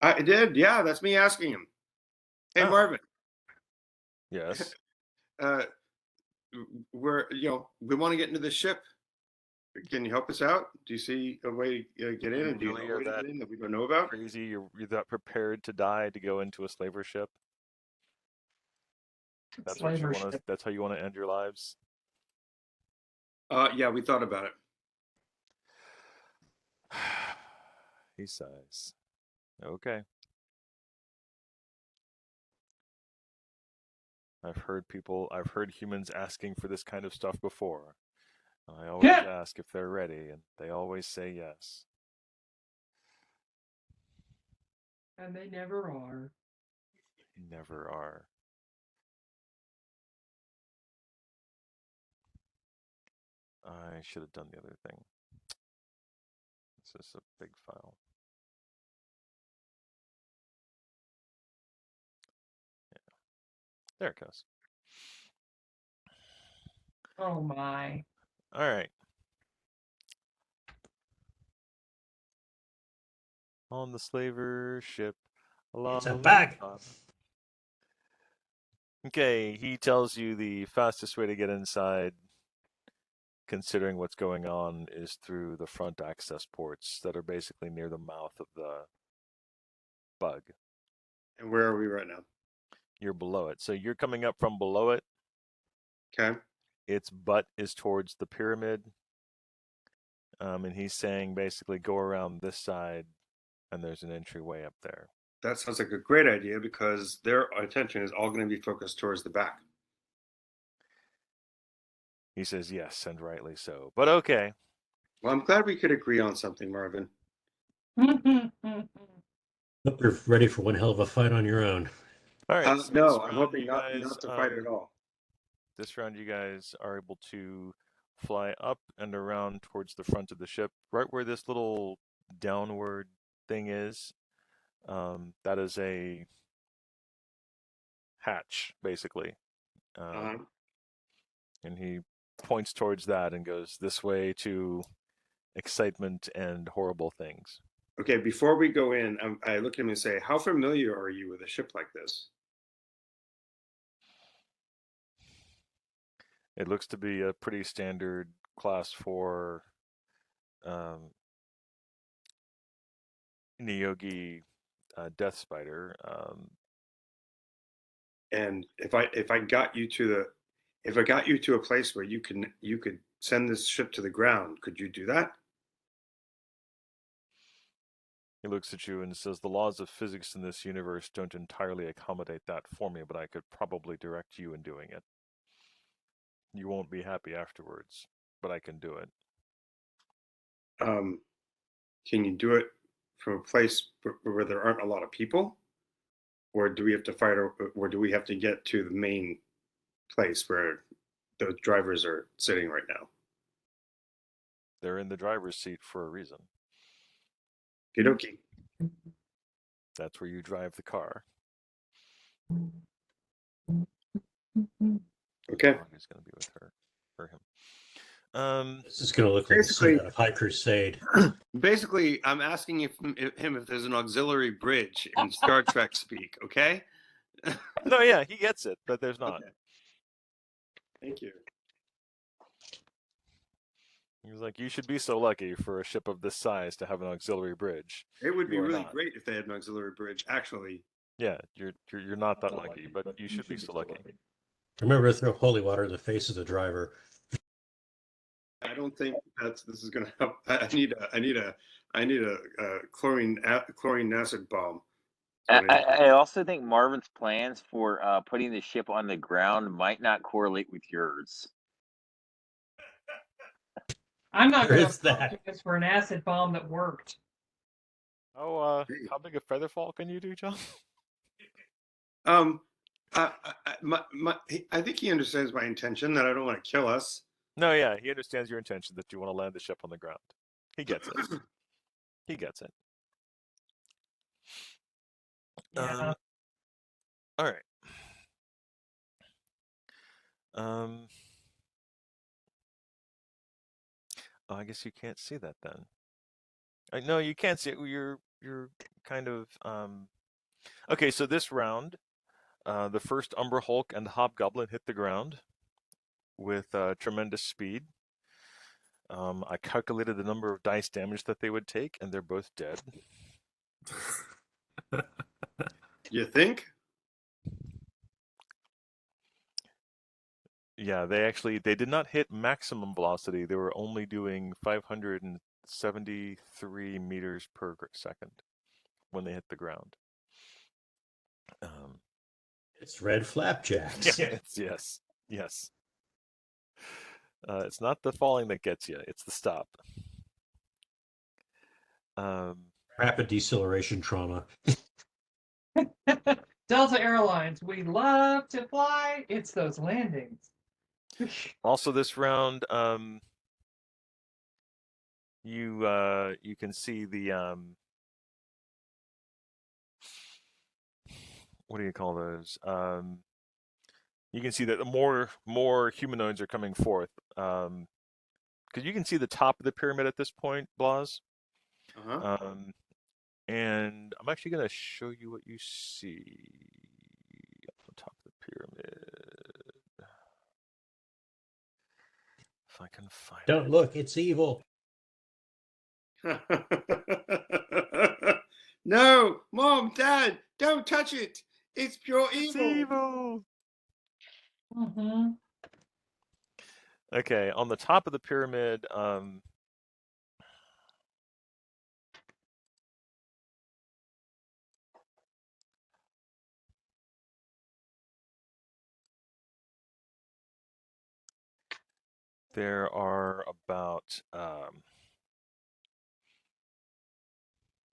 I did. Yeah, that's me asking him. Hey, Marvin. Yes. We want to get into the ship. Can you help us out? Do you see a way to get in? And do you know a way to get in that we don't know about? Crazy? You're that prepared to die to go into a slaver ship? That's what you want to. That's how you want to end your lives. Yeah, we thought about it. He sighs. Okay. I've heard humans asking for this kind of stuff before. I always ask if they're ready, and they always say yes. And they never are. Never are. I should have done the other thing. This is a big file. Yeah. There it goes. Oh my. All right. On the slaver ship. It's a bag. Okay, he tells you the fastest way to get inside, considering what's going on, is through the front access ports that are basically near the mouth of the bug. And where are we right now? You're below it. So you're coming up from below it. Okay. Its butt is towards the pyramid. And he's saying basically go around this side and there's an entryway up there. That sounds like a great idea because their attention is all going to be focused towards the back. He says yes, and rightly so. But okay. Well, I'm glad we could agree on something, Marvin. Hope you're ready for one hell of a fight on your own. All right. So no, I'm hoping not to fight at all. This round, you guys are able to fly up and around towards the front of the ship, right where this little downward thing is. That is a hatch, basically. Uh-huh. And he points towards that and goes, "This way to excitement and horrible things." Okay, before we go in, I look at him and say, "How familiar are you with a ship like this?" It looks to be a pretty standard class 4 Niyogi death spider. And if I got you to a place where you could send this ship to the ground, could you do that? He looks at you and says, "The laws of physics in this universe don't entirely accommodate that for me, but I could probably direct you in doing it. You won't be happy afterwards, but I can do it." Can you do it from a place where there aren't a lot of people, or do we have to or do we have to get to the main place where the drivers are sitting right now? They're in the driver's seat for a reason. Okie dokie. That's where you drive the car. Okay. Dog is going to be with her or him. This is going to look like a scene out of High Crusade. Basically, I'm asking him if there's an auxiliary bridge in Star Trek speak. Okay. No, yeah, he gets it, but there's not. Okay. Thank you. He's like, "You should be so lucky for a ship of this size to have an auxiliary bridge." It would be You are really not. great if they had an auxiliary bridge. Actually, Yeah, you're not that lucky, but you should be so lucky. Remember to throw holy water in the face of the driver. I don't think this is going to help. I need a chlorine acid bomb. I also think Marvin's plans for putting the ship on the ground might not correlate with yours. I'm not There going is to that. apologize for an acid bomb that worked. How big a featherfall can you do, John? I think he understands my intention that I don't want to kill us. No, yeah, he understands your intention that you want to land the ship on the ground. He gets it. He gets it. Yeah. All right. Oh, I guess you can't see that then. No, you can't see it. You're kind of okay. So this round, the first Umber Hulk and Hobgoblin hit the ground with tremendous speed. I calculated the number of dice damage that they would take, and they're both dead. You think? Yeah, they did not hit maximum velocity. They were only doing 573 meters per second when they hit the ground. It's red flapjacks. Yes. It's not the falling that gets you; it's the stop. Rapid deceleration trauma. Delta Airlines, we love to fly. It's those landings. Also, this round, you can see the what do you call those? You can see that more humanoids are coming forth. Because you can see the top of the pyramid at this point, Blas. Uh-huh. And I'm actually going to show you what you see on the top of the pyramid. If I can find it. Don't look, it's evil. No, Mom, Dad, don't touch it. It's pure evil. It's evil. Mm-hmm. Okay, on the top of the pyramid, there are about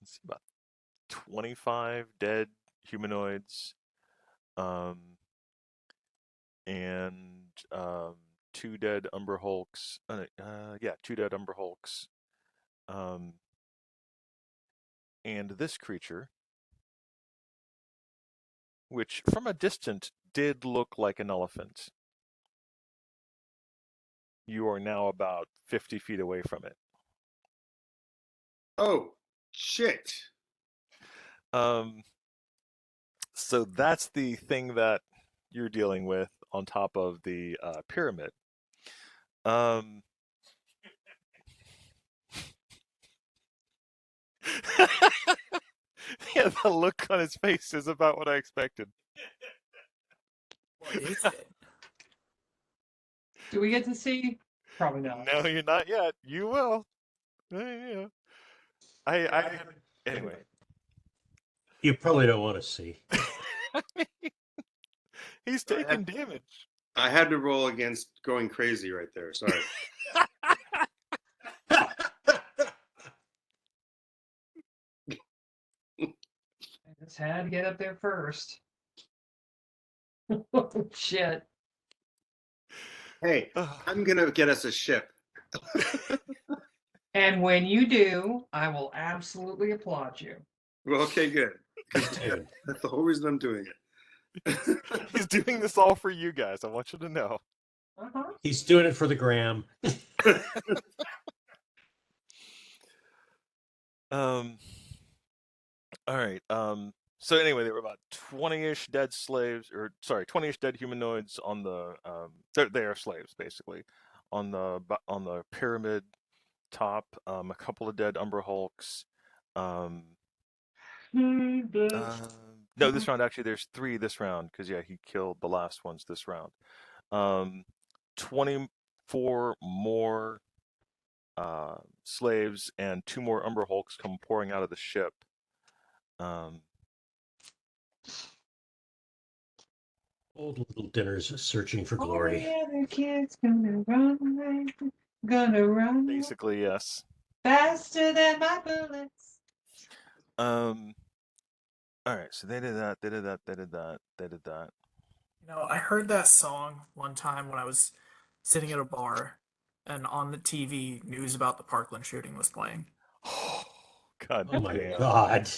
let's see, about 25 dead humanoids, and 2 dead Umber Hulks. Yeah, 2 dead Umber Hulks. And this creature, which from a distance did look like an elephant. You are now about 50 feet away from it. Oh, shit. So that's the thing that you're dealing with on top of the pyramid. Yeah, the look on his face is about what I expected. What is it? Do we get to see? Probably not. No, you're not yet. You will. Yeah. Anyway. You probably don't want to see. He's taking damage. I had to roll against going crazy right there. Sorry. I just had to get up there first. Oh, shit. Hey, I'm going to get us a ship. And when you do, I will absolutely applaud you. Well, okay, good. That's the whole reason I'm doing it. He's doing this all for you guys. I want you to know. Uh-huh. He's doing it for the gram. All right. So anyway, there were about 20-ish dead slaves, 20-ish dead humanoids on the. They are slaves basically, on the pyramid top. A couple of dead Umber Hulks. No, this round actually there's 3 this round because he killed the last ones this round. 24 more slaves and 2 more Umber Hulks come pouring out of the ship. Old little dinners searching for glory. All the other kids gonna run. Basically, yes. Faster than my bullets. All right, so they did that. I heard that song one time when I was sitting at a bar, and on the TV, news about the Parkland shooting was playing. God. Oh my damn. God.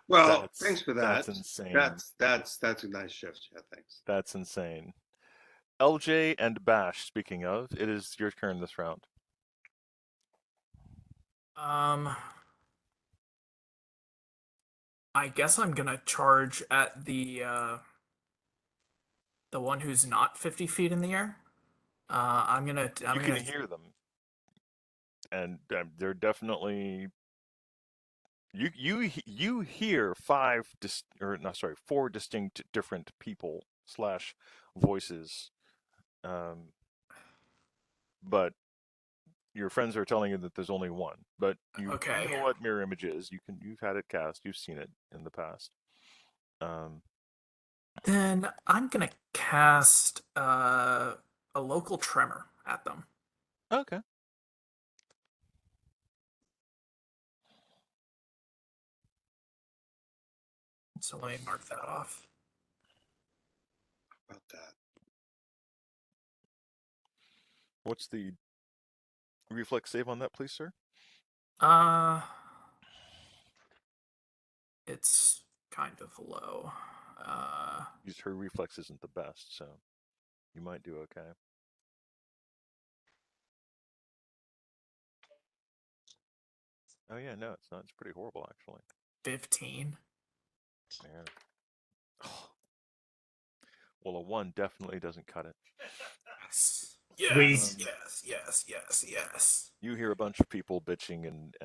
Well, thanks for that. That's insane. That's a nice shift. Yeah, thanks. That's insane. LJ and Bash, speaking of, it is your turn this round. I guess I'm gonna charge at the one who's not 50 feet in the air. I'm You can hear them, and they're definitely. You hear 4 distinct different people / voices, but your friends are telling you that there's only one. But you know what mirror image is. You've had it cast. You've seen it in the past. Then I'm gonna cast a local tremor at them. Okay. So let me mark that off. About that. What's the reflex save on that, please, sir? It's kind of low. Her reflex isn't the best, so you might do okay. Oh yeah, no, it's not. It's pretty horrible, actually. 15. Yeah. Well, a 1 definitely doesn't cut it. Yes. You hear a bunch of people bitching and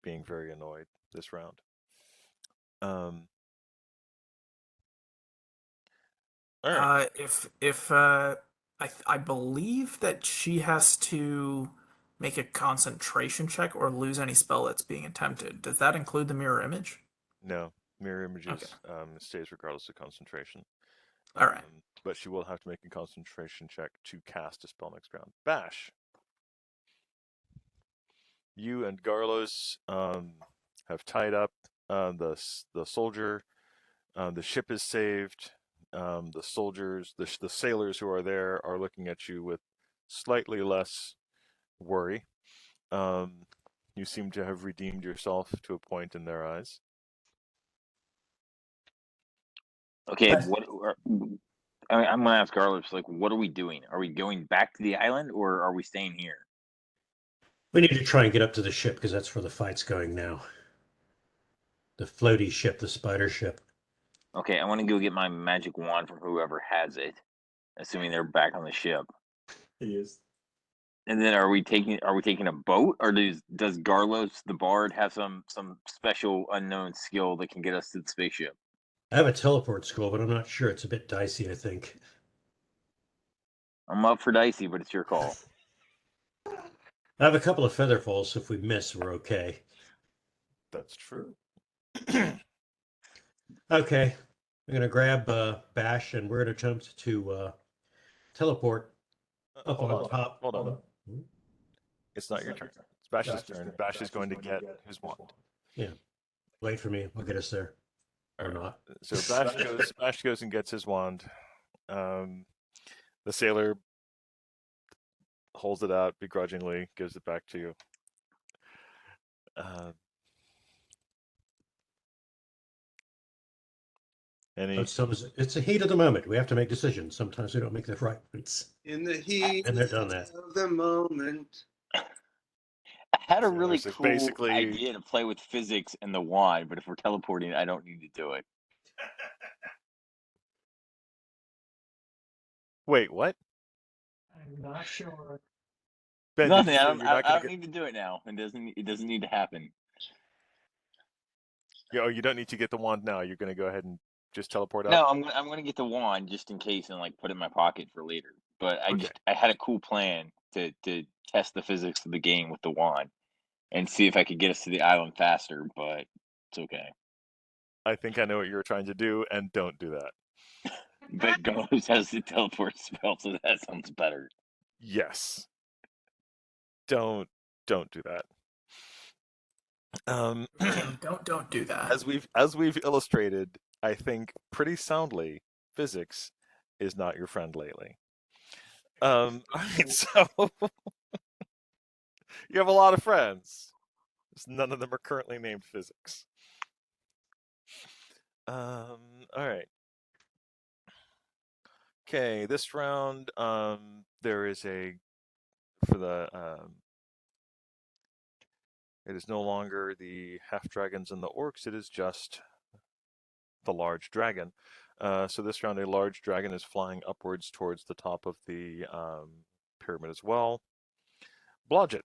being very annoyed this round. All right. If I believe that she has to make a concentration check or lose any spell that's being attempted. Does that include the mirror image? No, mirror images stays regardless of concentration. All right. But she will have to make a concentration check to cast a spell next round. Bash. You and Garlos have tied up the soldier. The ship is saved. The soldiers, the sailors who are there, are looking at you with slightly less worry. You seem to have redeemed yourself to a point in their eyes. Okay, I'm gonna ask Garlips, like, what are we doing? Are we going back to the island, or are we staying here? We need to try and get up to the ship because that's where the fight's going now. The floaty ship, the spider ship. Okay, I want to go get my magic wand from whoever has it, assuming they're back on the ship. He is. And then are we taking a boat, or does Garlos the Bard have some special unknown skill that can get us to the spaceship? I have a teleport skill, but I'm not sure. It's a bit dicey, I think. I'm up for dicey, but it's your call. I have a couple of feather falls, so if we miss, we're okay. That's true. Okay, I'm gonna grab Bash, and we're gonna attempt to teleport up Hold on on. top. Hold on. It's not your turn. It's Bash's turn. Bash is going to get his wand. Yeah, wait for me. I'll get us there. Or not. So Bash goes and gets his wand. The sailor holds it out begrudgingly, gives it back to you. It's the heat of the moment. We have to make decisions. Sometimes we don't make the right ones. In the heat And they're done that. of the moment. I had a So really it's cool basically- idea to play with physics and the wand, but if we're teleporting, I don't need to do it. Wait, what? I'm not sure. Ben, did Nothing. you say I you're don't, not I gonna don't need to do it now. It doesn't need to happen. Yeah, oh, you don't need to get the wand now. You're going to go ahead and just teleport up? No, I'm gonna get the wand just in case and like put it in my pocket for later. But I had a cool plan to test the physics of the game with the wand and see if I could get us to the island faster. But it's okay. I think I know what you're trying to do, and don't do that. But Golos has the teleport spell, so that sounds better. Yes. Don't do that. Don't do that. As we've illustrated, I think pretty soundly, physics is not your friend lately. All right, so you have a lot of friends. None of them are currently named physics. All right. Okay, this round, there is it is no longer the half dragons and the orcs. It is just the large dragon. So this round, a large dragon is flying upwards towards the top of the pyramid as well. Blodgett.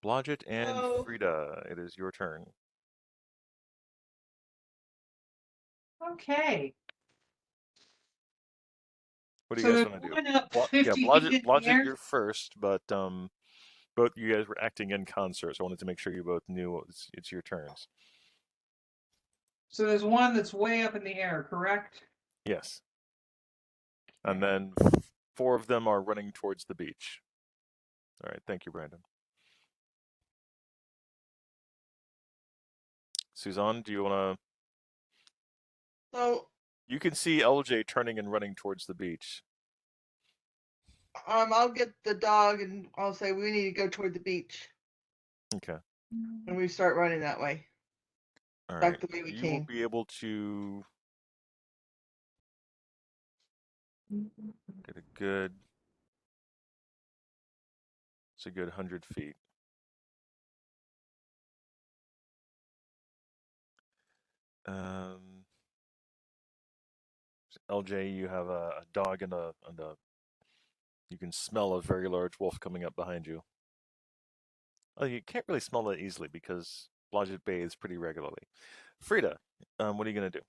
Blodgett and Hello. Frida, it is your turn. Okay. What do you So guys there's want to do? one up Yeah, 50 feet in the Blodgett, air. you're first, but both you guys were acting in concert, so I wanted to make sure you both knew it's your turns. So there's one that's way up in the air, correct? Yes. And then 4 of them are running towards the beach. All right, thank you, Brandon. Suzanne, do you want to? So You can see LJ turning and running towards the beach. I'll get the dog and I'll say we need to go toward the beach. Okay. And we start running that way. All Back right. the way we You came. will be able to get a good. It's a good 100 feet. LJ, you have a dog and a. You can smell a very large wolf coming up behind you. Oh, you can't really smell that easily because Blodgett bathes pretty regularly. Frida, what are you gonna do?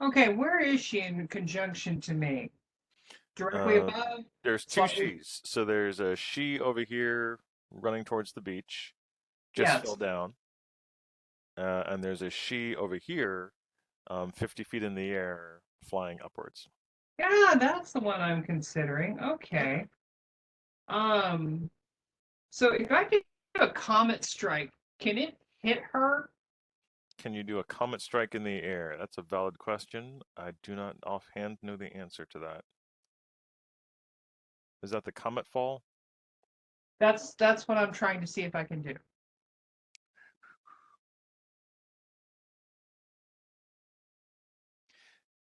Okay, where is she in conjunction to me? Directly above? There's 2 she's. So there's a she over here running towards the beach, just fell down. And there's a she over here, 50 feet in the air, flying upwards. Yeah, that's the one I'm considering. Okay. So if I could do a comet strike, can it hit her? Can you do a comet strike in the air? That's a valid question. I do not offhand know the answer to that. Is that the comet fall? That's what I'm trying to see if I can do.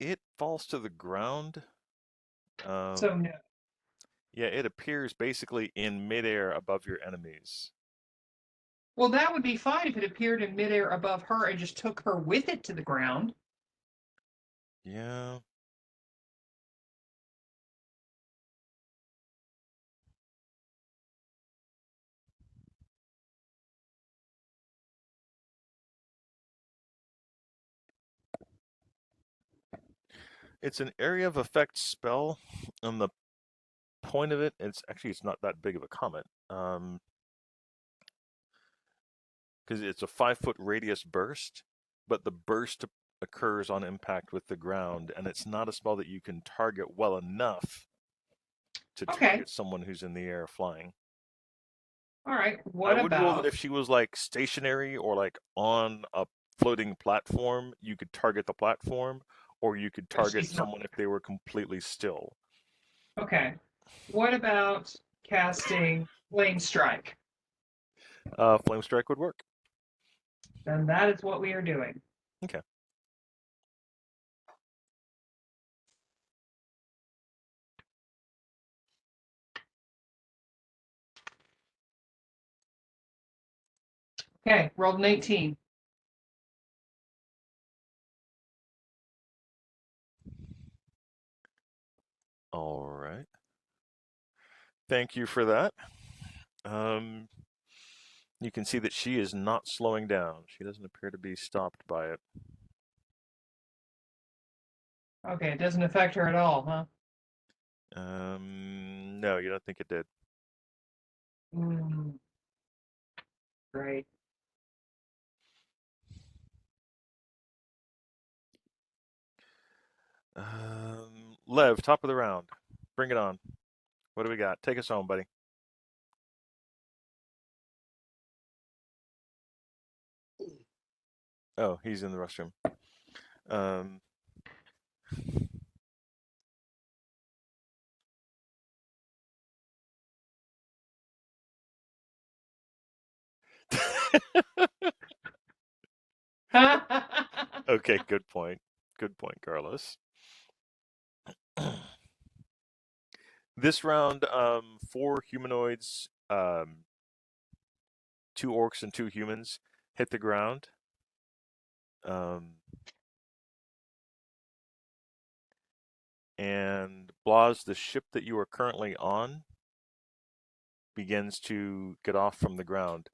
it falls to the ground. So no. Yeah, it appears basically in midair above your enemies. Well, that would be fine if it appeared in midair above her and just took her with it to the ground. Yeah. It's an area of effect spell, and the point of it, it's not that big of a comet. Because it's a 5-foot radius burst, but the burst occurs on impact with the ground, and it's not a spell that you can target well enough to target someone who's in the air flying. All right. I What would rule that about if she was like stationary or like on a floating platform, you could target the platform, or you could target she's not- someone if they were completely still. Okay. What about casting Flame Strike? Flame Strike would work. Then that is what we are doing. Okay. Okay, rolled an 18. All right. Thank you for that. You can see that she is not slowing down. She doesn't appear to be stopped by it. Okay, it doesn't affect her at all, huh? No, you don't think it did. Great. Lev, top of the round. Bring it on. What do we got? Take us home, buddy. Oh, he's in the restroom. Okay, good point. Good point, Carlos. This round, 4 humanoids, 2 orcs and 2 humans hit the ground. And Blas, the ship that you are currently on, begins to get off from the ground.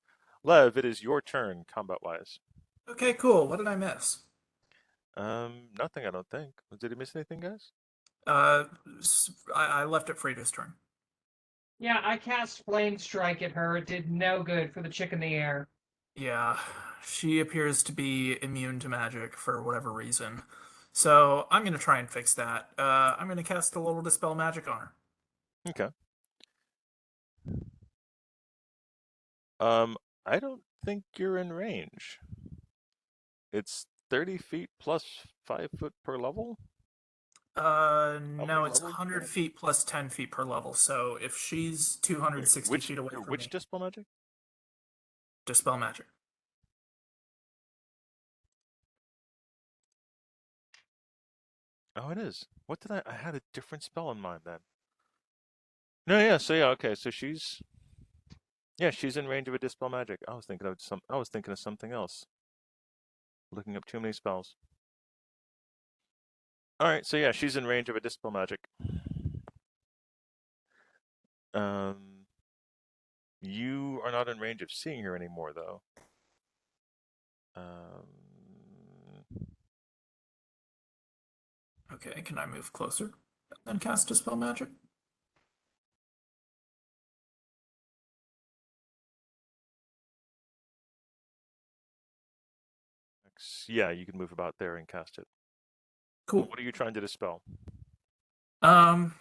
Lev, it is your turn, combat-wise. Okay, cool. What did I miss? Nothing, I don't think. Did he miss anything, guys? I left it Frida's turn. Yeah, I cast Flame Strike at her. It did no good for the chick in the air. Yeah, she appears to be immune to magic for whatever reason. So I'm going to try and fix that. I'm going to cast a little Dispel Magic on her. Okay. I don't think you're in range. It's 30 feet plus 5 foot per level? No, it's 100 feet plus 10 feet per level. So if she's 260 feet away from which me, Dispel Magic? Dispel Magic. Oh, it is. What did I had a different spell in mind then. No, yeah, so yeah, okay, so she's in range of a Dispel Magic. I was thinking of something else. Looking up too many spells. All right, so yeah, she's in range of a Dispel Magic. You are not in range of seeing her anymore, though. Okay, can I move closer and cast Dispel Magic? Yeah, you can move about there and cast it. Cool. What are you trying to dispel? Would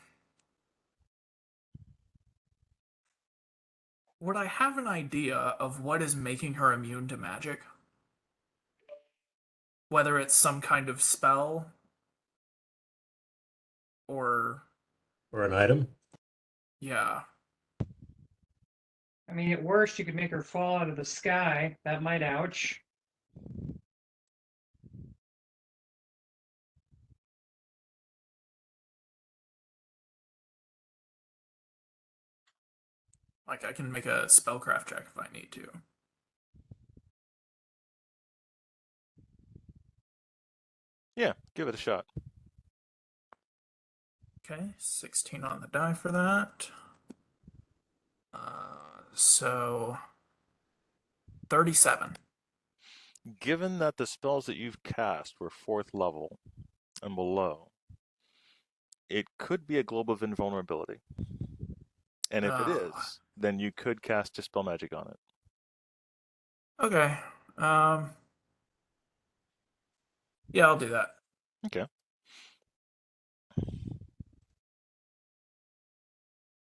I have an idea of what is making her immune to magic? Whether it's some kind of spell or an item? Yeah. I mean, at worst, you could make her fall out of the sky. That might ouch. Like I can make a spellcraft check if I need to. Yeah, give it a shot. Okay, 16 on the die for that. So 37. Given that the spells that you've cast were 4th level and below, it could be a globe of invulnerability. And if it Oh. is, then you could cast Dispel Magic on it. Okay. Yeah, I'll do that. Okay.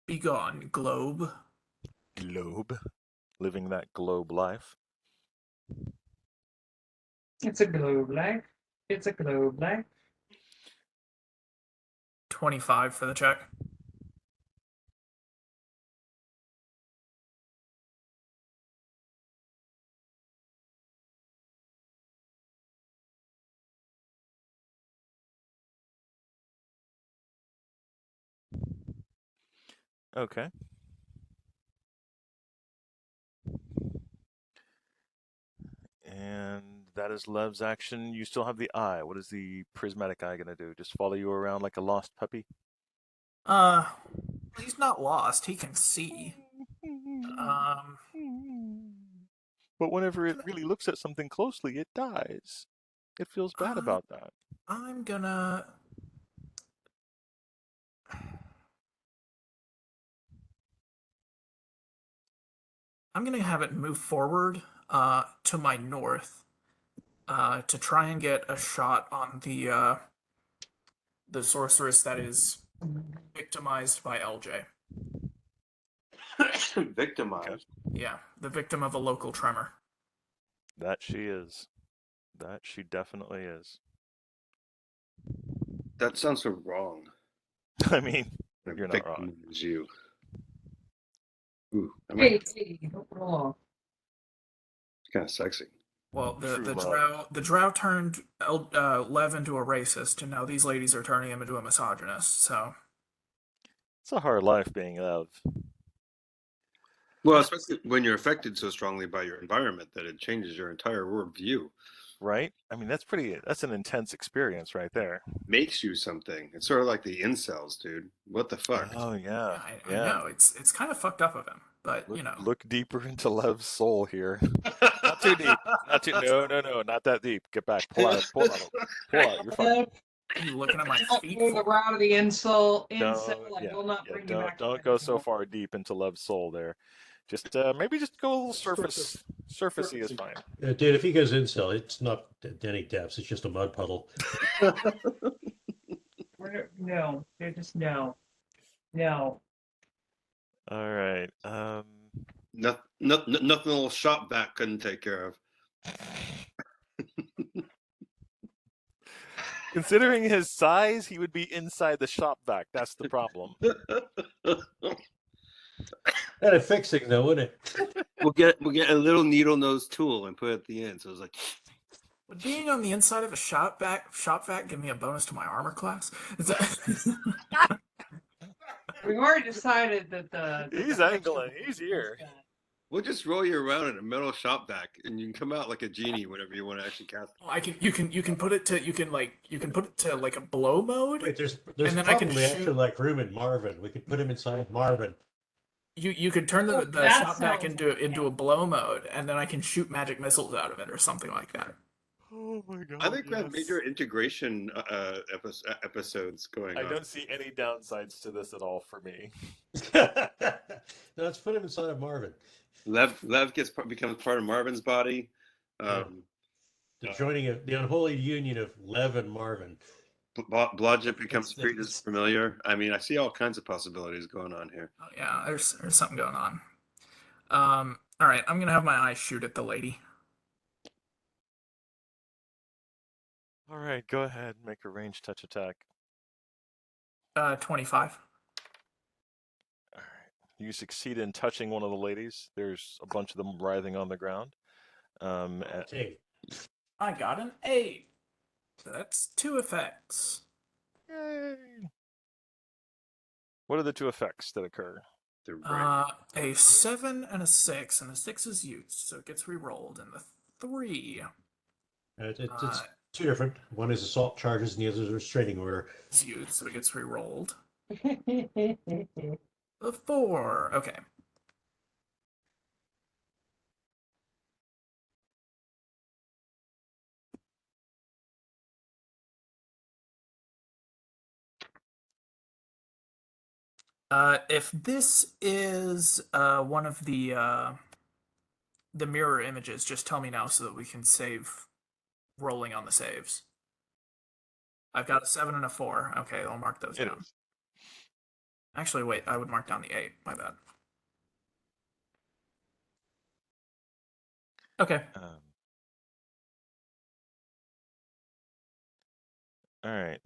Be gone, globe. Globe. Living that globe life. It's a globe life. It's a globe life. 25 for the check. Okay. And that is Lev's action. You still have the eye. What is the prismatic eye going to do? Just follow you around like a lost puppy? He's not lost. He can see. But whenever it really looks at something closely, it dies. It feels bad about that. I'm gonna... have it move forward to my north to try and get a shot on the sorceress that is victimized by LJ. Victimized. Yeah, the victim of a local tremor. That she is. That she definitely is. That sounds so wrong. I mean, you're not wrong. You. Ooh, Hey, hold on. It's kind of sexy. Well, the True drow drow turned Lev into a racist, and now these ladies are turning him into a misogynist. So It's a hard life being Lev. Well, especially when you're affected so strongly by your environment that it changes your entire worldview. Right? I mean, that's an intense experience right there. Makes you something. It's sort of like the incels, dude. What the fuck? Oh, yeah. I know it's kind of fucked up of him, but Look deeper into Lev's soul here. Not too deep. Not too. No. Not that deep. Get back. Pull out. You're fine. You looking at my feet? For the route of the incel, I will not bring you back. Don't go so far deep into Lev's soul there. Just maybe just go a little surface. Surfacey is fine. Dude, if he goes incel, it's not any depths. It's just a mud puddle. No, just no. All right. Nothing a little shop vac couldn't take care of. Considering his size, he would be inside the shop vac. That's the problem. That'd fix things, though, wouldn't it? We'll get a little needle nose tool and put it at the end. So it's like. Would being on the inside of a shop vac give me a bonus to my armor class? We've already decided that He's angling. He's here. We'll just roll you around in a metal shop vac, and you can come out like a genie whenever you want to actually cast. You can put it to like a blow mode. Wait, there's and then probably actually like room in Marvin. We could put him inside Marvin. You could turn the shop vac into a blow mode, and then I can shoot magic missiles out of it or something like that. Oh my god! I think we have major integration episodes going on. I don't see any downsides to this at all for me. No, let's put him inside of Marvin. Lev becomes part of Marvin's body. The joining of the unholy union of Lev and Marvin. Blodgett becomes familiar. I mean, I see all kinds of possibilities going on here. Oh, yeah, there's something going on. All right, I'm gonna have my eye shoot at the lady. All right, go ahead. Make a ranged touch attack. 25. All right. You succeed in touching one of the ladies. There's a bunch of them writhing on the ground. Okay. I got an 8. That's 2 effects. Yay! What are the 2 effects that occur? The range. A 7 and a 6, and a 6 is used, so it gets re-rolled, and the 3 It's two different. One is assault charges, and the other is a restraining order. is used, so it gets re-rolled. The 4, okay. If this is one of the mirror images, just tell me now so that we can save rolling on the saves. I've got a 7 and a 4. Okay, I'll mark those It down. is. Actually, wait, I would mark down the 8. My bad. Okay. All right.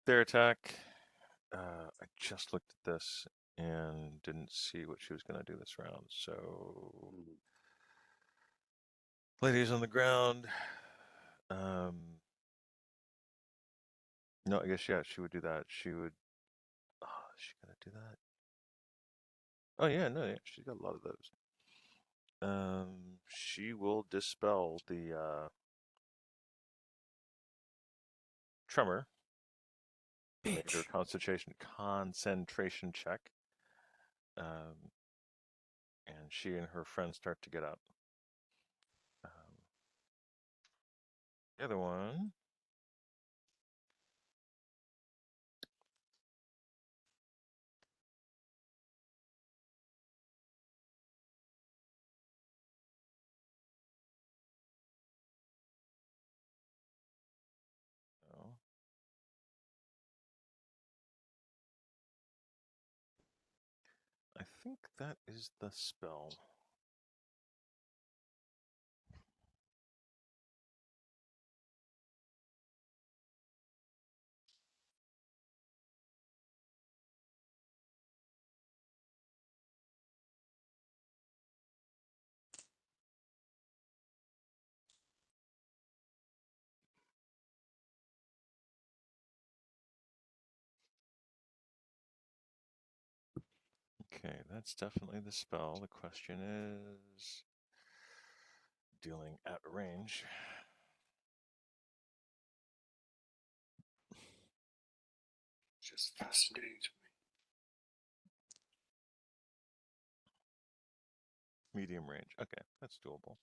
Their attack. I just looked at this and didn't see what she was going to do this round. So, ladies on the ground. No, I guess yeah, she would do that. She would. Oh, is she gonna do that? Oh yeah, no, yeah, she's got a lot of those. She will dispel the tremor. Make her concentration check. And she and her friend start to get up. The other one. Oh. I think that is the spell. Okay, that's definitely the spell. The question is dealing at range. Just fascinating to me. Medium range. Okay, that's doable.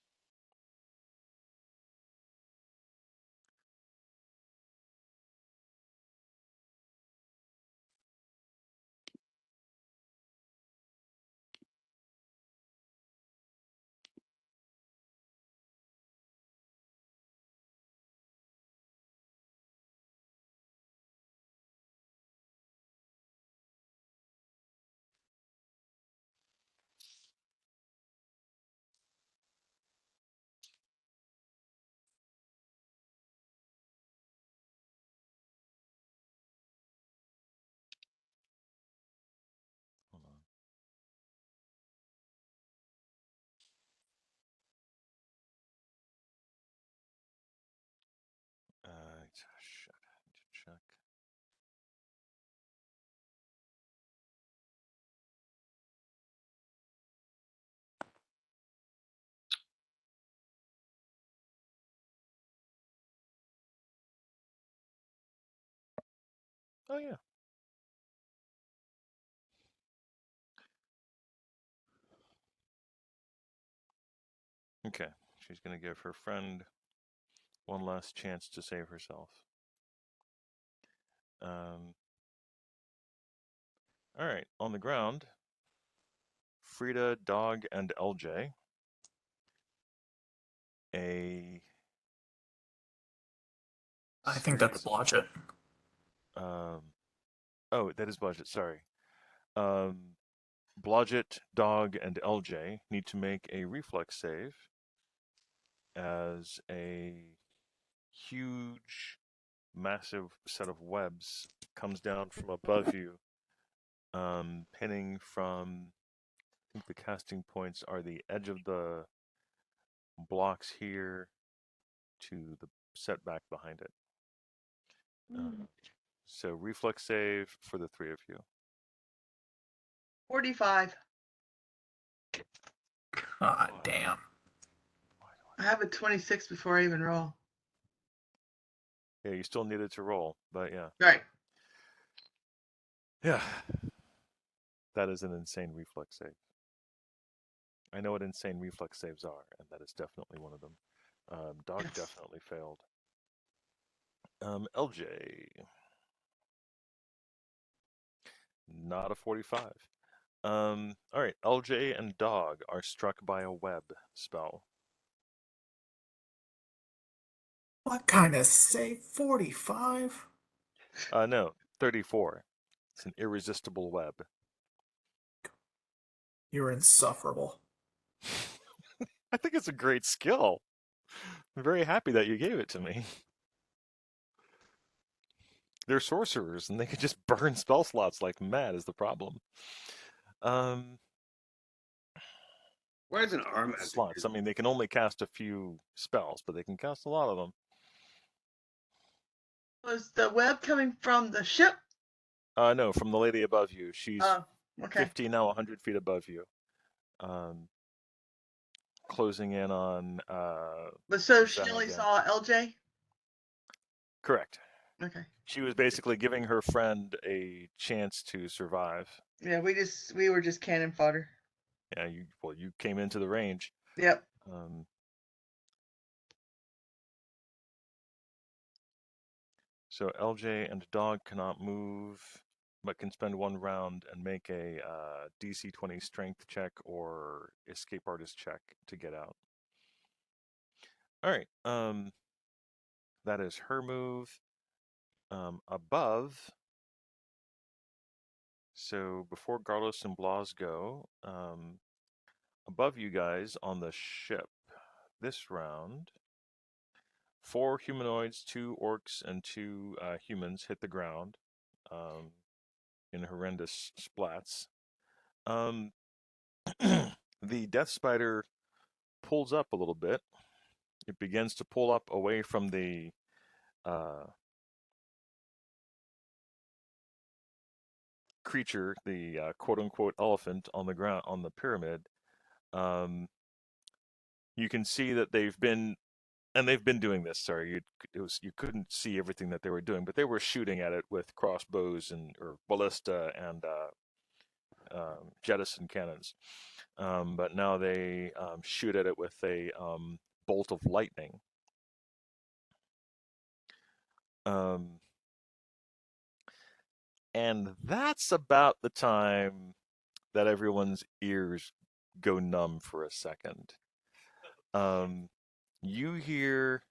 Hold on. Shit, I need to check. Oh yeah. Okay, she's gonna give her friend one last chance to save herself. All right, on the ground, Frida, Dog, and LJ. I think that's Blodgett. Oh, that is Blodgett, sorry. Blodgett, Dog, and LJ need to make a reflex save as a huge, massive set of webs comes down from above you, pinning from, I think the casting points are the edge of the blocks here to the setback behind it. So reflex save for the three of you. 45. Ah, damn. I have a 26 before I even roll. Yeah, you still needed to roll, but yeah. Right. Yeah. That is an insane reflex save. I know what insane reflex saves are, and that is definitely one of them. Dog Yes. definitely failed. LJ. Not a 45. All right, LJ and Dog are struck by a web spell. What kind of save? 45? No, 34. It's an irresistible web. You're insufferable. I think it's a great skill. I'm very happy that you gave it to me. They're sorcerers, and they can just burn spell slots like mad is the problem. Where's an arm at? Slots. I mean, they can only cast a few spells, but they can cast a lot of them. Was the web coming from the ship? No, from the lady above you. She's Okay. 50 now, 100 feet above you. Closing in on. But so she Zag, only yeah. saw LJ? Correct. Okay. She was basically giving her friend a chance to survive. Yeah, we were just cannon fodder. Yeah, you came into the range. Yep. So LJ and Dog cannot move, but can spend one round and make a DC 20 strength check or escape artist check to get out. All right. That is her move. Above. So before Garlos and Blas go, above you guys on the ship this round, 4 humanoids, 2 orcs, and 2 humans hit the ground in horrendous splats. The death spider pulls up a little bit. It begins to pull up away from the creature, the quote-unquote elephant on the ground on the pyramid. You can see that they've been doing this. Sorry, you couldn't see everything that they were doing, but they were shooting at it with crossbows or ballista and jettison cannons. But now they shoot at it with a bolt of lightning. And that's about the time that everyone's ears go numb for a second. You hear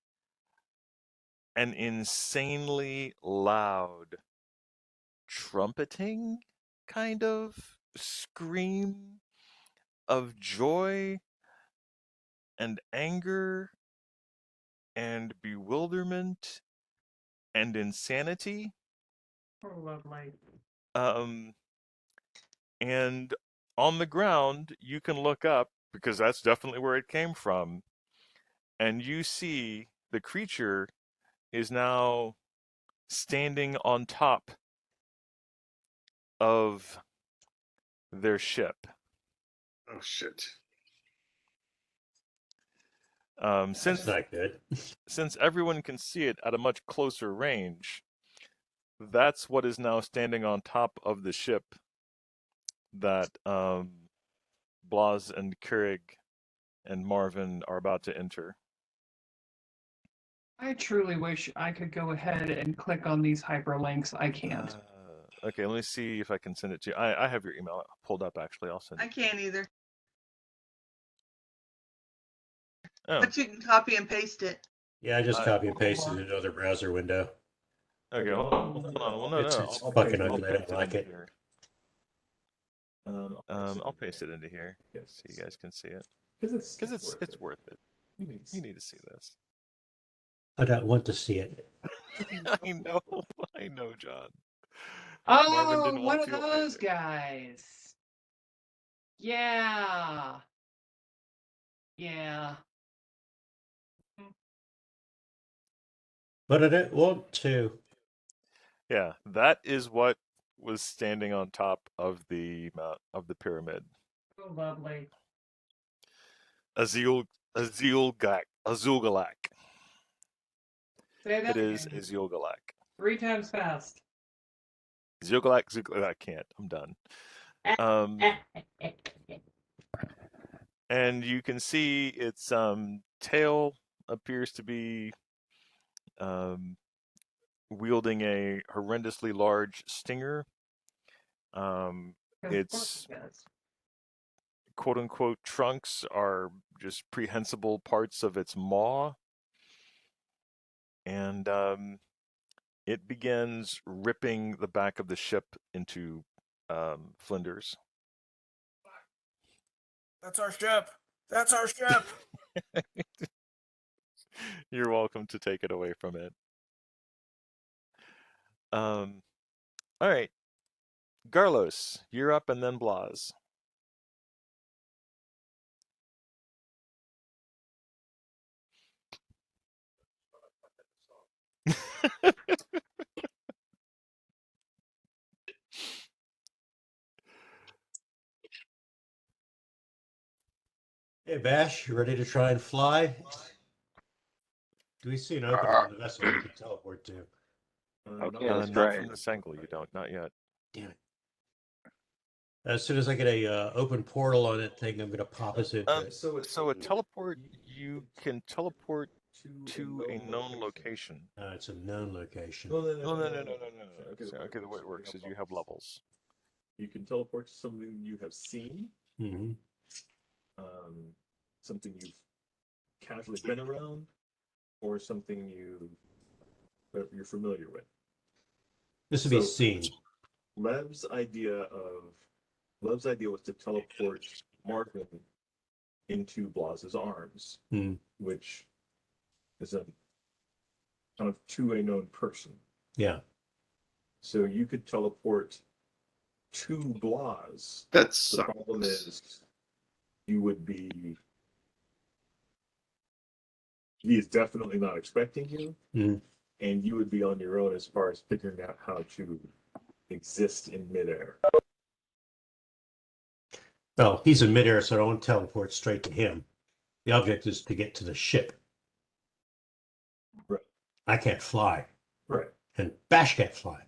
an insanely loud trumpeting kind of scream of joy and anger and bewilderment and insanity. Oh, lovely. And on the ground, you can look up because that's definitely where it came from. And you see the creature is now standing on top of their ship. Oh shit! That's not good. Since everyone can see it at a much closer range, that's what is now standing on top of the ship that Blas and Keurig and Marvin are about to enter. I truly wish I could go ahead and click on these hyperlinks. I can't. Okay, let me see if I can send it to you. I have your email pulled up, actually. I'll send it. I can't either. Oh. But you can copy and paste it. Yeah, I just copy and pasted it into another browser window. Okay, hold on. Well, no, It's I'll fucking I'll ugly. I paste don't like it. here. I'll paste it into here so you guys can see it. Because it's worth it. You need to see this. I don't want to see it. I know, John. Marvin Oh, didn't one want of to those either. guys. Yeah. Yeah. But I didn't want to. Yeah, that is what was standing on top of the pyramid. Oh, lovely. Azul Azulgalak. Say It that is again. Azulgalak. 3 times fast. Azulgalak. I can't. I'm done. And you can see its tail appears to be wielding a horrendously large stinger. Its quote unquote trunks are just prehensile parts of its maw. And it begins ripping the back of the ship into flinders. That's our ship. That's our ship. You're welcome to take it away from it. All right. Garlos, you're up, and then Blas. Hey, Bash, you ready to try and fly? Do we see an opening in the vessel we can teleport to? Okay, let's Not try from it. this angle, you don't. Not yet. Damn it. As soon as I get a open portal on that thing, I'm going to pop us into it. So a teleport, you can teleport to a known location. It's a known location. No. Okay, the way it works is you have levels. You can teleport to something you have seen, Mm-hmm. something you've casually been around, or something you're familiar with. This would be So- seen. Lev's idea was to teleport Marvin into Blas's arms, which is a kind of to a known person. Yeah. So you could teleport to Blas. That's The problem is he is definitely not expecting you, and you would be on your own as far as figuring out how to exist in midair. Well, he's in midair, so I don't teleport straight to him. The object is to get to the ship. Right. I can't fly. Right. And Bash can't fly.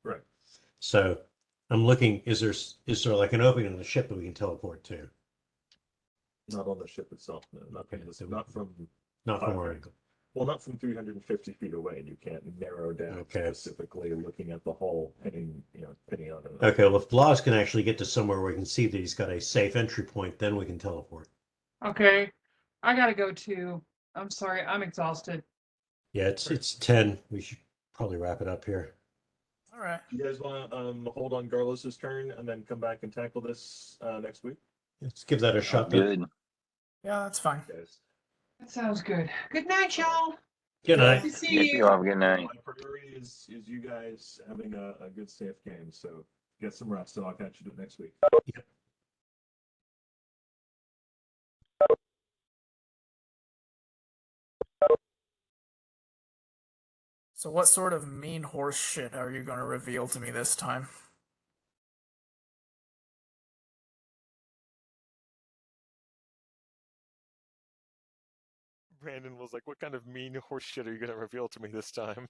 Right. So I'm looking, is there like an opening on the ship that we can teleport to? Not on the ship itself, no. Not from our angle. Well, not from 350 feet away. You can't narrow down specifically looking at the hull, pinning on it. Okay, well, if Blas can actually get to somewhere where we can see that he's got a safe entry point, then we can teleport. Okay. I gotta go too. I'm sorry. I'm exhausted. Yeah, it's 10. We should probably wrap it up here. All right. You guys want to hold on Garlos's turn and then come back and tackle this next week? Let's give that a shot. Good. Yeah, that's fine. Guys. That sounds good. Good night, y'all. Good night. Good to see Yes, you. you have a good night. My priority is you guys having a good safe game. So get some rest, and I'll catch you next week. Yep. So what sort of mean horse shit are you going to reveal to me this time? Brandon was like, "What kind of mean horse shit are you going to reveal to me this time?"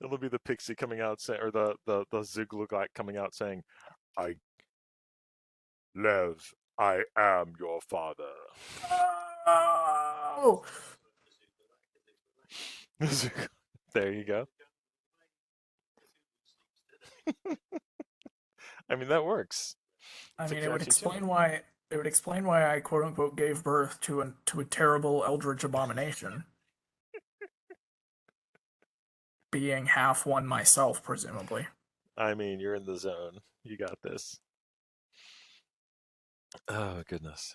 It'll be the pixie coming out or the Ziglugat coming out saying, Lev, I am your father." Oh! There you go. I mean, that works. I It's a mean, it would catchy tune. explain why I quote unquote gave birth to a terrible eldritch abomination. Being half one myself, presumably. I mean, you're in the zone. You got this. Oh, goodness.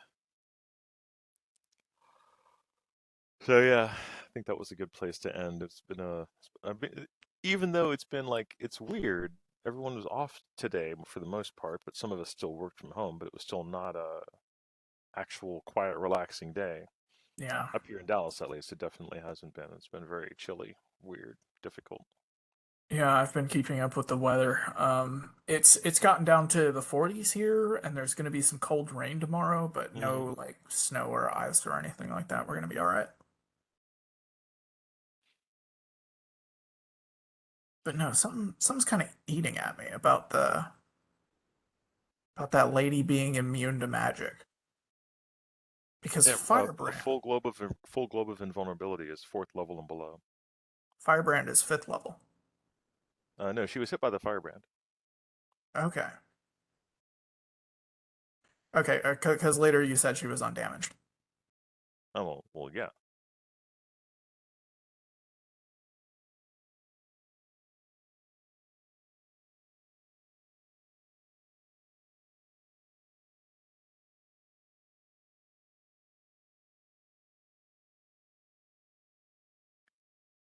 So, yeah, I think that was a good place to end. It's been even though it's been like, it's weird. Everyone was off today for the most part, but some of us still worked from home, but it was still not a actual quiet, relaxing day. Yeah. Up here in Dallas, at least, it definitely hasn't been. It's been very chilly, weird, difficult. Yeah, I've been keeping up with the weather. It's gotten down to the 40s here, and there's going to be some cold rain tomorrow, but no like snow or ice or anything like that. We're going to be all right. But no, something's kind of eating at me about that lady being immune to magic. Because Yeah, Firebrand, full globe of invulnerability is 4th level and below. Firebrand is 5th level. No, she was hit by the firebrand. Okay. Okay, because later you said she was undamaged. Oh well, yeah.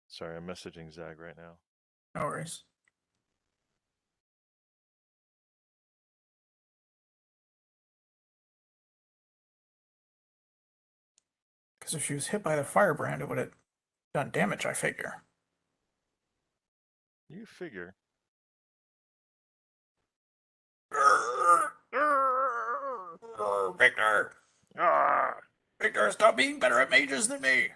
Sorry, I'm messaging Zag right now. No worries. Because if she was hit by the firebrand, it would have done damage, I figure. You figure. Victor! Victor, stop being better at mages than me!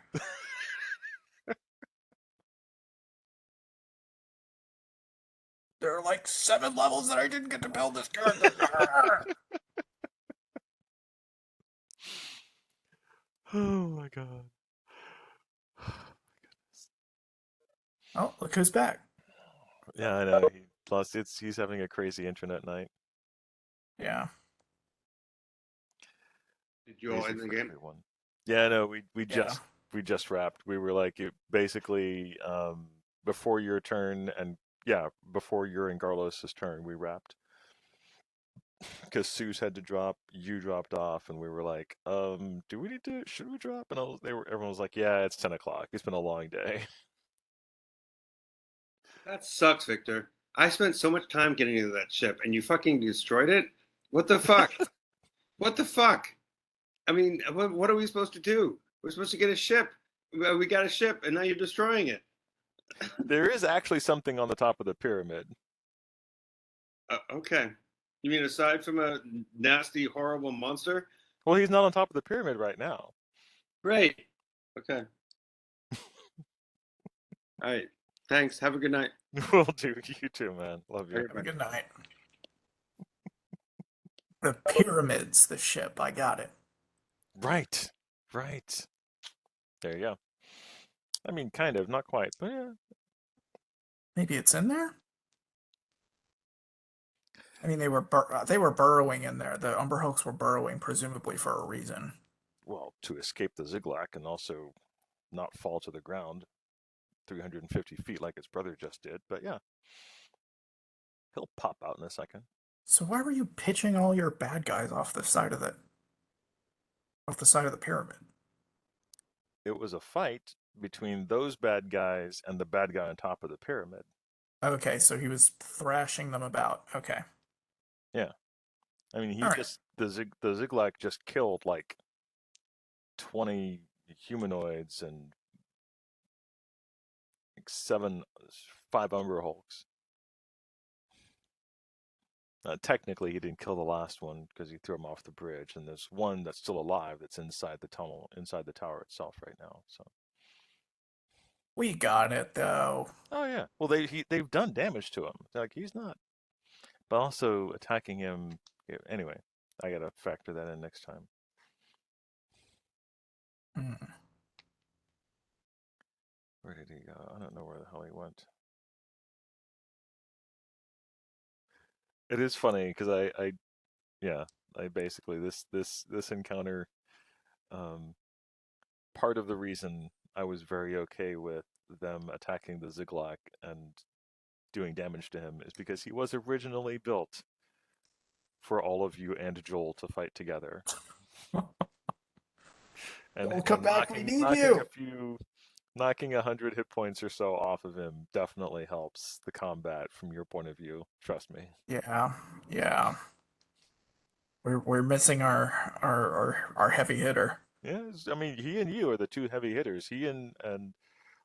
There are like 7 levels that I didn't get to build this character. Oh my god. Oh, look who's back. Yeah, I know. Plus, he's having a crazy internet night. Yeah. Did you all Easy end the for game? everyone. Yeah, no, we Yeah. just wrapped. We were like basically before your turn and yeah, before your and Garlos's turn, we wrapped. Because Suze had to drop, you dropped off, and we were like, should we drop? And everyone was like, yeah, it's 10 o'clock. It's been a long day. That sucks, Victor. I spent so much time getting into that ship, and you fucking destroyed it. What the fuck? What the fuck? I mean, what are we supposed to do? We're supposed to get a ship. We got a ship, and now you're destroying it. There is actually something on the top of the pyramid. Okay. You mean aside from a nasty, horrible monster? Well, he's not on top of the pyramid right now. Right. Okay. All right. Thanks. Have a good night. Will do. You too, man. Love you. Have a good night. The pyramids, the ship. I got it. Right. Right. There you go. I mean, kind of, not quite, but yeah. Maybe it's in there? I mean, they were burrowing in there. The Umberhulks were burrowing, presumably for a reason. Well, to escape the Ziglac and also not fall to the ground 350 feet like his brother just did. But yeah, he'll pop out in a second. So why were you pitching all your bad guys off the side of the pyramid? It was a fight between those bad guys and the bad guy on top of the pyramid. Okay, so he was thrashing them about. Okay. Yeah. I mean, Right. the Ziglac just killed like 20 humanoids and like 5 Umberhulks. Technically, he didn't kill the last one because he threw him off the bridge, and there's one that's still alive that's inside the tunnel, inside the tower itself right now. So We got it though. oh yeah, well they've done damage to him. Like he's not, but also attacking him. Anyway, I gotta factor that in next time. Where did he go? I don't know where the hell he went. It is funny because I basically this encounter, part of the reason I was very okay with them attacking the Ziglac and doing damage to him is because he was originally built for all of you and Joel to fight together. Joel, come back, we need you! Knocking 100 hit points or so off of him definitely helps the combat from your point of view. Trust me. Yeah. We're missing our heavy hitter. Yeah, I mean, he and you are the two heavy hitters. He and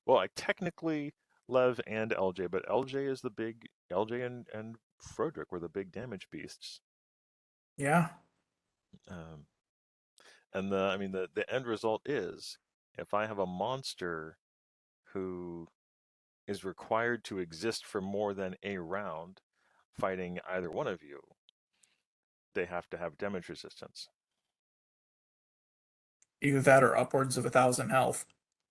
well, I technically Lev and LJ, but LJ is the big LJ and Frederick were the big damage beasts. Yeah. Um, and I mean, the end result is if I have a monster who is required to exist for more than a round, fighting either one of you, they have to have damage resistance. Either that or upwards of 1,000 health.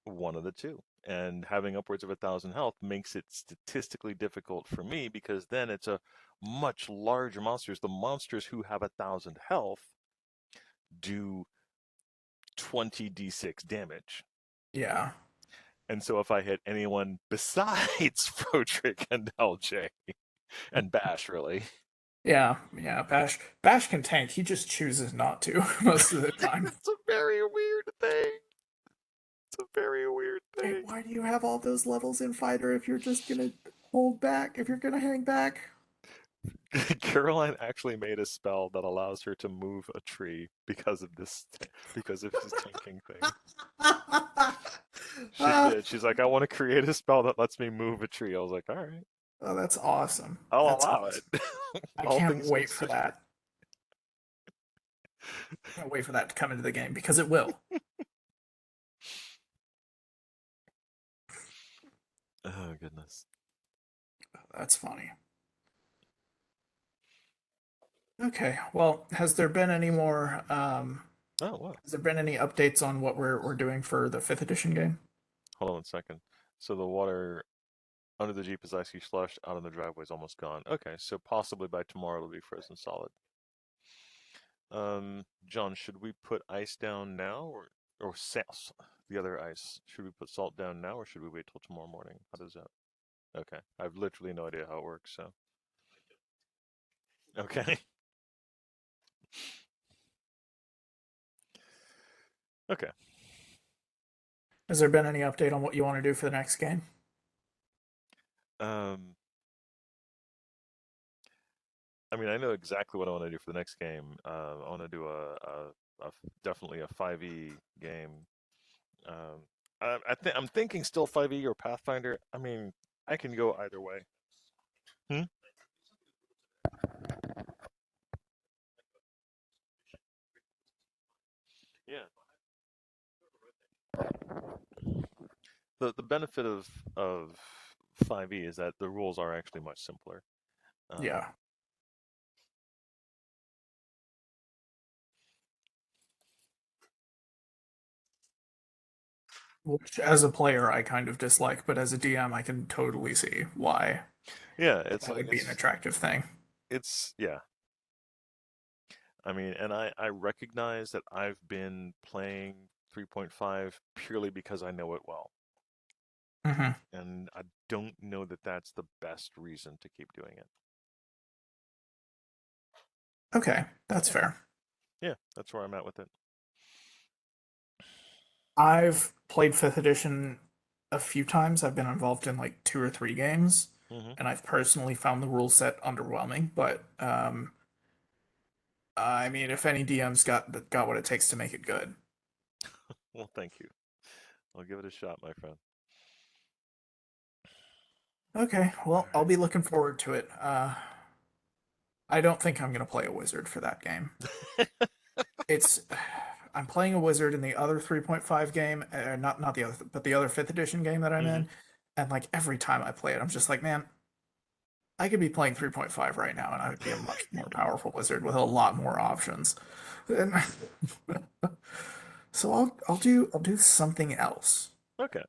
One of the two. And having upwards of 1,000 health makes it statistically difficult for me because then it's a much larger monsters. The monsters who have 1,000 health do 20d6 damage. Yeah. And so if I hit anyone besides Frodrick and LJ and Bash, really. Yeah, Bash can tank. He just chooses not to most of the time. It's a very weird thing. It's a very weird Hey, thing. why do you have all those levels in fighter if you're just gonna hold back, if you're gonna hang back? Caroline actually made a spell that allows her to move a tree because of this, because of his tanking thing. She did. She's like, I want to create a spell that lets me move a tree. I was like, all right, Oh, that's awesome. I'll That's allow awesome. it. I All can't things wait for considered. that. Can't wait for that to come into the game because it will. Oh goodness. That's funny. Okay, well, has there been any more Oh, what? has there been any updates on what we're doing for the 5th edition game? Hold on 1 second. So the water under the Jeep is icy slush, out on the driveway is almost gone. Okay, so possibly by tomorrow it'll be frozen solid. John, should we put ice down now or salt, the other ice? Should we put salt down now or should we wait till tomorrow morning? How does that? Okay, I have literally no idea how it works, so. Okay. Okay. Has there been any update on what you want to do for the next game? I mean, I know exactly what I want to do for the next game. I want to do definitely a 5e game. I'm thinking still 5e or Pathfinder. I mean, I can go either way. Hmm? Yeah. The benefit of 5e is that the rules are actually much simpler. Yeah. Which, as a player, I kind of dislike, but as a DM, I can totally see why Yeah, that would be an attractive thing. Yeah. I mean, and I recognize that I've been playing 3.5 purely because I know it well. Mm-hmm. And I don't know that that's the best reason to keep doing it. Okay, that's fair. Yeah, that's where I'm at with it. I've played 5th edition a few times. I've been involved in like 2 or 3 games, and I've personally found the rule set underwhelming, but I mean, if any DM's got what it takes to make it good. Well, thank you. I'll give it a shot, my friend. Okay, well, I'll be looking forward to it. I don't think I'm going to play a wizard for that game. I'm playing a wizard in the other 3.5 game, not the other, but the other 5th edition game that I'm in, and like every time I play it, I'm just like, man, I could be playing 3.5 right now, and I would be a much more powerful wizard with a lot more options. So I'll do something else. Okay.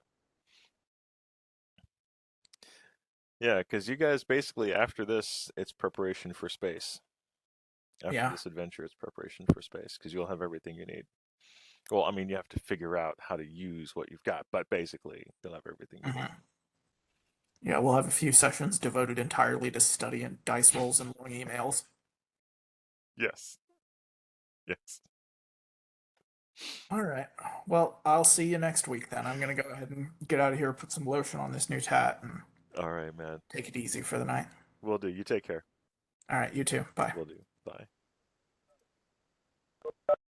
Yeah, because you guys basically after this, it's preparation for space. After this adventure, it's preparation for space because you'll have everything you need. Well, I mean, you have to figure out how to use what you've got, but basically, you'll have everything you need. Yeah, we'll have a few sessions devoted entirely to studying dice rolls and long emails. Yes. Yes. All right. Well, I'll see you next week then. I'm gonna go ahead and get out of here, put some lotion on this new tat, and all right, man. Take it easy for the night. Will do. You take care. All right, you too. Bye. Will do. Bye.